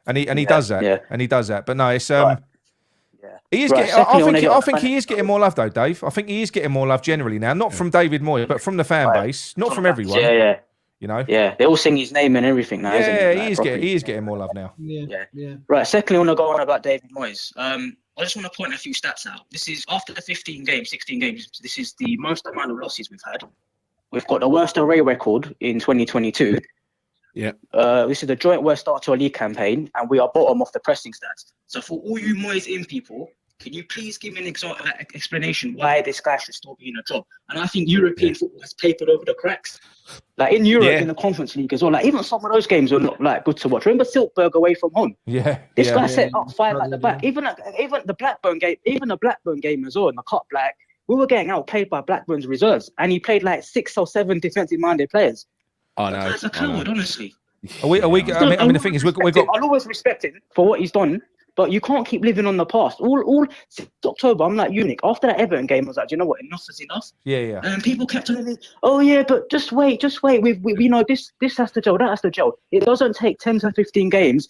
And he does that. Yeah. And he does that. But no, it's He is I think he is getting more love though, Dave. I think he is getting more love generally now, not from David Moyes, but from the fan base, not from everyone. Yeah. You know. Yeah, they all sing his name and everything now. He is getting more love now. Yeah. Right. Secondly, I want to go on about David Moyes. I just want to point a few stats out. This is after the 16 games. This is the most amount of losses we've had. We've got the worst away record in 2022. Yeah. This is the joint worst start to a league campaign, and we are bottom of the pressing stats. So for all you Moyes in people, can you please give me an explanation why this guy should still be in a job? And I think European football has papered over the cracks. Like in Europe, in the Conference League as well. Like even some of those games were not like good to watch. Remember Silkeborg away from home? Yeah. This guy set up 5 at the back. Even the Blackburn game as well in the cup. Like we were getting outplayed by Blackburn's reserves, and he played like 6 or 7 defensive-minded players. I know. That's a coward, honestly. I mean, the thing is, we've got. I'll always respect him for what he's done, but you can't keep living on the past. All since October, I'm like Unique. After that Everton game, I was like, do you know what? Enough is enough. Yeah. And people kept telling me, oh yeah, but just wait. We know this has to gel, that has to gel. It doesn't take 10 to 15 games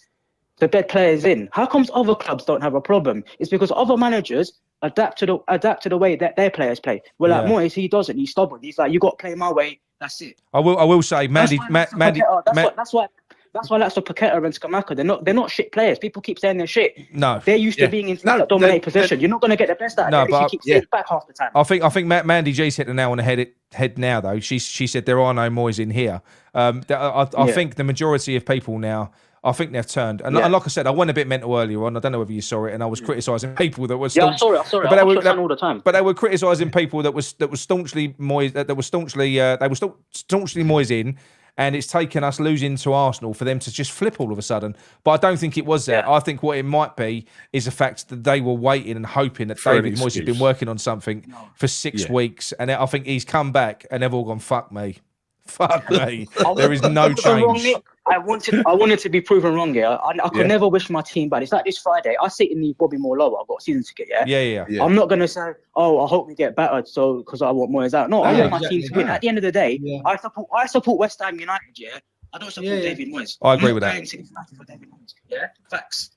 to bed players in. How comes other clubs don't have a problem? It's because other managers adapt to the way that their players play. Well, like Moyes, he doesn't. He's stubborn. He's like, you got to play my way. That's it. I will say, Mandy. That's why that's for Paqueta and Scamacca. They're not shit players. People keep saying they're shit. No, they're used to being in dominate possession. You're not going to get the best out of them if you keep sitting back half the time. I think Mandy G's hit the nail on the head now though. She said there are no Moyes in here. I think the majority of people now, I think they've turned. And like I said, I went a bit mental earlier on. I don't know whether you saw it, and I was criticising people that were. I saw it. But I watch that all the time. But they were criticising people that was staunchly Moyes. That was staunchly Moyes in. And it's taken us losing to Arsenal for them to just flip all of a sudden. But I don't think it was that. I think what it might be is the fact that they were waiting and hoping that David Moyes has been working on something for 6 weeks. And I think he's come back and they've all gone, fuck me. Fuck me. There is no change. I wanted to be proven wrong here. I could never wish my team bad. It's like this Friday. I sit in the Bobby Moore lower. I've got a season ticket, Yeah. I'm not going to say, I hope we get battered because I want Moyes out. No, I want my team to win. At the end of the day, I support West Ham United, I don't support David Moyes. I agree with that. Facts.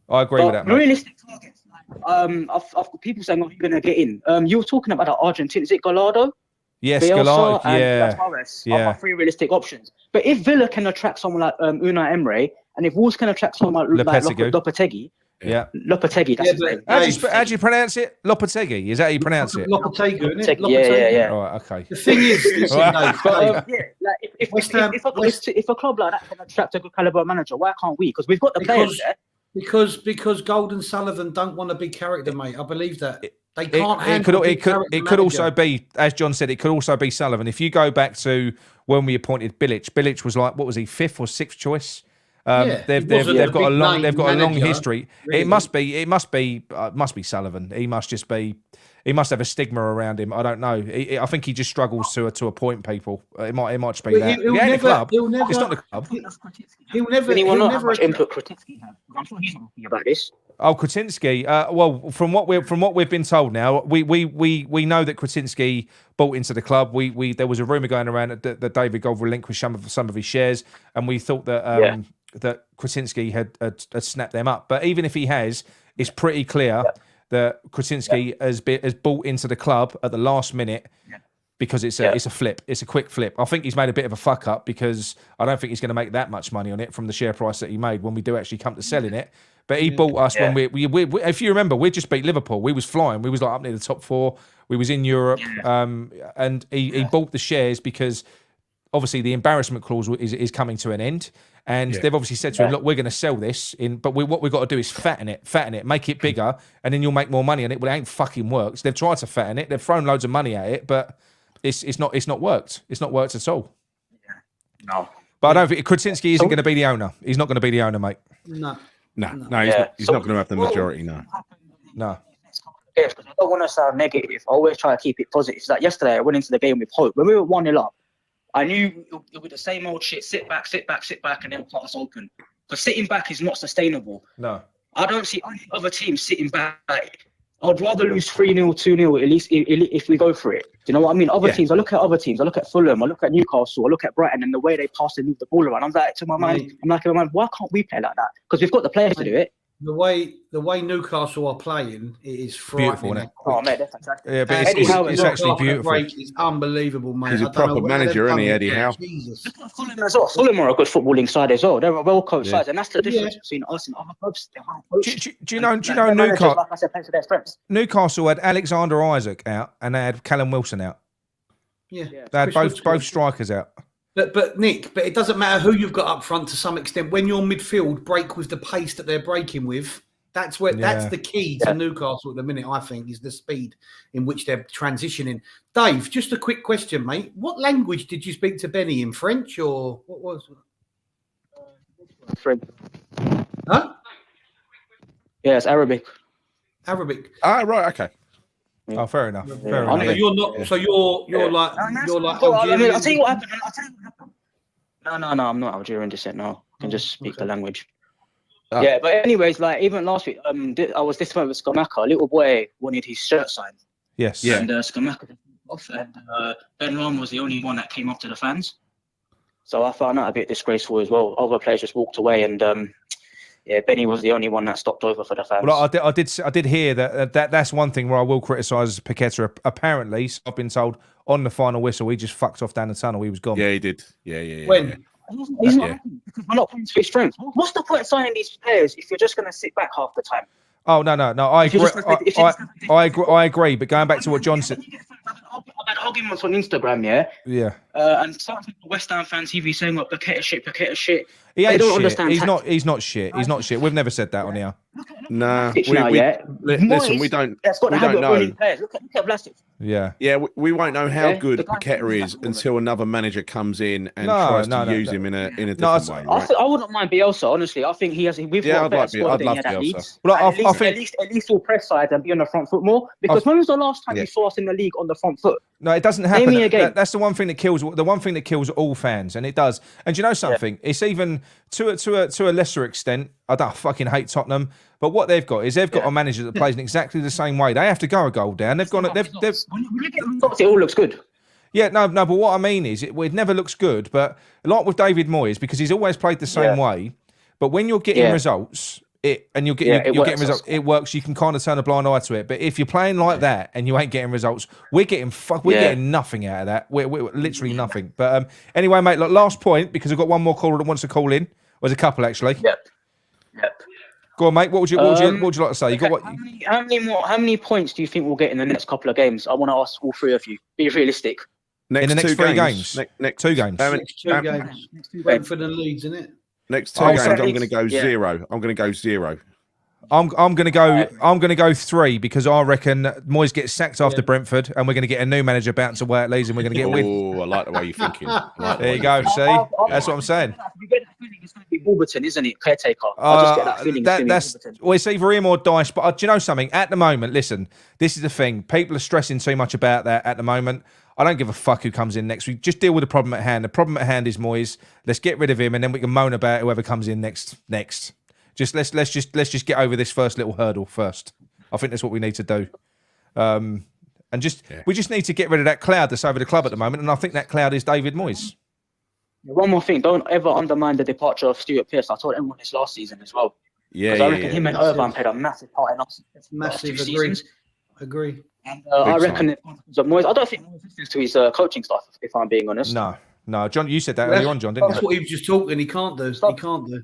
I agree with that, mate. Realistic targets. I've got people saying, you're going to get in. You were talking about the Argentine. Is it Gallardo? Yes, Gallardo. I've got 3 realistic options. But if Villa can attract someone like Unai Emery, and if Wolves can attract someone like Lopetegui, Lopetegui, that's his name. How do you pronounce it? Lopetegui. Is that how you pronounce it? Lopetegui, isn't it? Yeah. All right, okay. The thing is, if a club like that can attract a good caliber manager, why can't we? Because we've got the players there. Because Gold and Sullivan don't want a big character, mate. I believe that. They can't handle it could also be, as John said, it could also be Sullivan. If you go back to when we appointed Bilic was like, what was he, 5th or 6th choice? They've got a long history. Really. It must be Sullivan. He must have a stigma around him. I don't know. I think he just struggles to appoint people. It might just be that. It's not the club. He'll never much input Kretinsky have. I'm sure he's talking about this. Oh, Kretinsky. Well, from what we've been told now, we know that Kretinsky bought into the club. There was a rumor going around that David Gold relinquished some of his shares, and we thought that that Kretinsky had snapped them up. But even if he has, it's pretty clear that Kretinsky has bought into the club at the last minute because it's a flip. It's a quick flip. I think he's made a bit of a fuck up because I don't think he's going to make that much money on it from the share price that he made when we do actually come to selling it. But he bought us when we if you remember, we just beat Liverpool. We was flying. We was like up near the top 4. We was in Europe. And he bought the shares because obviously the embarrassment clause is coming to an end. And they've obviously said to him, look, we're going to sell this, but what we've got to do is fatten it, make it bigger, and then you'll make more money on it. Well, it ain't fucking worked. They've tried to fatten it. They've thrown loads of money at it, but it's not worked. It's not worked at all. No. But I don't think Kretinsky isn't going to be the owner. He's not going to be the owner, mate. No. He's not going to have the majority, no. Because I don't want to sound negative. I always try to keep it positive. It's like yesterday, I went into the game with hope. When we were 1-0 up, I knew it was the same old shit. Sit back, and then cut us open. But sitting back is not sustainable. No. I don't see any other teams sitting back. I'd rather lose 3-0, 2-0, at least if we go for it. Do you know what I mean? Other teams, I look at other teams. I look at Fulham, I look at Newcastle, I look at Brighton, and the way they pass and move the ball around. I'm like, why can't we play like that? Because we've got the players to do it. The way Newcastle are playing, it is Beautiful, frightening. isn't it? Oh, mate, that's fantastic. Yeah, but Eddie Howe it's as well. actually beautiful. Break is unbelievable, mate. He's a I don't proper know what manager, they've isn't he, done Eddie with Howe? it. Jesus. Fulham as well. Fulham are a good footballing side as well. They're a well-coached Yeah. side, and that's the difference between us and other clubs. They're well-coached. Do you know Their managers, Newcastle? like I said, play to their strengths. Newcastle had Alexander Isaac out and they had Callum Wilson out. Yeah. They had Chris both strikers out. But Nick, it doesn't matter who you've got up front to some extent. When your midfield break with the pace that they're breaking with, that's the key to Newcastle at the minute. I think is the speed in which they're transitioning. Dave, just a quick question, mate. What language did you speak to Benny in? French or what was it? French. Huh? Yeah, it's Arabic. Arabic. Ah, right, okay. Oh, fair enough. Fair So enough. you're not. So you're like. You're like. Well, I mean, Algerian? I'll tell you what happened. No, I'm not Algerian descent. No, I can just speak the language. Oh. Yeah, but anyways, like even last week, I was this month with Skamaka. A little boy wanted his shirt signed. Yes. Yeah. And Skamaka didn't off, and Ben Lam was the only one that came up to the fans. So I found that a bit disgraceful as well. Other players just walked away, and Benny was the only one that stopped over for the fans. Well, I did hear that's one thing where I will criticise Paqueta. Apparently, so I've been told on the final whistle, he just fucked off down the tunnel. He was gone. Yeah, he did. Yeah. When? He's not happy because we're not playing to his strengths. What's the point of signing these players if you're just going to sit back half the time? Oh no! I agree. I agree. But going back to what John said, I've had arguments on Instagram, yeah. And some West Ham fans TV saying, "What Paqueta shit." He They ain't don't shit. understand He's tactics. not shit. He's not shit. We've never said that on here. Nah, Listen, we don't. That's got We the habit don't of winning know. players. Look at Vlasic. Yeah. Yeah, we won't know how Yeah, good the guy- Paqueta is until another manager comes in and No, tries no, to no, use no. him in a different it's- way. I, Right? I wouldn't mind Bielsa, honestly. I think he has. We've Yeah, got a I'd better like squad I'd than love he had at Bielsa. Leeds. Well, I At think least all press side and be on the front foot more. Because when was the last time Yeah. you saw us in the league on the front foot? no, it doesn't Name happen. me a game. That's the one thing that kills. The one thing that kills all fans, and it does. And do you know something? It's even to a lesser extent. I don't fucking hate Tottenham, but what they've got is they've got a manager that plays in exactly the same way. They have to go a goal down. They've gone. They've When we get results, it all looks good. Yeah, no. But what I mean is, it never looks good. But like with David Moyes, because he's always played the same way. But when you're getting results, you're getting results. It works. You can kind of turn a blind eye to it. But if you're playing like that and you ain't getting results, we're getting nothing out of that. We're literally nothing. But anyway, mate. Look, last point, because I've got one more caller that wants to call in. Well, there's a couple actually. Yep. Go on, mate. What would you like to say? You got what? How many points do you think we'll get in the next couple of games? I want to ask all three of you. Be realistic. Next in the next two three games? Next 2 games. Next two games. Brentford and Leeds, isn't it? Next two games, I'm Leeds, going to go yeah. 0. I'm going to go 0. I'm going to go 3 because I reckon Moyes gets sacked after Brentford, and we're going to get a new manager bounce away at Leeds, and we're going to get a win. Oh, I like the way you're thinking. There you go. See, that's what I'm saying. You get that feeling it's going to be Warburton, isn't it? Caretaker. I just get that feeling. That's well, it's either him or Dice. But do you know something? At the moment, listen, this is the thing. People are stressing too much about that at the moment. I don't give a fuck who comes in next week. Just deal with the problem at hand. The problem at hand is Moyes. Let's get rid of him, and then we can moan about whoever comes in next. Just let's just get over this first little hurdle first. I think that's what we need to do. We just need to get rid of that cloud that's over the club at the moment, and I think that cloud is David Moyes. One more thing, don't ever undermine the departure of Stuart Pearce. I told everyone this last season as well. Yeah, I reckon him and Irvine played a massive part in us. Massive, last 2 agree. seasons. Agree. And I reckon it was Moyes. I don't think Moyes listens to his coaching staff, if I'm being honest. No, John, you said that earlier on, John, didn't That's you? what he was just talking. He can't do. He can't do.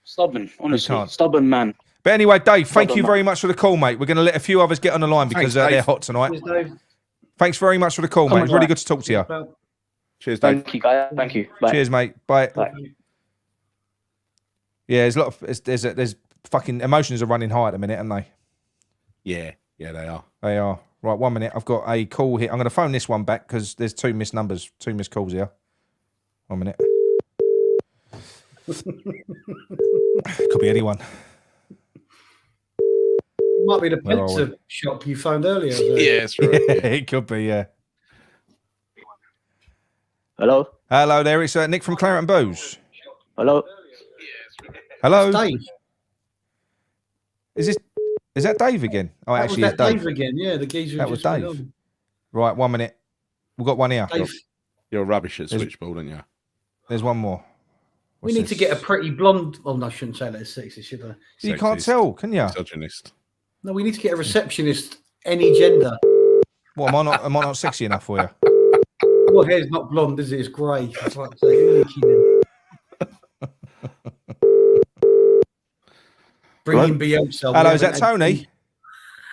Stubborn, honestly. can't. Stubborn man. But anyway, Dave, thank you very much for the call, mate. We're going to let a few others get on the line because Thanks, they're Dave. hot tonight. Cheers, Dave. Thanks very much for the call, mate. It's really good to talk to you. Cheers, Dave. Thank you, guys. Thank you. Bye. Cheers, mate. Bye. Bye. Yeah, there's a lot of there's fucking emotions are running high at the minute, aren't they? Yeah, they are. They are. Right, 1 minute. I've got a call here. I'm going to phone this one back because there's 2 missed numbers, 2 missed calls here. 1 minute. Could be anyone. It might be the Where are pizza shop you phoned earlier. Yeah, that's right. Yeah. It could be, yeah. Hello? Hello there, it's Nick from Claret and Booze. Hello? Hello? Dave. Is that Dave again? Oh, That actually, was it's that Dave. Dave again. Yeah, the geezer. That was just went Dave. on. Right, 1 minute. We've got one here. Dave. You're rubbish at switchboard, aren't you? There's one more. We need to get a pretty blonde. Oh, no, I shouldn't say that it's sexist, should I? You can't tell, can you? Misogynist. No, we need to get a receptionist, any gender. What, am I not sexy enough for you? Your hair's not blonde, is it? It's grey. Bring in Bielsa. Hello, is that Tony?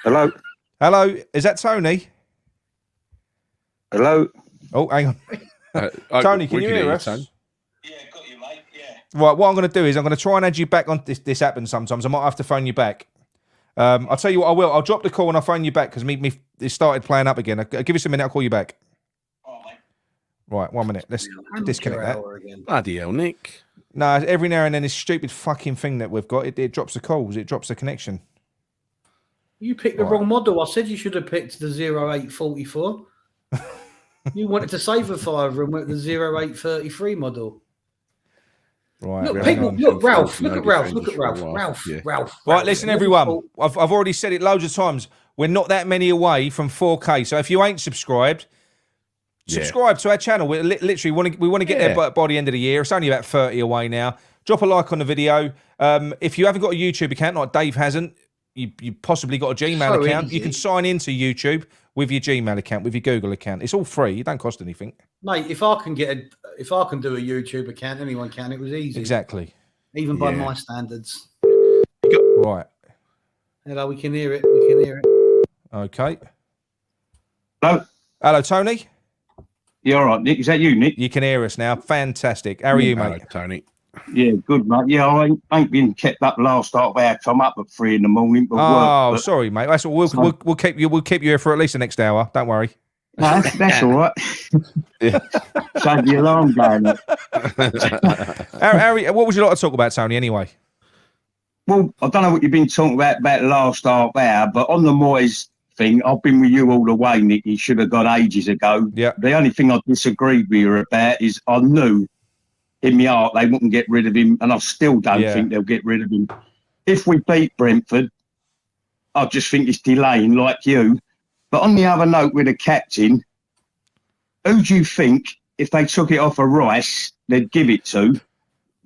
Hello? Hello, is that Tony? Hello? Oh, hang on. Tony, can you hear us? Yeah, got you, mate. Yeah. Right, what I'm going to do is I'm going to try and add you back on. This happens sometimes. I might have to phone you back. I'll tell you what I will. I'll drop the call and I'll phone you back because it started playing up again. I'll give us a minute. I'll call you back. All right, mate. Right, 1 minute. Let's disconnect that. Bloody hell, Nick. No, every now and then this stupid fucking thing that we've got, it drops the calls. It drops the connection. You picked the wrong model. I said you should have picked the 0844. You wanted to save a fiver and went with the 0833 model. Right. Look, people, look, Ralph. Look at Ralph. Look at Ralph. Ralph. Right, listen, everyone. I've already said it loads of times. We're not that many away from 4K. So if you ain't subscribed, subscribe to our channel. We literally want to get there by the end of the year. It's only about 30 away now. Drop a like on the video. If you haven't got a YouTube account like Dave hasn't, you possibly got a Gmail account. Easy. You can sign into YouTube with your Gmail account, with your Google account. It's all free. It don't cost anything. Mate, if I can do a YouTube account, anyone can. It was easy. Exactly. Even by my standards. Right. Hello, we can hear it. We can hear it. Okay. Hello, Tony. You all right, Nick? Is that you, Nick? You can hear us now. Fantastic. How are you, mate? Hello, Tony. Yeah, good, mate. Yeah, I ain't been kept up last half hour. I'm up at 3 a.m. for work. Sorry, mate. That's all. We'll keep you here for at least the next hour. Don't worry. No, that's all right. Save the alarm going. Harry, what would you like to talk about, Tony? Anyway. Well, I don't know what you've been talking about the last half hour, but on the Moyes thing, I've been with you all the way, Nick. He should have gone ages ago. Yeah. The only thing I disagreed with you about is I knew in my heart they wouldn't get rid of him, and I still don't think they'll get rid of him. If we beat Brentford, I just think it's delaying, like you. But on the other note with the captain, who do you think, if they took it off of Rice, they'd give it to?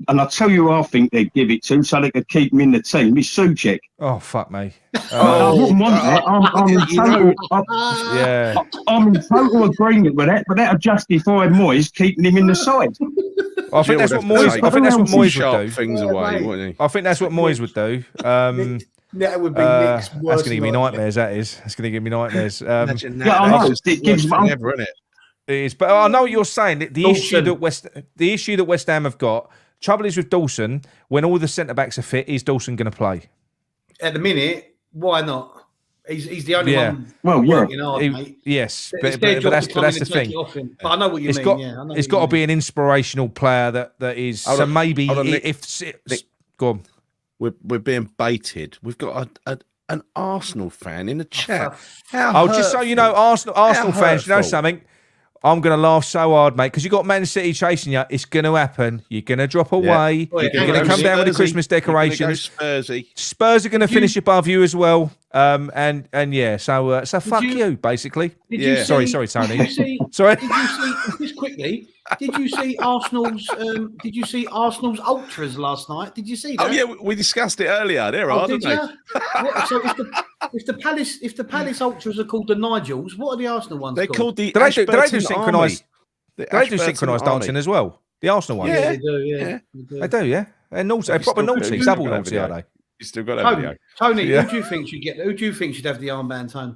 And I'll tell you who I think they'd give it to so they could keep him in the team. It's Souček. Oh, fuck me. I wouldn't want that. I'm in total agreement with that, but that would justify Moyes keeping him in the side. I think that's what Moyes would do. Things away, wouldn't he? I think that's what Moyes would do. That would be Nick's worst. That's going to give me nightmares. That is. That's going to give me nightmares. I know. It gives never, isn't it? It is, but I know what you're saying. The issue that West Ham have got. Trouble is with Dawson. When all the centre backs are fit, is Dawson going to play? At the minute, why not? He's the only one. Well, working hard, mate. Yes, but that's the thing. But I know what you mean. It's got to be an inspirational player that is. So maybe go on. We're being baited. We've got an Arsenal fan in the chat. Just so you know, Arsenal fans, you know something? I'm going to laugh so hard, mate, because you got Man City chasing you. It's going to happen. You're going to drop away. You're going to come down with the Christmas decorations. Spurs are going to finish above you as well. So fuck you, basically. Sorry, Tony. Sorry. Did you see just quickly? Did you see Arsenal's ultras last night? Did you see that? Oh yeah, we discussed it earlier. They're hard, aren't they? So if the Palace ultras are called the Nigels, what are the Arsenal ones called? The do they do synchronised? They do synchronised dancing as well. The Arsenal ones. Yeah, they do. Yeah, they do. Yeah, and naughty, proper naughty, double naughty, are they? You still got that video. Tony, who do you think should get? Who do you think should have the armband, Tony?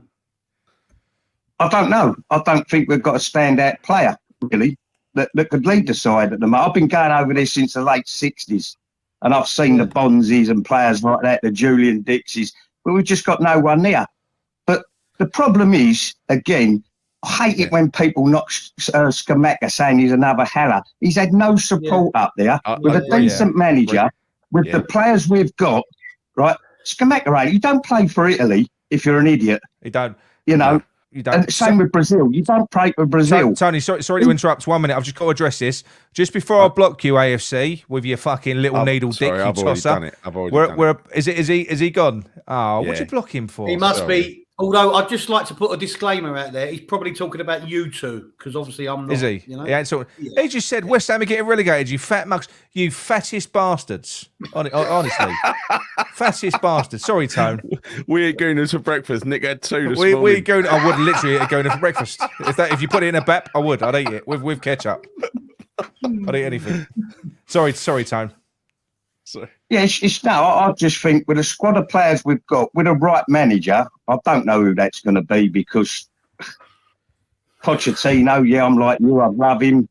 I don't know. I don't think we've got a standout player really that could lead the side at the moment. I've been going over this since the late '60s, and I've seen the Bonzis and players like that, the Julian Dixes, but we've just got no one there. But the problem is, again, I hate it when people knock Skamaka saying he's another Haller. He's had no support up there with a decent manager, with the players we've got. Right, Skamaka, you don't play for Italy if you're an idiot. You don't. You know. You don't. And same with Brazil. You don't play for Brazil. Tony, sorry to interrupt. 1 minute. I've just got to address this. Just before I block you, AFC, with your fucking little needle dick you tosser. I've already done it. Is he gone? Oh, what'd you block him for? He must be. Although I'd just like to put a disclaimer out there. He's probably talking about you two, because obviously I'm not. Is he? You know? He just said West Ham are getting relegated, you fat mugs. You fattest bastards. Honestly. Fattest bastards. Sorry, Tone. We ate gooners for breakfast. Nick had 2 this We morning. go. I would literally eat a gooner for breakfast. If you put it in a bap, I would. I'd eat it with ketchup. I'd eat anything. Sorry, Tone. Yeah, I just think with the squad of players we've got, with a right manager, I don't know who that's going to be because Pochettino, yeah, I'm like you, I love him.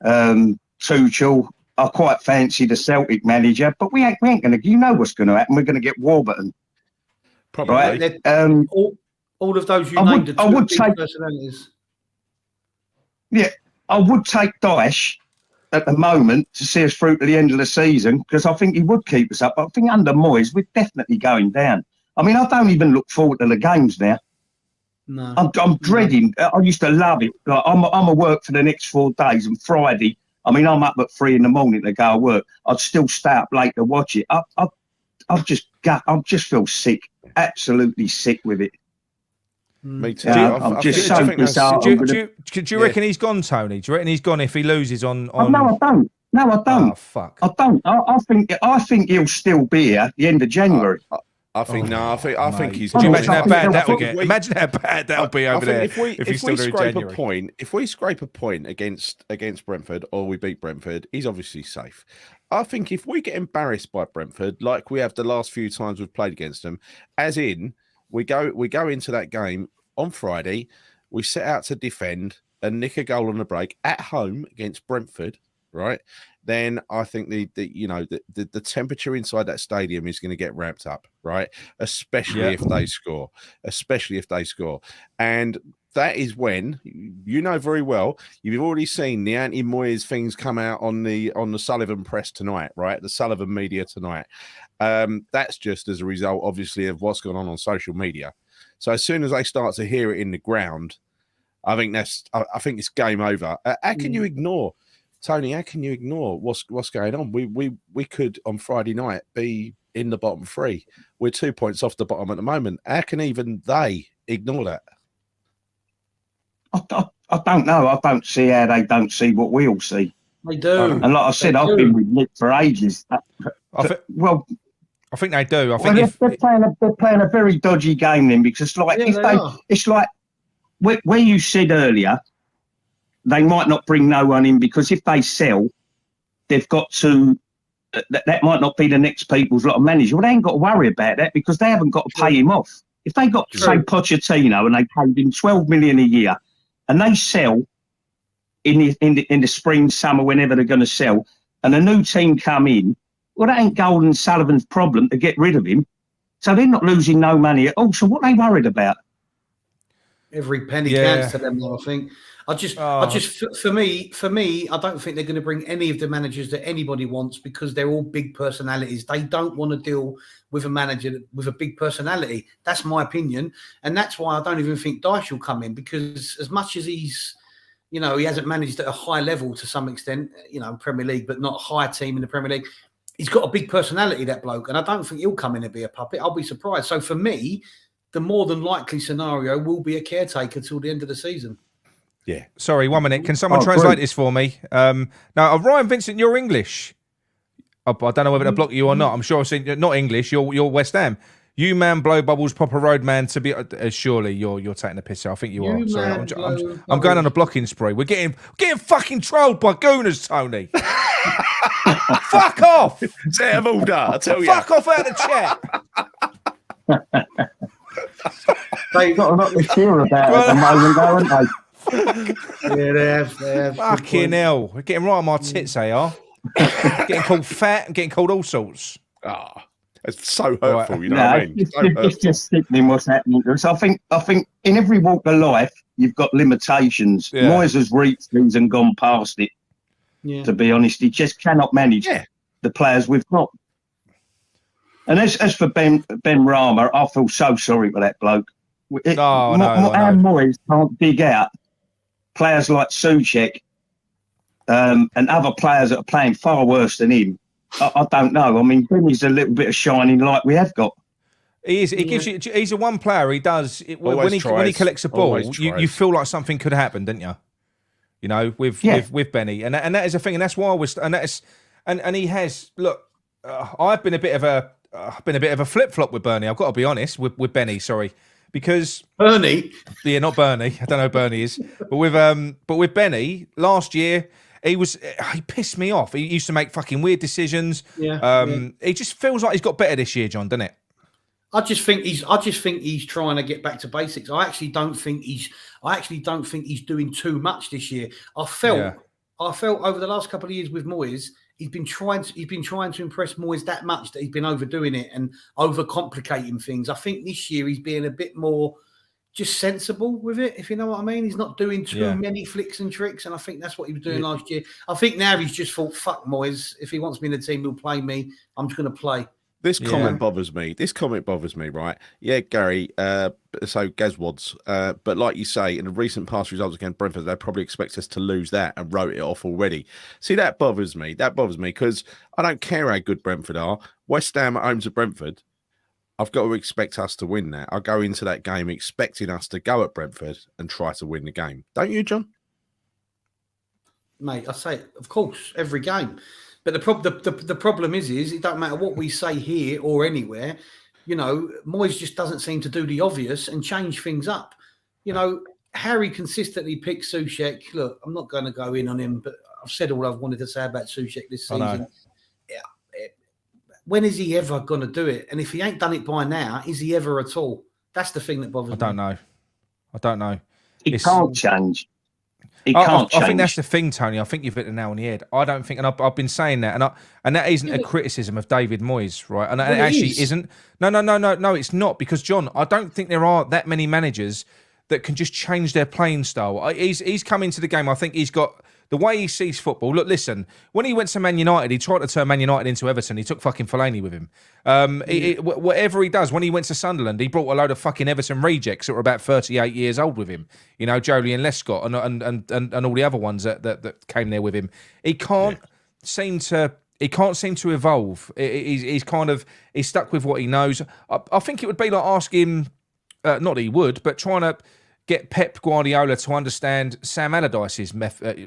Tuchel, I quite fancy the Celtic manager, but we ain't going to, you know what's going to happen. We're going to get Warburton. Probably. Right? All of those you named are two big personalities. Yeah, I would take Dyche at the moment to see us through to the end of the season because I think he would keep us up. But I think under Moyes, we're definitely going down. I mean, I don't even look forward to the games now. No, I'm dreading. I used to love it. Like I'm at work for the next 4 days, and Friday, I mean, I'm up at 3 a.m. to go to work. I'd still stay up late to watch it. I just feel sick, absolutely sick with it. Me too. Yeah, I'm just so disheartened. Do you reckon he's gone, Tony? Do you reckon he's gone if he loses on? Oh, no, I don't. No, I don't. Oh, fuck. I don't. I think he'll still be here at the end of January. I think he's. Could you imagine how bad that will get? Imagine how bad that'll be over there if we still do scrape January. a point, if we scrape a point against Brentford or we beat Brentford, he's obviously safe. I think if we get embarrassed by Brentford, like we have the last few times we've played against them, as in we go into that game on Friday, we set out to defend and nick a goal on the break at home against Brentford, right? Then I think the temperature inside that stadium is going to get ramped up, right? Especially if they score. And that is when, you know very well, you've already seen the anti-Moyes things come out on the Sullivan press tonight, right? The Sullivan media tonight. That's just as a result, obviously, of what's going on social media. So as soon as they start to hear it in the ground, I think it's game over. How can you ignore, Tony? How can you ignore what's going on? We could on Friday night be in the bottom 3. We're 2 points off the bottom at the moment. How can even they ignore that? I don't know. I don't see how they don't see what we all see. They do. And like I said, I've been with Nick for ages. I think they do. They're playing a very dodgy game then because it's like where you said earlier, they might not bring no one in because if they sell, they've got to. That might not be the next people's lot of manager. Well, they ain't got to worry about that because they haven't got to pay him off. If they got say Pochettino and they paid him 12 million a year, and they sell in the spring, summer, whenever they're going to sell, and a new team come in, well, that ain't Golden Sullivan's problem to get rid of him. So they're not losing no money at all. So what are they worried about? Every penny counts to them, though, I think. For me, I don't think they're going to bring any of the managers that anybody wants because they're all big personalities. They don't want to deal with a manager with a big personality. That's my opinion. And that's why I don't even think Dyche will come in because as much as he's, he hasn't managed at a high level to some extent, Premier League, but not a high team in the Premier League. He's got a big personality, that bloke, and I don't think he'll come in and be a puppet. I'll be surprised. So for me, the more than likely scenario will be a caretaker till the end of the season. Yeah. Sorry, 1 minute. Can someone translate this for me? Now, Ryan Vincent, you're English. I don't know whether to block you or not. I'm sure I've seen not English. You're West Ham. You man blow bubbles, proper road man to be. Surely you're taking the piss out. I think you are. Sorry, I'm going on a blocking spree. We're getting fucking trolled by gooners, Tony. Fuck off! It's out of order, I tell you. Fuck off out of the chat. They've got a lot to cheer about at the moment, haven't they? Yeah, they have. Fucking hell. We're getting right on my tits, they are. Getting called fat and getting called all sorts. It's so hurtful, right. You know what I mean? It's just sickening what's happening. So I think in every walk of life, you've got limitations. Yeah. Moyes has reached things and gone past it. Yeah. To be honest, he just cannot manage the players we've got. And as for Ben Rama, I feel so sorry for that bloke. Moyes can't dig out players like Souček and other players that are playing far worse than him. I don't know. I mean, Benny's a little bit of shining light we have got. He is. He gives you. He's a one player. He does. When he collects a ball, you feel like something could happen, don't you? You know, with Benny, and that is a thing, and that's why I was, and he has. Look, I've been a bit of a flip flop with Bernie. I've got to be honest with Benny. Sorry, because Bernie. Yeah, not Bernie. I don't know who Bernie is, but with Benny last year. He pissed me off. He used to make fucking weird decisions. He just feels like he's got better this year, John, doesn't it? I just think he's trying to get back to basics. I actually don't think he's doing too much this year. I felt over the last couple of years with Moyes, he's been trying to impress Moyes that much that he's been overdoing it and overcomplicating things. I think this year he's being a bit more just sensible with it, if you know what I mean. He's not doing too many flicks and tricks, and I think that's what he was doing last year. I think now he's just thought, fuck Moyes, if he wants me in the team, he'll play me. I'm just going to play. This comment bothers me. Right? Yeah, Gary, so Gazwads. But like you say, in the recent past results against Brentford, they probably expect us to lose that and wrote it off already. See, that bothers me. Because I don't care how good Brentford are. West Ham at home to Brentford, I've got to expect us to win that. I go into that game expecting us to go at Brentford and try to win the game. Don't you, John? Mate, I say, of course, every game. But the problem is it don't matter what we say here or anywhere. You know, Moyes just doesn't seem to do the obvious and change things up. You know, Harry consistently picks Souček. Look, I'm not going to go in on him, but I've said all I've wanted to say about Souček this season. When is he ever going to do it? And if he ain't done it by now, is he ever at all? That's the thing that bothers me. I don't know. He can't change. I think that's the thing, Tony. I think you've hit the nail on the head. I don't think, and I've been saying that, and that isn't a criticism of David Moyes, right? And it actually isn't. No, it's not, because John, I don't think there are that many managers that can just change their playing style. He's come into the game. I think he's got the way he sees football. Look, listen, when he went to Man United, he tried to turn Man United into Everton. He took fucking Fellaini with him. Whatever he does, when he went to Sunderland, he brought a load of fucking Everton rejects that were about 38 years old with him. You know, Jolie and Lescott and all the other ones that came there with him. He can't seem to evolve. He's stuck with what he knows. I think it would be like asking, not that he would, but trying to get Pep Guardiola to understand Sam Allardyce's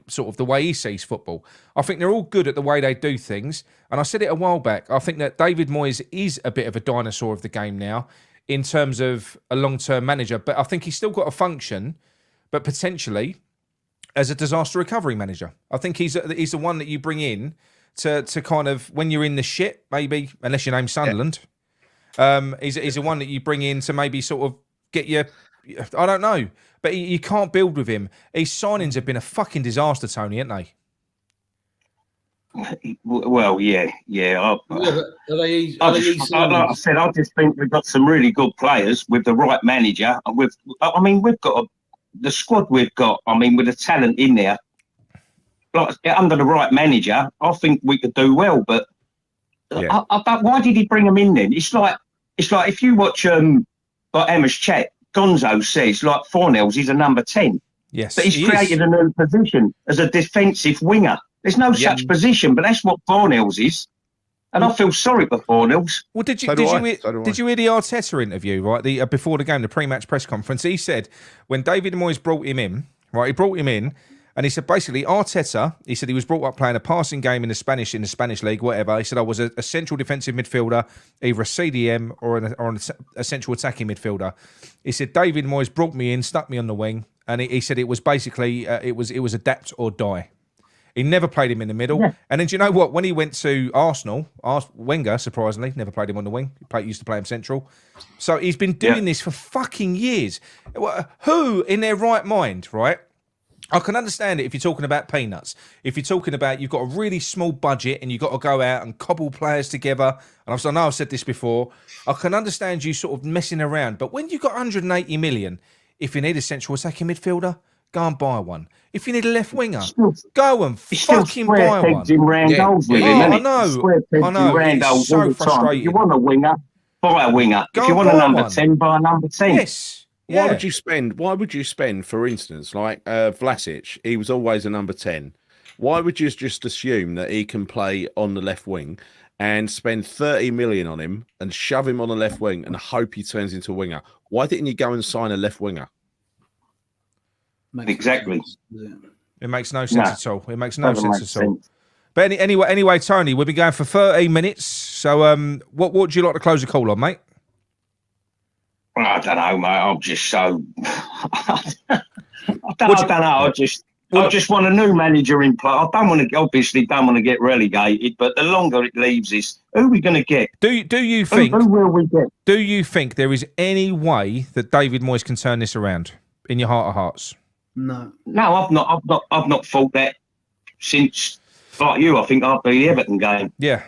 sort of the way he sees football. I think they're all good at the way they do things. And I said it a while back. I think that David Moyes is a bit of a dinosaur of the game now in terms of a long-term manager. But I think he's still got a function, but potentially as a disaster recovery manager. I think he's the one that you bring in to kind of, when you're in the shit, maybe, unless your name's Sunderland, he's the one that you bring in to maybe sort of get you. I don't know, but you can't build with him. His signings have been a fucking disaster, Tony, haven't they? Well, yeah. Like I said, I just think we've got some really good players with the right manager. We've got the squad we've got. I mean, with the talent in there, like under the right manager, I think we could do well. But why did he bring them in then? It's like if you watch like Emma's chat. Gonzo says, like Fornells, he's a number 10. Yes, but he's created a new position as a defensive winger. There's no such position, but that's what Fornells is. And I feel sorry for Fornells. Well, did you hear the Arteta interview, right? Before the game, the pre-match press conference? He said when David Moyes brought him in, right? He brought him in, and he said basically Arteta. He said he was brought up playing a passing game in the Spanish league, whatever. He said I was a central defensive midfielder, either a CDM or a central attacking midfielder. He said David Moyes brought me in, stuck me on the wing, and he said it was basically it was adapt or die. He never played him in the middle. Yeah. And then do you know what? When he went to Arsenal, Wenger, surprisingly, never played him on the wing. He used to play him central. So he's been doing this for fucking years. Who in their right mind, right? I can understand it if you're talking about peanuts. If you're talking about you've got a really small budget and you've got to go out and cobble players together. And I know I've said this before. I can understand you sort of messing around. But when you've got 180 million, if you need a central attacking midfielder, go and buy one. If you need a left winger, go and fucking buy one. I know. It's so frustrating. If you want a winger, buy a winger. If you want a number 10, buy a number 10. Yes. Yeah. Why would you spend, for instance, like Vlasic, he was always a number 10. Why would you just assume that he can play on the left wing and spend 30 million on him and shove him on the left wing and hope he turns into a winger? Why didn't you go and sign a left winger? Exactly. It makes no sense at all. It makes no sense at all. But anyway, Tony, we've been going for 13 minutes. So, what would you like to close the call on, mate? Well, I don't know, mate. I'm just so. I don't know. I just want a new manager in play. I don't want to get relegated, but the longer it leaves us, who are we going to get? Do you think? Who will we get? Do you think there is any way that David Moyes can turn this around? In your heart of hearts? No, I've not thought that since, like you. I think after the Everton game. Yeah.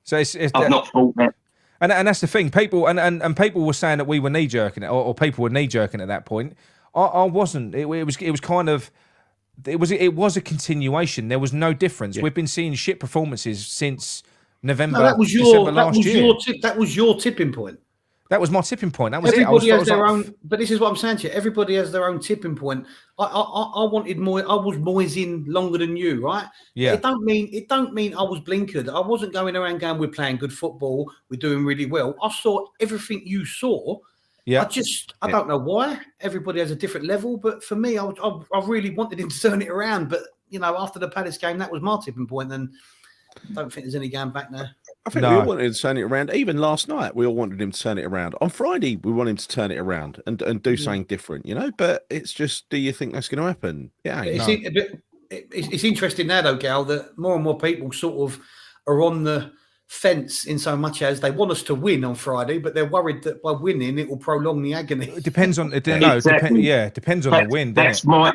So I've not thought that. And that's the thing. People and people were saying that we were knee jerking it, or people were knee jerking at that point. I wasn't. It was kind of. It was a continuation. There was no difference. Yeah. We've been seeing shit performances since November. No, December last year. That was your tipping point. That was my tipping point. That was everybody it. Has their own. But this is what I'm saying to you. Everybody has their own tipping point. I wanted Moyes. I was Moyes in longer than you, right? Yeah. It don't mean I was blinkered. I wasn't going around going, we're playing good football. We're doing really well. I saw everything you saw. Yeah. I don't know why. Everybody has a different level. But for me, I really wanted him to turn it around. But after the Palace game, that was my tipping point. And I don't think there's any going back now. I think we all wanted him to turn it around. Even last night, we all wanted him to turn it around. On Friday, we want him to turn it around and do something different, But it's just, do you think that's going to happen? Yeah, it's interesting now, though, Gal, that more and more people sort of are on the fence in so much as they want us to win on Friday, but they're worried that by winning it will prolong the agony. It depends on depends on the win. That's my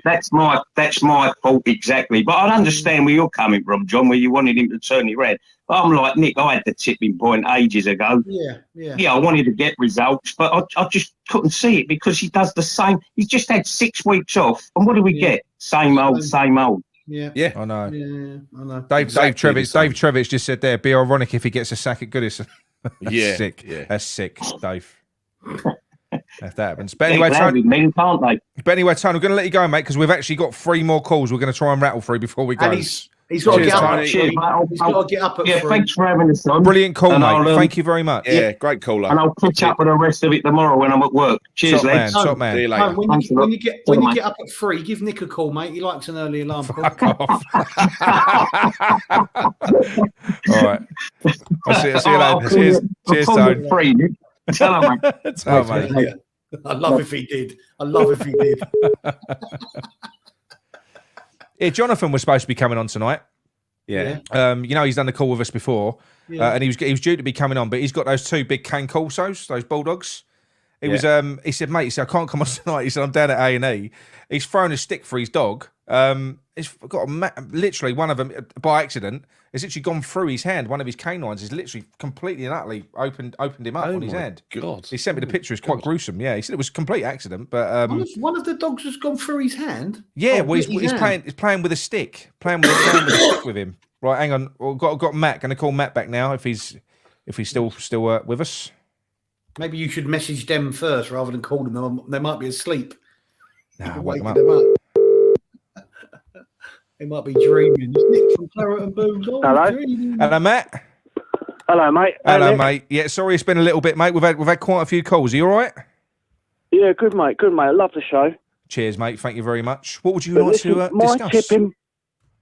fault exactly. But I understand where you're coming from, John, where you wanted him to turn it red. But I'm like Nick. I had the tipping point ages ago. Yeah. I wanted to get results, but I just couldn't see it because he does the same. He's just had 6 weeks off, and what do we get? Same old. Yeah, I know. Yeah, I know. Dave Trevich just said there, be ironic if he gets a sack at Goodison. Yeah, sick. Yeah. That's sick, Dave. If that happens. But anyway, Tony, men, can't they? Tony, we're going to let you go, mate, because we've actually got 3 more calls. We're going to try and rattle through before we go. And he's got to get up. He's got to get up at 3. Thanks for having us on. Brilliant call, mate. Thank you very much. Yeah, great caller. And I'll catch up with the rest of it tomorrow when I'm at work. Cheers, lads. Top man. See you later. When you get up at 3, give Nick a call, mate. He likes an early alarm call. Fuck off. All right. I'll see you later. Cheers, Tony. Tell him, mate. Tell him, mate. I'd love if he did. Yeah, Jonathan was supposed to be coming on tonight. Yeah. He's done the call with us before, and he was due to be coming on, but he's got those 2 big cane corsos, those bulldogs. He said, mate, I can't come on tonight. He said, I'm down at A&E. He's thrown a stick for his dog. He's got literally one of them by accident. It's literally gone through his hand. One of his canines is literally completely and utterly opened him up on his hand. God. He sent me the picture. It's quite gruesome. Yeah, he said it was a complete accident, but one of the dogs has gone through his hand. Yeah, well, he's playing with a stick, playing with a stick with him. Right, hang on. Well, got Matt. Going to call Matt back now if he's still with us. Maybe you should message them first rather than call them. They might be asleep. Nah, wake them up. They might be dreaming. It's Nick from Claret and Booms. Hello. Hello, Matt. Hello, mate. Hello, mate. Yeah, sorry it's been a little bit, mate. We've had quite a few calls. Are you all right? Yeah, good, mate. Good, mate. I love the show. Cheers, mate. Thank you very much. What would you like to discuss?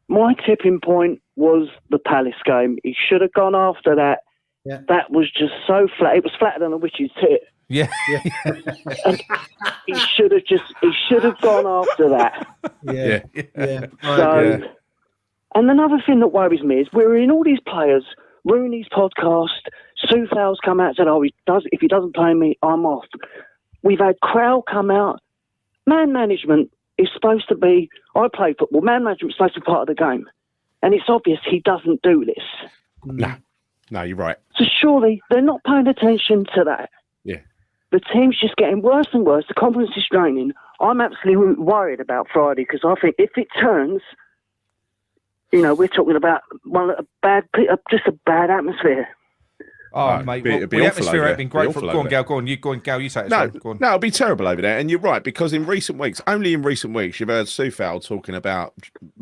My tipping point was the Palace game. He should have gone after that. Yeah. That was just so flat. It was flatter than a witch's tit. Yeah. He should have gone after that. Yeah. And another thing that worries me is we're in all these players, Rooney's podcast, Soufal's come out and said, if he doesn't play me, I'm off. We've had Crowell come out. Man management is supposed to be, I play football, man management is supposed to be part of the game. And it's obvious he doesn't do this. No, you're right. So surely they're not paying attention to that. Yeah. The team's just getting worse and worse. The confidence is draining. I'm absolutely worried about Friday because I think if it turns, we're talking about just a bad atmosphere. Oh, mate, the atmosphere has been great. Go on, Gal. You take it. No, it'll be terrible over there. And you're right, because only in recent weeks, you've heard Soufal talking about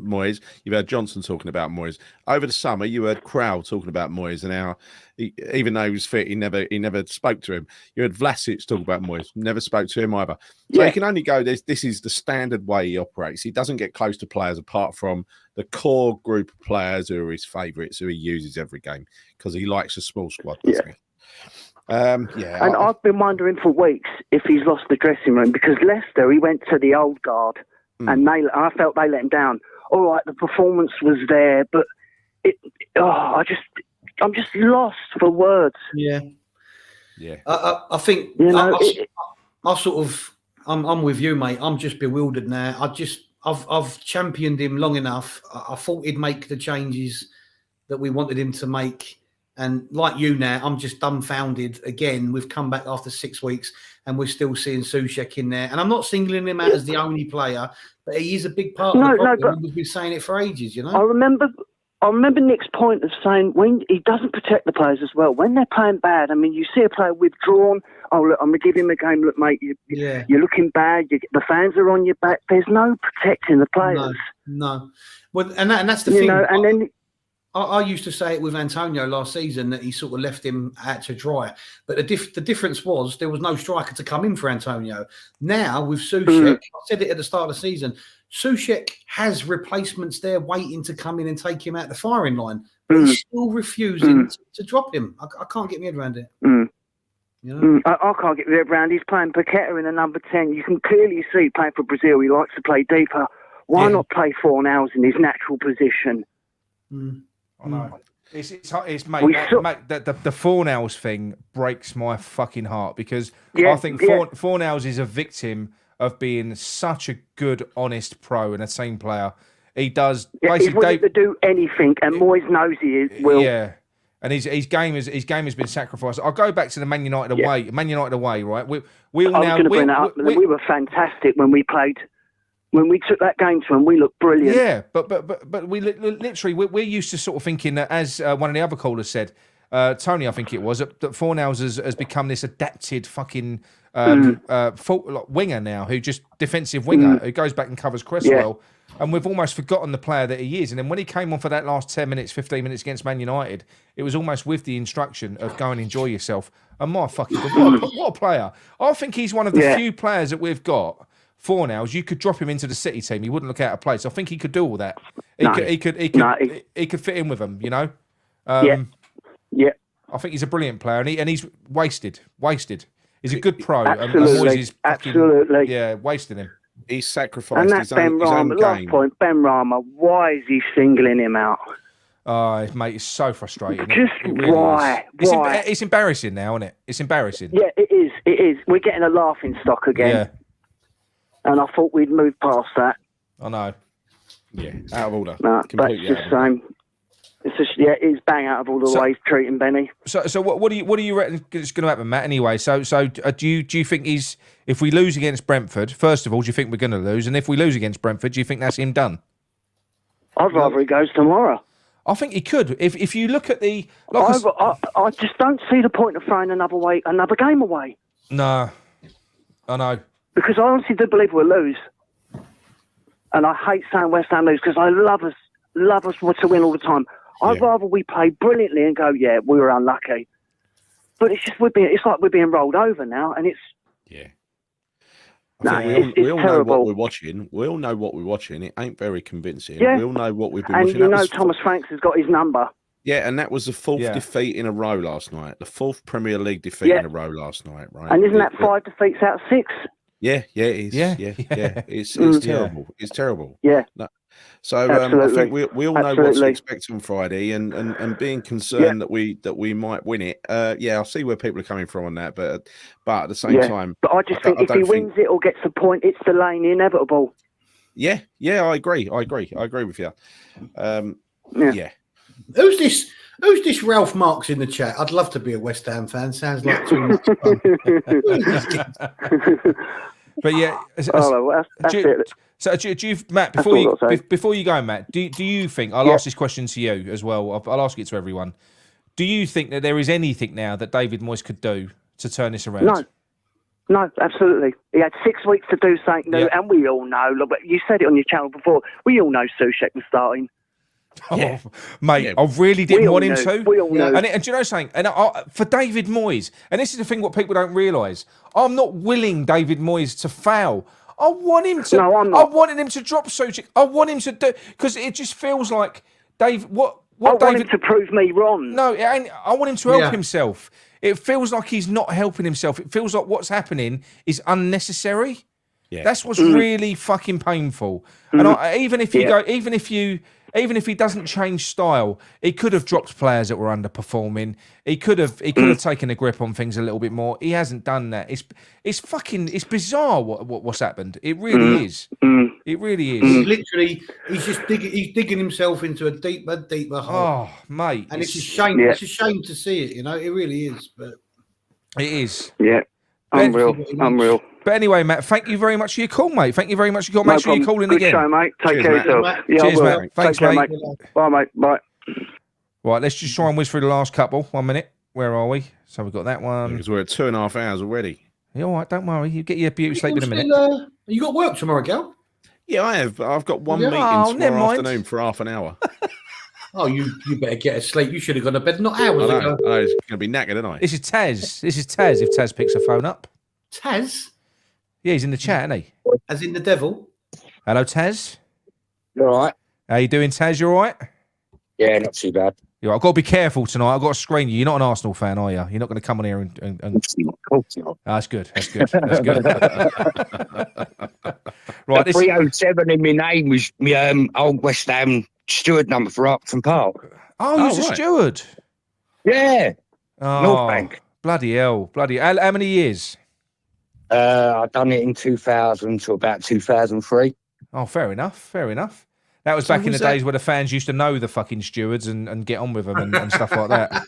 Moyes. You've heard Johnson talking about Moyes. Over the summer, you heard Crowell talking about Moyes and how, even though he was fit, he never spoke to him. You heard Vlasic talk about Moyes, never spoke to him either. So you can only go, this is the standard way he operates. He doesn't get close to players apart from the core group of players who are his favourites, who he uses every game, because he likes a small squad, doesn't he? And I've been wondering for weeks if he's lost the dressing room, because Leicester, he went to the old guard and I felt they let him down. All right, the performance was there, but I'm just lost for words. Yeah. Yeah. I think I'm with you, mate. I'm just bewildered now. I've championed him long enough. I thought he'd make the changes that we wanted him to make. And like you now, I'm just dumbfounded. Again, we've come back after 6 weeks and we're still seeing Souček in there. And I'm not singling him out as the only player, but he is a big part of the problem. But we've been saying it for ages, you know? I remember Nick's point of saying when he doesn't protect the players as well. When they're playing bad, I mean, you see a player withdrawn. Oh, look, I'm going to give him a game. Look, mate, you're looking bad. The fans are on your back. There's no protecting the players. No. Well, and that's the thing. And then... I used to say it with Antonio last season that he sort of left him out to dry. But the difference was there was no striker to come in for Antonio. Now with Souček, I said it at the start of the season, Souček has replacements there waiting to come in and take him out the firing line. But he's still refusing to drop him. I can't get my head around it. You know? I can't get my head around. He's playing Paqueta in the number 10. You can clearly see playing for Brazil. He likes to play deeper. Why not play Fornals in his natural position? I know. It's mate, the Fornals thing breaks my fucking heart, because I think Fornals is a victim of being such a good, honest pro and a team player. He does basically. He's willing to do anything, and Moyes knows he will. Yeah, and his game has been sacrificed. I'll go back to the Man United away. Man United away, right? We all I was going to bring that up. We were fantastic when we played. When we took that game to them, we looked brilliant. Yeah, but we literally we're used to sort of thinking that, as one of the other callers said, Tony, I think it was, that Fornals has become this adapted fucking winger now, who just defensive winger who goes back and covers Cresswell, and we've almost forgotten the player that he is. And then when he came on for that last 10 minutes, 15 minutes against Man United, it was almost with the instruction of go and enjoy yourself. And my fucking God, what a player! I think he's one of the few players that we've got. Fornals, you could drop him into the City team. He wouldn't look out of place. I think he could do all that. He could fit in with them. You know. I think he's a brilliant player, and he's wasted. He's a good pro. Absolutely. Wasting him. He's sacrificed his own game. Last point, Ben Rama. Why is he singling him out? Oh, mate, it's so frustrating. Why? It's embarrassing now, isn't it? It's embarrassing. Yeah, it is. It is. We're getting a laughing stock again. Yeah. And I thought we'd move past that. I know. Yeah, out of order. No, that's just same. It's just it's bang out of all the ways treating Benny. So what do you reckon is going to happen, Matt? Anyway, so do you think if we lose against Brentford, first of all, do you think we're going to lose? And if we lose against Brentford, do you think that's him done? I'd rather he goes tomorrow. I think he could. If you look at the, I just don't see the point of throwing another game away. No, I know. Because I honestly do believe we'll lose. And I hate saying West Ham lose, because I love us to win all the time. I'd rather we play brilliantly and go, we were unlucky. But it's just it's like we're being rolled over now, and it's we all know terrible. what we're watching. We all know what we're watching. It ain't very convincing. Yeah. We all know what we've been and watching. And Thomas Franks has got his number. Yeah, and that was the fourth defeat in a row last night. The fourth Premier League defeat in a row last night, right? And isn't that 5 defeats out of 6? Yeah, it is. Yeah. It's terrible. It's terrible. Yeah. No. So I think we all know what to expect on Friday, and being concerned that we might win it. I see where people are coming from on that, but at the same time, but I just think if he wins it or gets the point, it's delaying the inevitable. Yeah, I agree with you. Yeah. Who's this Ralph Marks in the chat? I'd love to be a West Ham fan. Sounds like too much fun. But that's it. So, do you, Matt, before you go, Matt, do you think, I'll ask this question to you as well, I'll ask it to everyone. Do you think that there is anything now that David Moyes could do to turn this around? No, absolutely. He had 6 weeks to do something new, and we all know. Look, you said it on your channel before. We all know Soucek was starting. Oh, mate, I really didn't want him to. We all knew. And do you know something? And for David Moyes, and this is the thing what people don't realise, I'm not willing David Moyes to fail. I want him to. No, I'm not. I wanted him to drop Soucek. I want him to do, because it just feels like Dave. What I David, want him to prove me wrong. No, it ain't, I want him to help himself. It feels like he's not helping himself. It feels like what's happening is unnecessary. Yeah, that's what's really fucking painful. And even if he doesn't change style, he could have dropped players that were underperforming. He could have taken a grip on things a little bit more. He hasn't done that. It's bizarre what's happened. It really is. It really is. He's digging himself into a deeper hole. Oh, mate. And it's a shame. Yeah. It's a shame to see it, it really is. But it is. Yeah. Unreal. But anyway, Matt, thank you very much for your call, mate. Thank you very much for your call. Make sure you're calling Good again. Show, mate. Take care of yourself. Yeah, cheers, Matt. Thanks, care, mate. Bye, mate. Bye. Right, let's just try and whiz through the last couple. 1 minute. Where are we? So we've got that one. Because we're at 2.5 hours already. Yeah, all right, don't worry. You get your beauty sleep in a minute. You got work tomorrow, Gal? Yeah, I have. I've got one meeting tomorrow afternoon for half an hour. Oh, you better get a sleep. You should have gone to bed not hours ago. I know. It's going to be knackered, isn't I? This is Taz. If Taz picks her phone up. Taz? Yeah, he's in the chat, isn't he? As in the devil? Hello, Taz. You all right? How you doing, Taz? You all right? Yeah, not too bad. I've got to be careful tonight. I've got to screen you. You're not an Arsenal fan, are you? You're not going to come on here and... Of course not. That's good. That's good. Right, the 307 in my name was my old West Ham steward number for Upton Park. Oh, you're a steward? Yeah. Oh, North Bank. Bloody hell. How many years? I've done it in 2000 to about 2003. Oh, fair enough. That was back in the days where the fans used to know the fucking stewards and get on with them and stuff like that.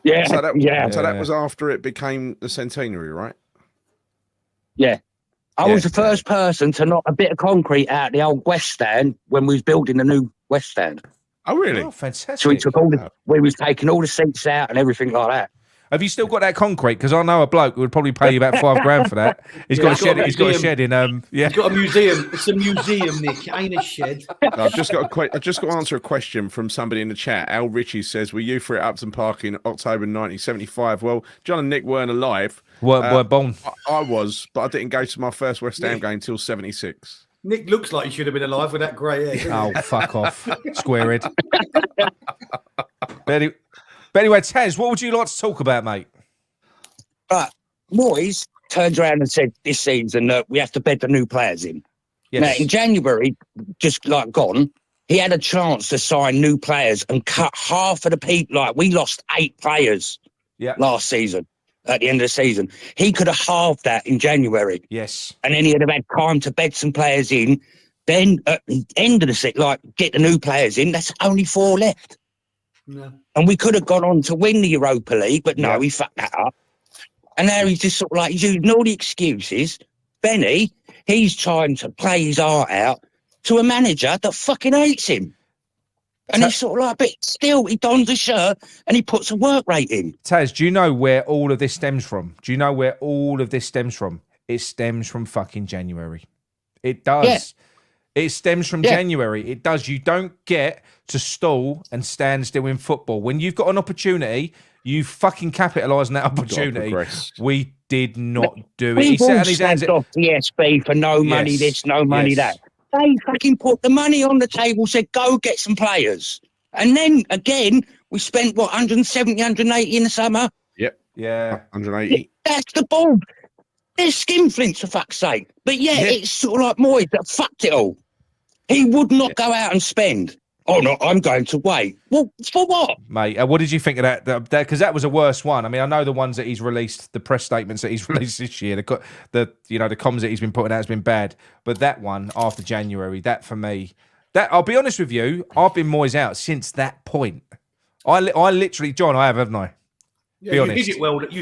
Yeah. So that was after it became the centenary, right? Yeah. I was the first person to knock a bit of concrete out the old West Stand when we was building the new West Stand. Oh, really? Oh, fantastic. So we was taking all the seats out and everything like that. Have you still got that concrete? Because I know a bloke who would probably pay you about $5,000 for that. He's got a shed in. He's got a museum. It's a museum, Nick. It ain't a shed. I've just got to answer a question from somebody in the chat. Al Ritchie says, "Were you for it at Upton Park in October 1975?" Well, John and Nick weren't alive. Weren't born. I was, but I didn't go to my first West Ham game until '76. Nick looks like he should have been alive with that grey hair. Oh, fuck off, square head. But anyway, Taz, what would you like to talk about, mate? But Moyes turned around and said this season that we have to bed the new players in. Yes. Now, in January, just like gone, he had a chance to sign new players and cut half of the people. Like, we lost 8 players last season, at the end of the season. He could have halved that in January. Yes. And then he'd have had time to bed some players in. Then at the end of the season, get the new players in. That's only 4 left. No. And we could have gone on to win the Europa League, but no, he fucked that up. And now he's just sort of he's using all the excuses. Benny, he's trying to play his heart out to a manager that fucking hates him. And he's sort of but still, he dons a shirt and he puts a work rate in. Taz, do you know where all of this stems from? It stems from fucking January. It does. Yeah. It stems from January. It does. You don't get to stall and stand still in football. When you've got an opportunity, you fucking capitalise on that opportunity. We did not do it. He sat on his hands off the SB for no money this, no money that. They fucking put the money on the table, said, go get some players. And then, again, we spent, 170, 180 in the summer? Yep. Yeah. 180. That's the ball. They're skinflints, for fuck's sake. But it's sort of like Moyes that fucked it all. He would not go out and spend. Oh, no, I'm going to wait. Well, for what? Mate, what did you think of that? Because that was a worse one. I mean, I know the ones that he's released, the press statements that he's released this year, the comms that he's been putting out has been bad. But that one, after January, that for me, I'll be honest with you, I've been Moyes out since that point. I literally, John, I have, haven't I? Yeah, you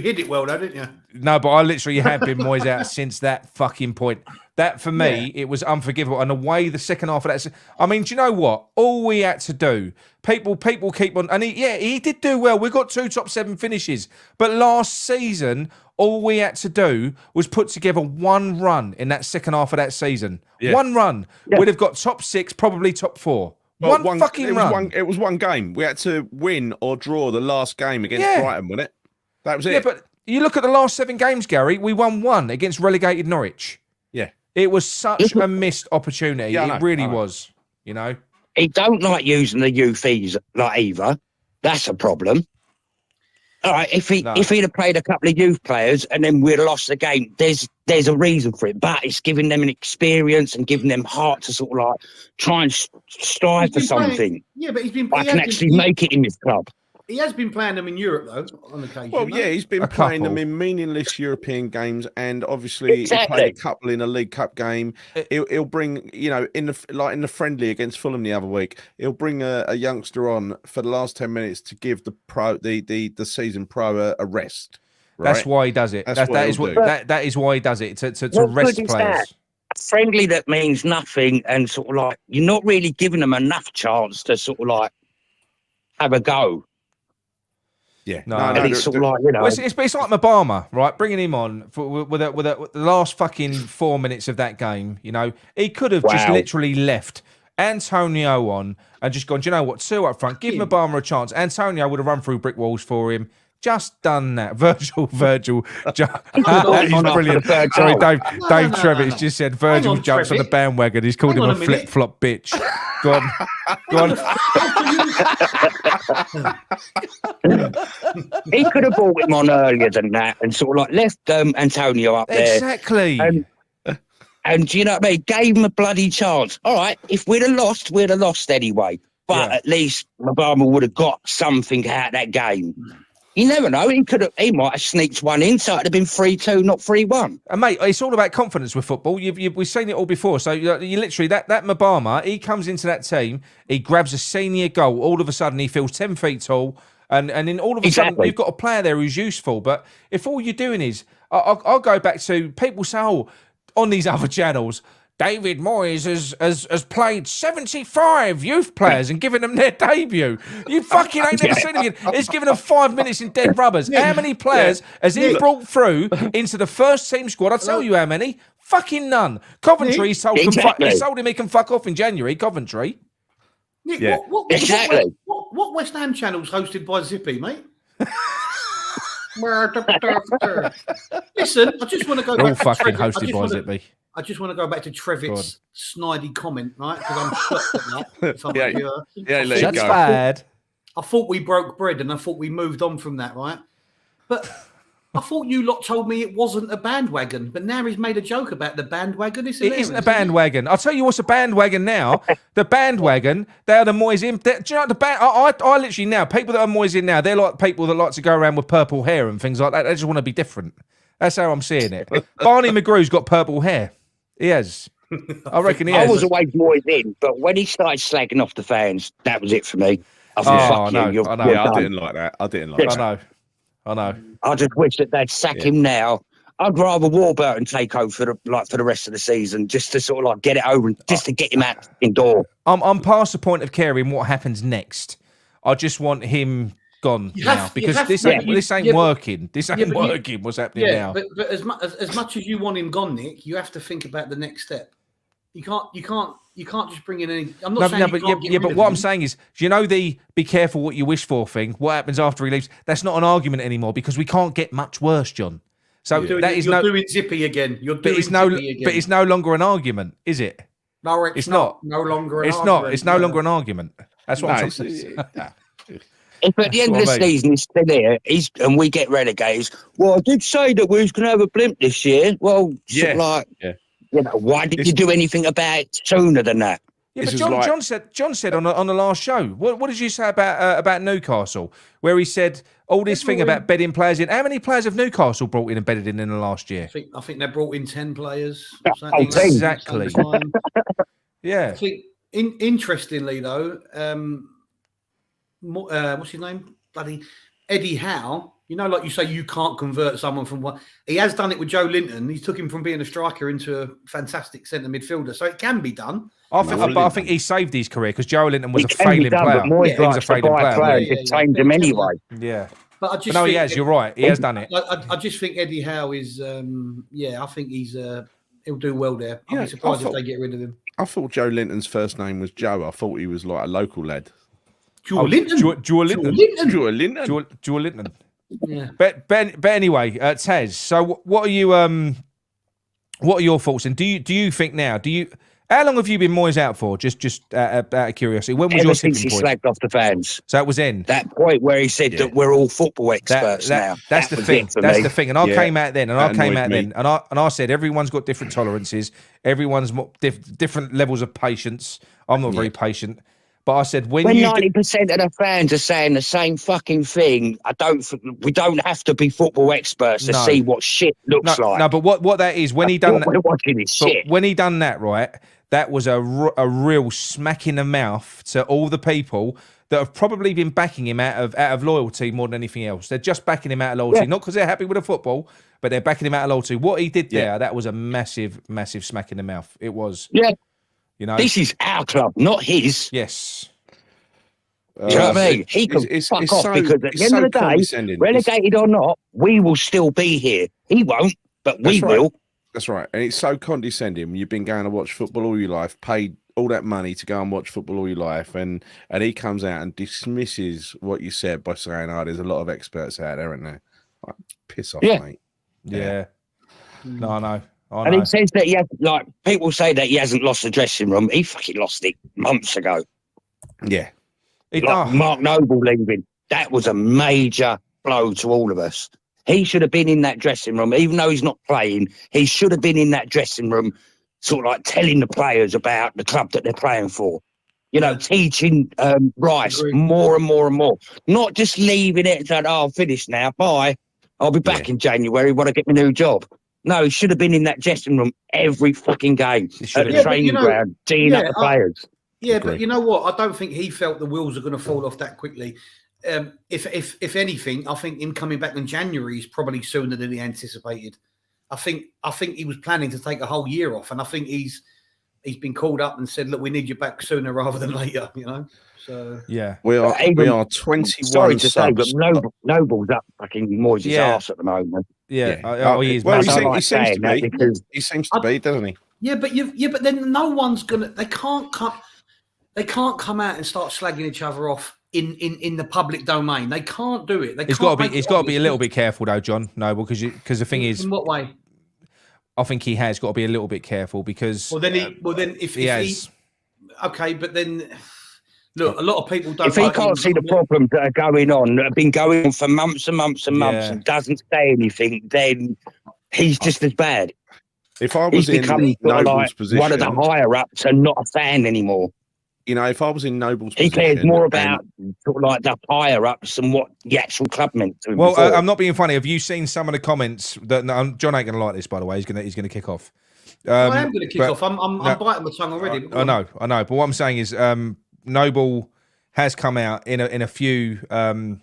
hid it well, though, didn't you? No, but I literally have been Moyes out since that fucking point. That, for me, it was unforgivable. And the way the second half of that... I mean, do you know what? All we had to do... People keep on... And he did do well. We got 2 top 7 finishes. But last season, all we had to do was put together one run in that second half of that season. Yeah. One run. Yeah. We'd have got top 6, probably top 4. Well, one fucking run. It was one game. We had to win or draw the last game against Brighton, wasn't it? That was it. Yeah, but you look at the last 7 games, Gary, we won 1 against relegated Norwich. Yeah. It was such a missed opportunity. Yeah, it really was, you know. He don't like using the youth like either. That's a problem. All right, if he'd have played a couple of youth players and then we'd have lost the game, there's a reason for it. But it's giving them an experience and giving them heart to sort of like try and strive for something. Yeah, but I can actually make it in this club. He has been playing them in Europe, though, on occasion. Well, yeah, he's been playing them in meaningless European games, and obviously he played a couple in a League Cup game. He'll bring, you know, in the friendly against Fulham the other week, he'll bring a youngster on for the last 10 minutes to give the season pro a rest. Right? That's why he does it. That is why he does it to rest players. Friendly that means nothing, and sort of like you're not really giving them enough chance to sort of like have a go. Yeah, it's sort of like, you know, it's like Mabama, right? Bringing him on with the last fucking 4 minutes of that game. You know, he could have just literally left Antonio on and just gone, do you know what? 2 up front, give Mabama a chance. Antonio would have run through brick walls for him. Just done that. Virgil. He's brilliant. Sorry, Dave Trevitt just said Virgil jumps on the bandwagon. He's called him a flip-flop bitch. Go on. He could have brought him on earlier than that and sort of like left Antonio up there. Exactly. And you know what I mean? Gave him a bloody chance. All right, if we'd have lost anyway. But at least Obama would have got something out of that game. You never know. He might have sneaked one in, so it'd have been 3-2, not 3-1. And mate, it's all about confidence with football. We've seen it all before. So you literally that Mabama, he comes into that team, he grabs a senior goal. All of a sudden, he feels 10 feet tall, and then all of a sudden, you've got a player there who's useful. But if all you're doing is, I'll go back to people say, on these other channels, David Moyes has played 75 youth players and given them their debut. You fucking ain't never seen him again. He's given them 5 minutes in dead rubbers. How many players has he brought through into the first team squad? I'll tell you how many. Fucking none. Coventry, he sold him he can fuck off in January, Coventry. Nick, Yeah. What West Ham channel's hosted by Zippy, mate? Listen, I just want to go They're all back fucking to hosted by Zippy. I just want to go back to Trevitt's snidey comment, right? Because I'm shocked at that. If I'm a viewer. That's bad. I thought we broke bread and I thought we moved on from that, right? But I thought you lot told me it wasn't a bandwagon, but now he's made a joke about the bandwagon. It isn't a bandwagon. I'll tell you what's a bandwagon now. The bandwagon, they are the Moyes in. Do you know the band? I literally now, people that are Moyes in now, they're like people that like to go around with purple hair and things like that. They just want to be different. That's how I'm seeing it. Barney McGrew's got purple hair. He has. I reckon he has. I was always Moyes in, but when he started slagging off the fans, that was it for me. I thought, I know. I didn't like that. I know. I just wish that they'd sack him now. I'd rather Warburton take over for the rest of the season, just to sort of like get it over, and just to get him out indoor. I'm past the point of caring what happens next. I just want him gone now because this ain't working. This ain't working. What's happening now? But as much as you want him gone, Nick, you have to think about the next step. You can't just bring in any. I'm not saying but what I'm saying is, you know, the be careful what you wish for thing. What happens after he leaves? That's not an argument anymore because we can't get much worse, John. So you're doing Zippy again. But it's no longer an argument, is it? No, it's not. No longer. It's no longer an argument. That's what I'm saying. If at the end of the season he's still here, and we get relegated, well, I did say that we was going to have a blimp this year. Well, you know, why did you do anything about it sooner than that? Yeah, but John said on the last show. What did you say about Newcastle, where he said all this thing about bedding players in? How many players have Newcastle brought in and bedded in the last year? I think they brought in 10 players. Exactly. Yeah. I think interestingly though, what's his name? Bloody Eddie Howe. You know, like you say, you can't convert someone from one. He has done it with Joe Linton. He took him from being a striker into a fantastic centre midfielder. So it can be done. I think he saved his career because Joe Linton was a failing player. But Moyes was a failing player. It changed him anyway. Yeah. But I just no, think he has. You're right. He has done it. I just think Eddie Howe is, I think he'll do well there. I'll be surprised if they get rid of him. I thought Joe Linton's first name was Joe. I thought he was like a local lad. Joe Linton. Joe Linton. Joe Linton. Joe Linton. Yeah. But anyway, Taz. So what are you? What are your thoughts? And do you think now? How long have you been Moyes out for? Just out of curiosity. When was Ever your since tipping he point? slagged off the fans. So that was in that point where he said that we're all football experts now. That's the thing. That's the thing. And I came out then, and I said everyone's got different tolerances. Everyone's different levels of patience. I'm not very patient. But I said when 90% of the fans are saying the same fucking thing, we don't have to be football experts to see what shit looks like. No, but what that is when he done that, we're watching is shit. When he done that, right, that was a real smack in the mouth to all the people that have probably been backing him out of loyalty more than anything else. They're just backing him out of loyalty, not because they're happy with the football, but they're backing him out of loyalty. What he did there, that was a massive, massive smack in the mouth. It was. Yeah. You know, this is our club, not his. Yes. Do you know what I mean? He can fuck off because at the end of the day, relegated or not, we will still be here. He won't, but we will. That's right. And it's so condescending. You've been going to watch football all your life, paid all that money to go and watch football all your life, and he comes out and dismisses what you said by saying, "Oh, there's a lot of experts out there, aren't there?" Like, piss off, mate. Yeah. No, I know. And he says that people say that he hasn't lost the dressing room. He fucking lost it months ago. Yeah. Mark Noble leaving. That was a major blow to all of us. He should have been in that dressing room, even though he's not playing. He should have been in that dressing room, sort of like telling the players about the club that they're playing for. You know, teaching Rice more and more and more. Not just leaving it and saying, "Oh, I'm finished now. Bye. I'll be back in January when I get my new job." No, he should have been in that dressing room every fucking game at the training ground, teeing up the players. Yeah, but you know what? I don't think he felt the wheels are going to fall off that quickly. If anything, I think him coming back in January is probably sooner than he anticipated. I think he was planning to take a whole year off, and I think he's been called up and said, "Look, we need you back sooner rather than later." You know. So yeah, we are 21. Sorry to say, but Noble's up fucking Moyes' arse at the moment. Yeah. He is. Well, he seems to be. He seems to be, doesn't he? Yeah, but then no one's gonna. They can't come out and start slagging each other off in the public domain. They can't do it. He's got to be a little bit careful though, John. No, because the thing is, in what way? I think he has got to be a little bit careful because. If he has. Okay, but then. Look, a lot of people don't. If he can't see the problems that are going on, that have been going on for months and months and months, and doesn't say anything, then he's just as bad. If I was in Noble's position, one of the higher ups and not a fan anymore. You know, if I was in Noble's he position, cares more about sort of like the higher ups and what the actual club meant to him. Well, I'm not being funny. Have you seen some of the comments that John ain't going to like this? By the way, he's going to kick off. I am going to kick off. I'm biting my tongue already. I know. But what I'm saying is. Noble has come out in a few press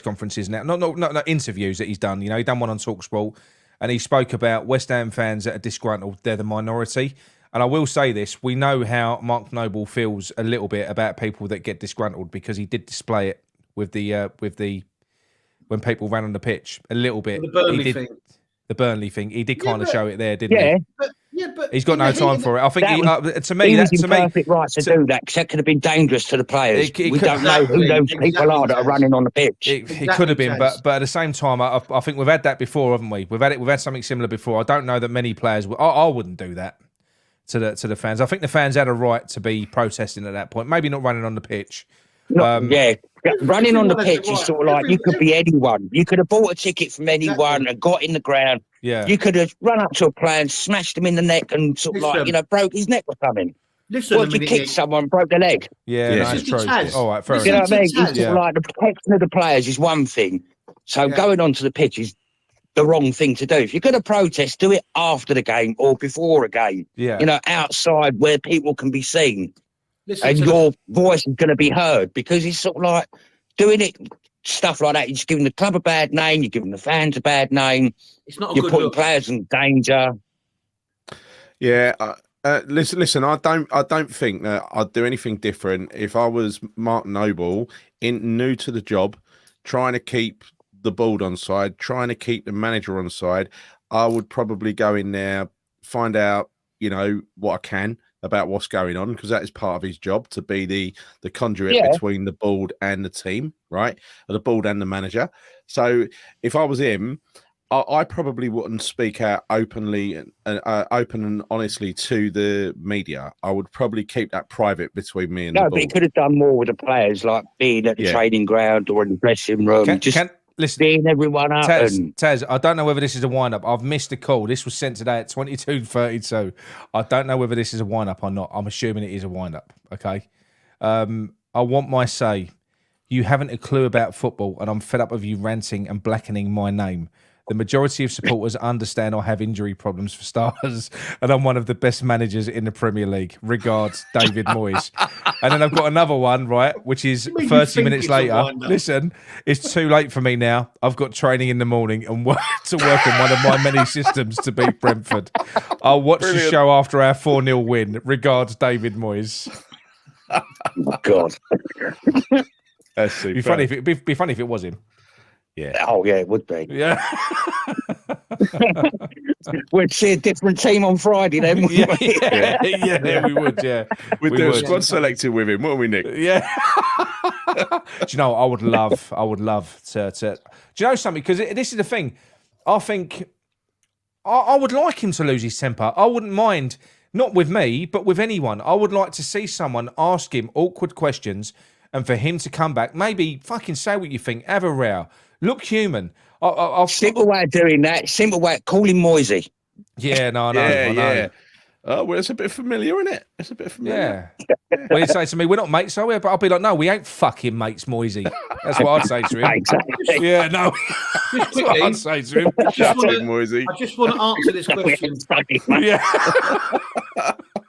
conferences now, not interviews that he's done. You know, he done one on TalkSport, and he spoke about West Ham fans that are disgruntled. They're the minority, and I will say this: we know how Mark Noble feels a little bit about people that get disgruntled because he did display it with the when people ran on the pitch a little bit. The Burnley thing. The Burnley thing. He did kind of show it there, didn't he? But he's got no time for it. I think to me, he was that's in perfect right to do that because that could have been dangerous to the players. We don't know who those people are that are running on the pitch. It could have been, but at the same time, I think we've had that before, haven't we? We've had something similar before. I don't know that many players. I wouldn't do that to the fans. I think the fans had a right to be protesting at that point. Maybe not running on the pitch. Running on the pitch is sort of like you could be anyone. You could have bought a ticket from anyone and got in the ground. Yeah, you could have run up to a player and smashed him in the neck and sort of like broke his neck or something. Or you kicked someone and broke their leg. Yeah, that's true. All right, fair enough. You know what I mean? It's sort of like the protection of the players is one thing. So going onto the pitch is the wrong thing to do. If you're going to protest, do it after the game or before a game. Yeah, you know, outside where people can be seen. And your voice is going to be heard because it's sort of like doing it, stuff like that. You're just giving the club a bad name. You're giving the fans a bad name. It's not. You're putting players in danger. Yeah. Listen. I don't think that I'd do anything different if I was Mark Noble, new to the job. trying to keep the board on side, trying to keep the manager on side, I would probably go in there, find out, what I can about what's going on, because that is part of his job, to be the conduit between the board and the team, right? Or the board and the manager. So if I was him, I probably wouldn't speak out openly and open and honestly to the media. I would probably keep that private between me and the board. But he could have done more with the players, like being at the training ground or in the dressing room, listen, being everyone up. Taz, I don't know whether this is a wind-up. I've missed a call. This was sent today at 22:32. I don't know whether this is a wind-up or not. I'm assuming it is a wind-up, okay? I want my say. You haven't a clue about football, and I'm fed up of you ranting and blackening my name. The majority of supporters understand I have injury problems for starters, and I'm one of the best managers in the Premier League. Regards, David Moyes. And then I've got another one, right, which is 30 minutes later. Listen, it's too late for me now. I've got training in the morning and work on one of my many systems to beat Brentford. I'll watch the show after our 4-0 win. Regards, David Moyes. Oh, God. That's super. Be funny if it was him. Yeah. Oh, yeah, it would be. Yeah. We'd see a different team on Friday then, wouldn't we? Yeah, we would, yeah. We'd do a squad selected with him, wouldn't we, Nick? Yeah. Do you know, I would love to do you know something? Because this is the thing. I think I would like him to lose his temper. I wouldn't mind, not with me, but with anyone. I would like to see someone ask him awkward questions and for him to come back, maybe fucking say what you think, have a row, look human. Simple way of doing that. Simple way. Call him Moisey. Yeah, no, I know. Yeah. Oh, well, it's a bit familiar, isn't it? It's a bit familiar. Yeah. Well, he'd say to me, we're not mates, are we? But I'll be like, no, we ain't fucking mates, Moisey. That's what I'd say to him. Exactly. Yeah, no. That's what I'd say to him. Moisey. I just want to answer this question. Yeah.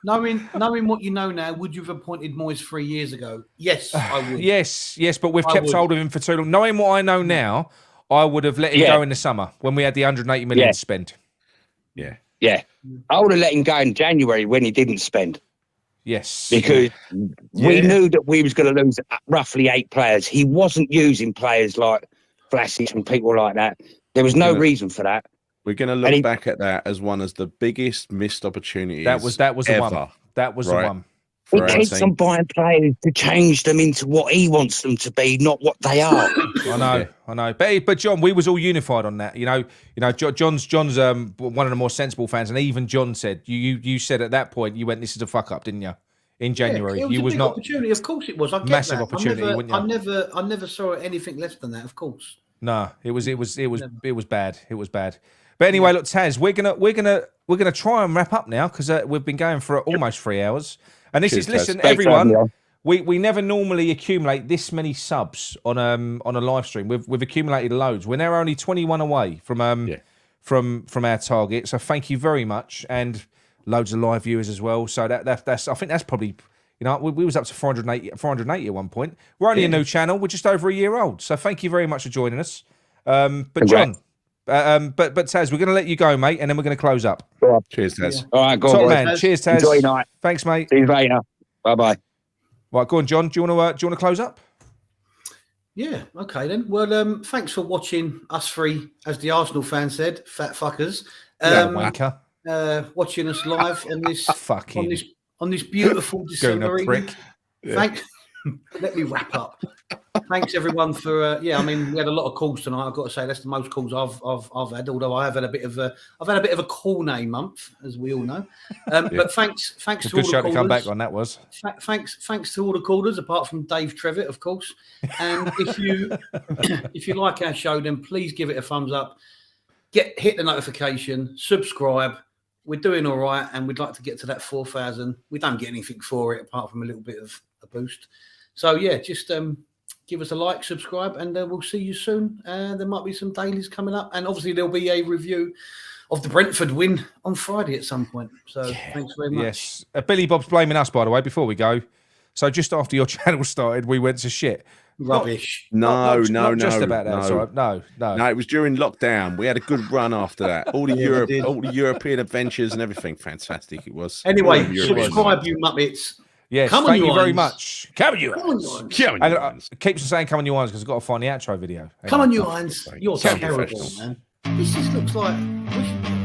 Knowing what you know now, would you have appointed Moyes 3 years ago? Yes, I would. Yes, but we've kept hold of him for too long. Knowing what I know now, I would have let him go in the summer when we had the 180 million to spend. Yeah. I would have let him go in January when he didn't spend. Yes. Because we knew that we was going to lose roughly 8 players. He wasn't using players like Vlasic and people like that. There was no reason for that. We're going to look back at that as one of the biggest missed opportunities. That was ever, the one. That was the one. He keeps on buying players to change them into what he wants them to be, not what they are. I know. But John, we was all unified on that. You know, John's one of the more sensible fans, and even John said you said at that point you went, this is a fuck up, didn't you? In January, it was a big opportunity. Of course, it was. I get massive that. opportunity. I never saw anything less than that. Of course. No, it was bad. It was bad. But anyway, look, Taz, we're gonna try and wrap up now because we've been going for almost 3 hours. And this listen, everyone. We never normally accumulate this many subs on a live stream. We've accumulated loads. We're now only 21 away from our target. So thank you very much, and loads of live viewers as well. So that's I think that's probably, we was up to 480 at one point. We're only a new channel. We're just over a year old. So thank you very much for joining us. But John, but Taz, we're going to let you go, mate, and then we're going to close up. Cheers, Taz. All right, go on, man. Taz. Cheers, Taz. Enjoy your night. Thanks, mate. See you later. Bye-bye. Right, go on, John. Do you want to close up? Yeah. Okay then. Well, thanks for watching us three, as the Arsenal fan said, fat fuckers. Watching us live on this on this beautiful December evening. Thanks. Let me wrap up. Thanks everyone for we had a lot of calls tonight. I've got to say that's the most calls I've had. Although I've had a bit of a call name month, as we all know. But thanks to all the callers. Good show to come back on that was. Thanks to all the callers, apart from Dave Trevitt, of course. And if you like our show, then please give it a thumbs up. Hit the notification, subscribe. We're doing all right, and we'd like to get to that 4,000. We don't get anything for it apart from a little bit of a boost. So yeah, just give us a like, subscribe, and we'll see you soon. There might be some dailies coming up, and obviously there'll be a review of the Brentford win on Friday at some point. So thanks very much. Yes, Billy Bob's blaming us, by the way. Before we go, so just after your channel started, we went to shit. Rubbish. No. Just about that. No. Right. No. It was during lockdown. We had a good run after that. All the European adventures and everything. Fantastic. It was. Anyway, subscribe, you muppets. Yes, Come on, thank you you very Irons. much. Come on, you Come on, Irons. you Irons. Come on, you And, Irons. keeps on saying, come on, you Irons, because I've got to find the outro video. Hang Come on, you Irons. You're So terrible, professional. man. This just looks like.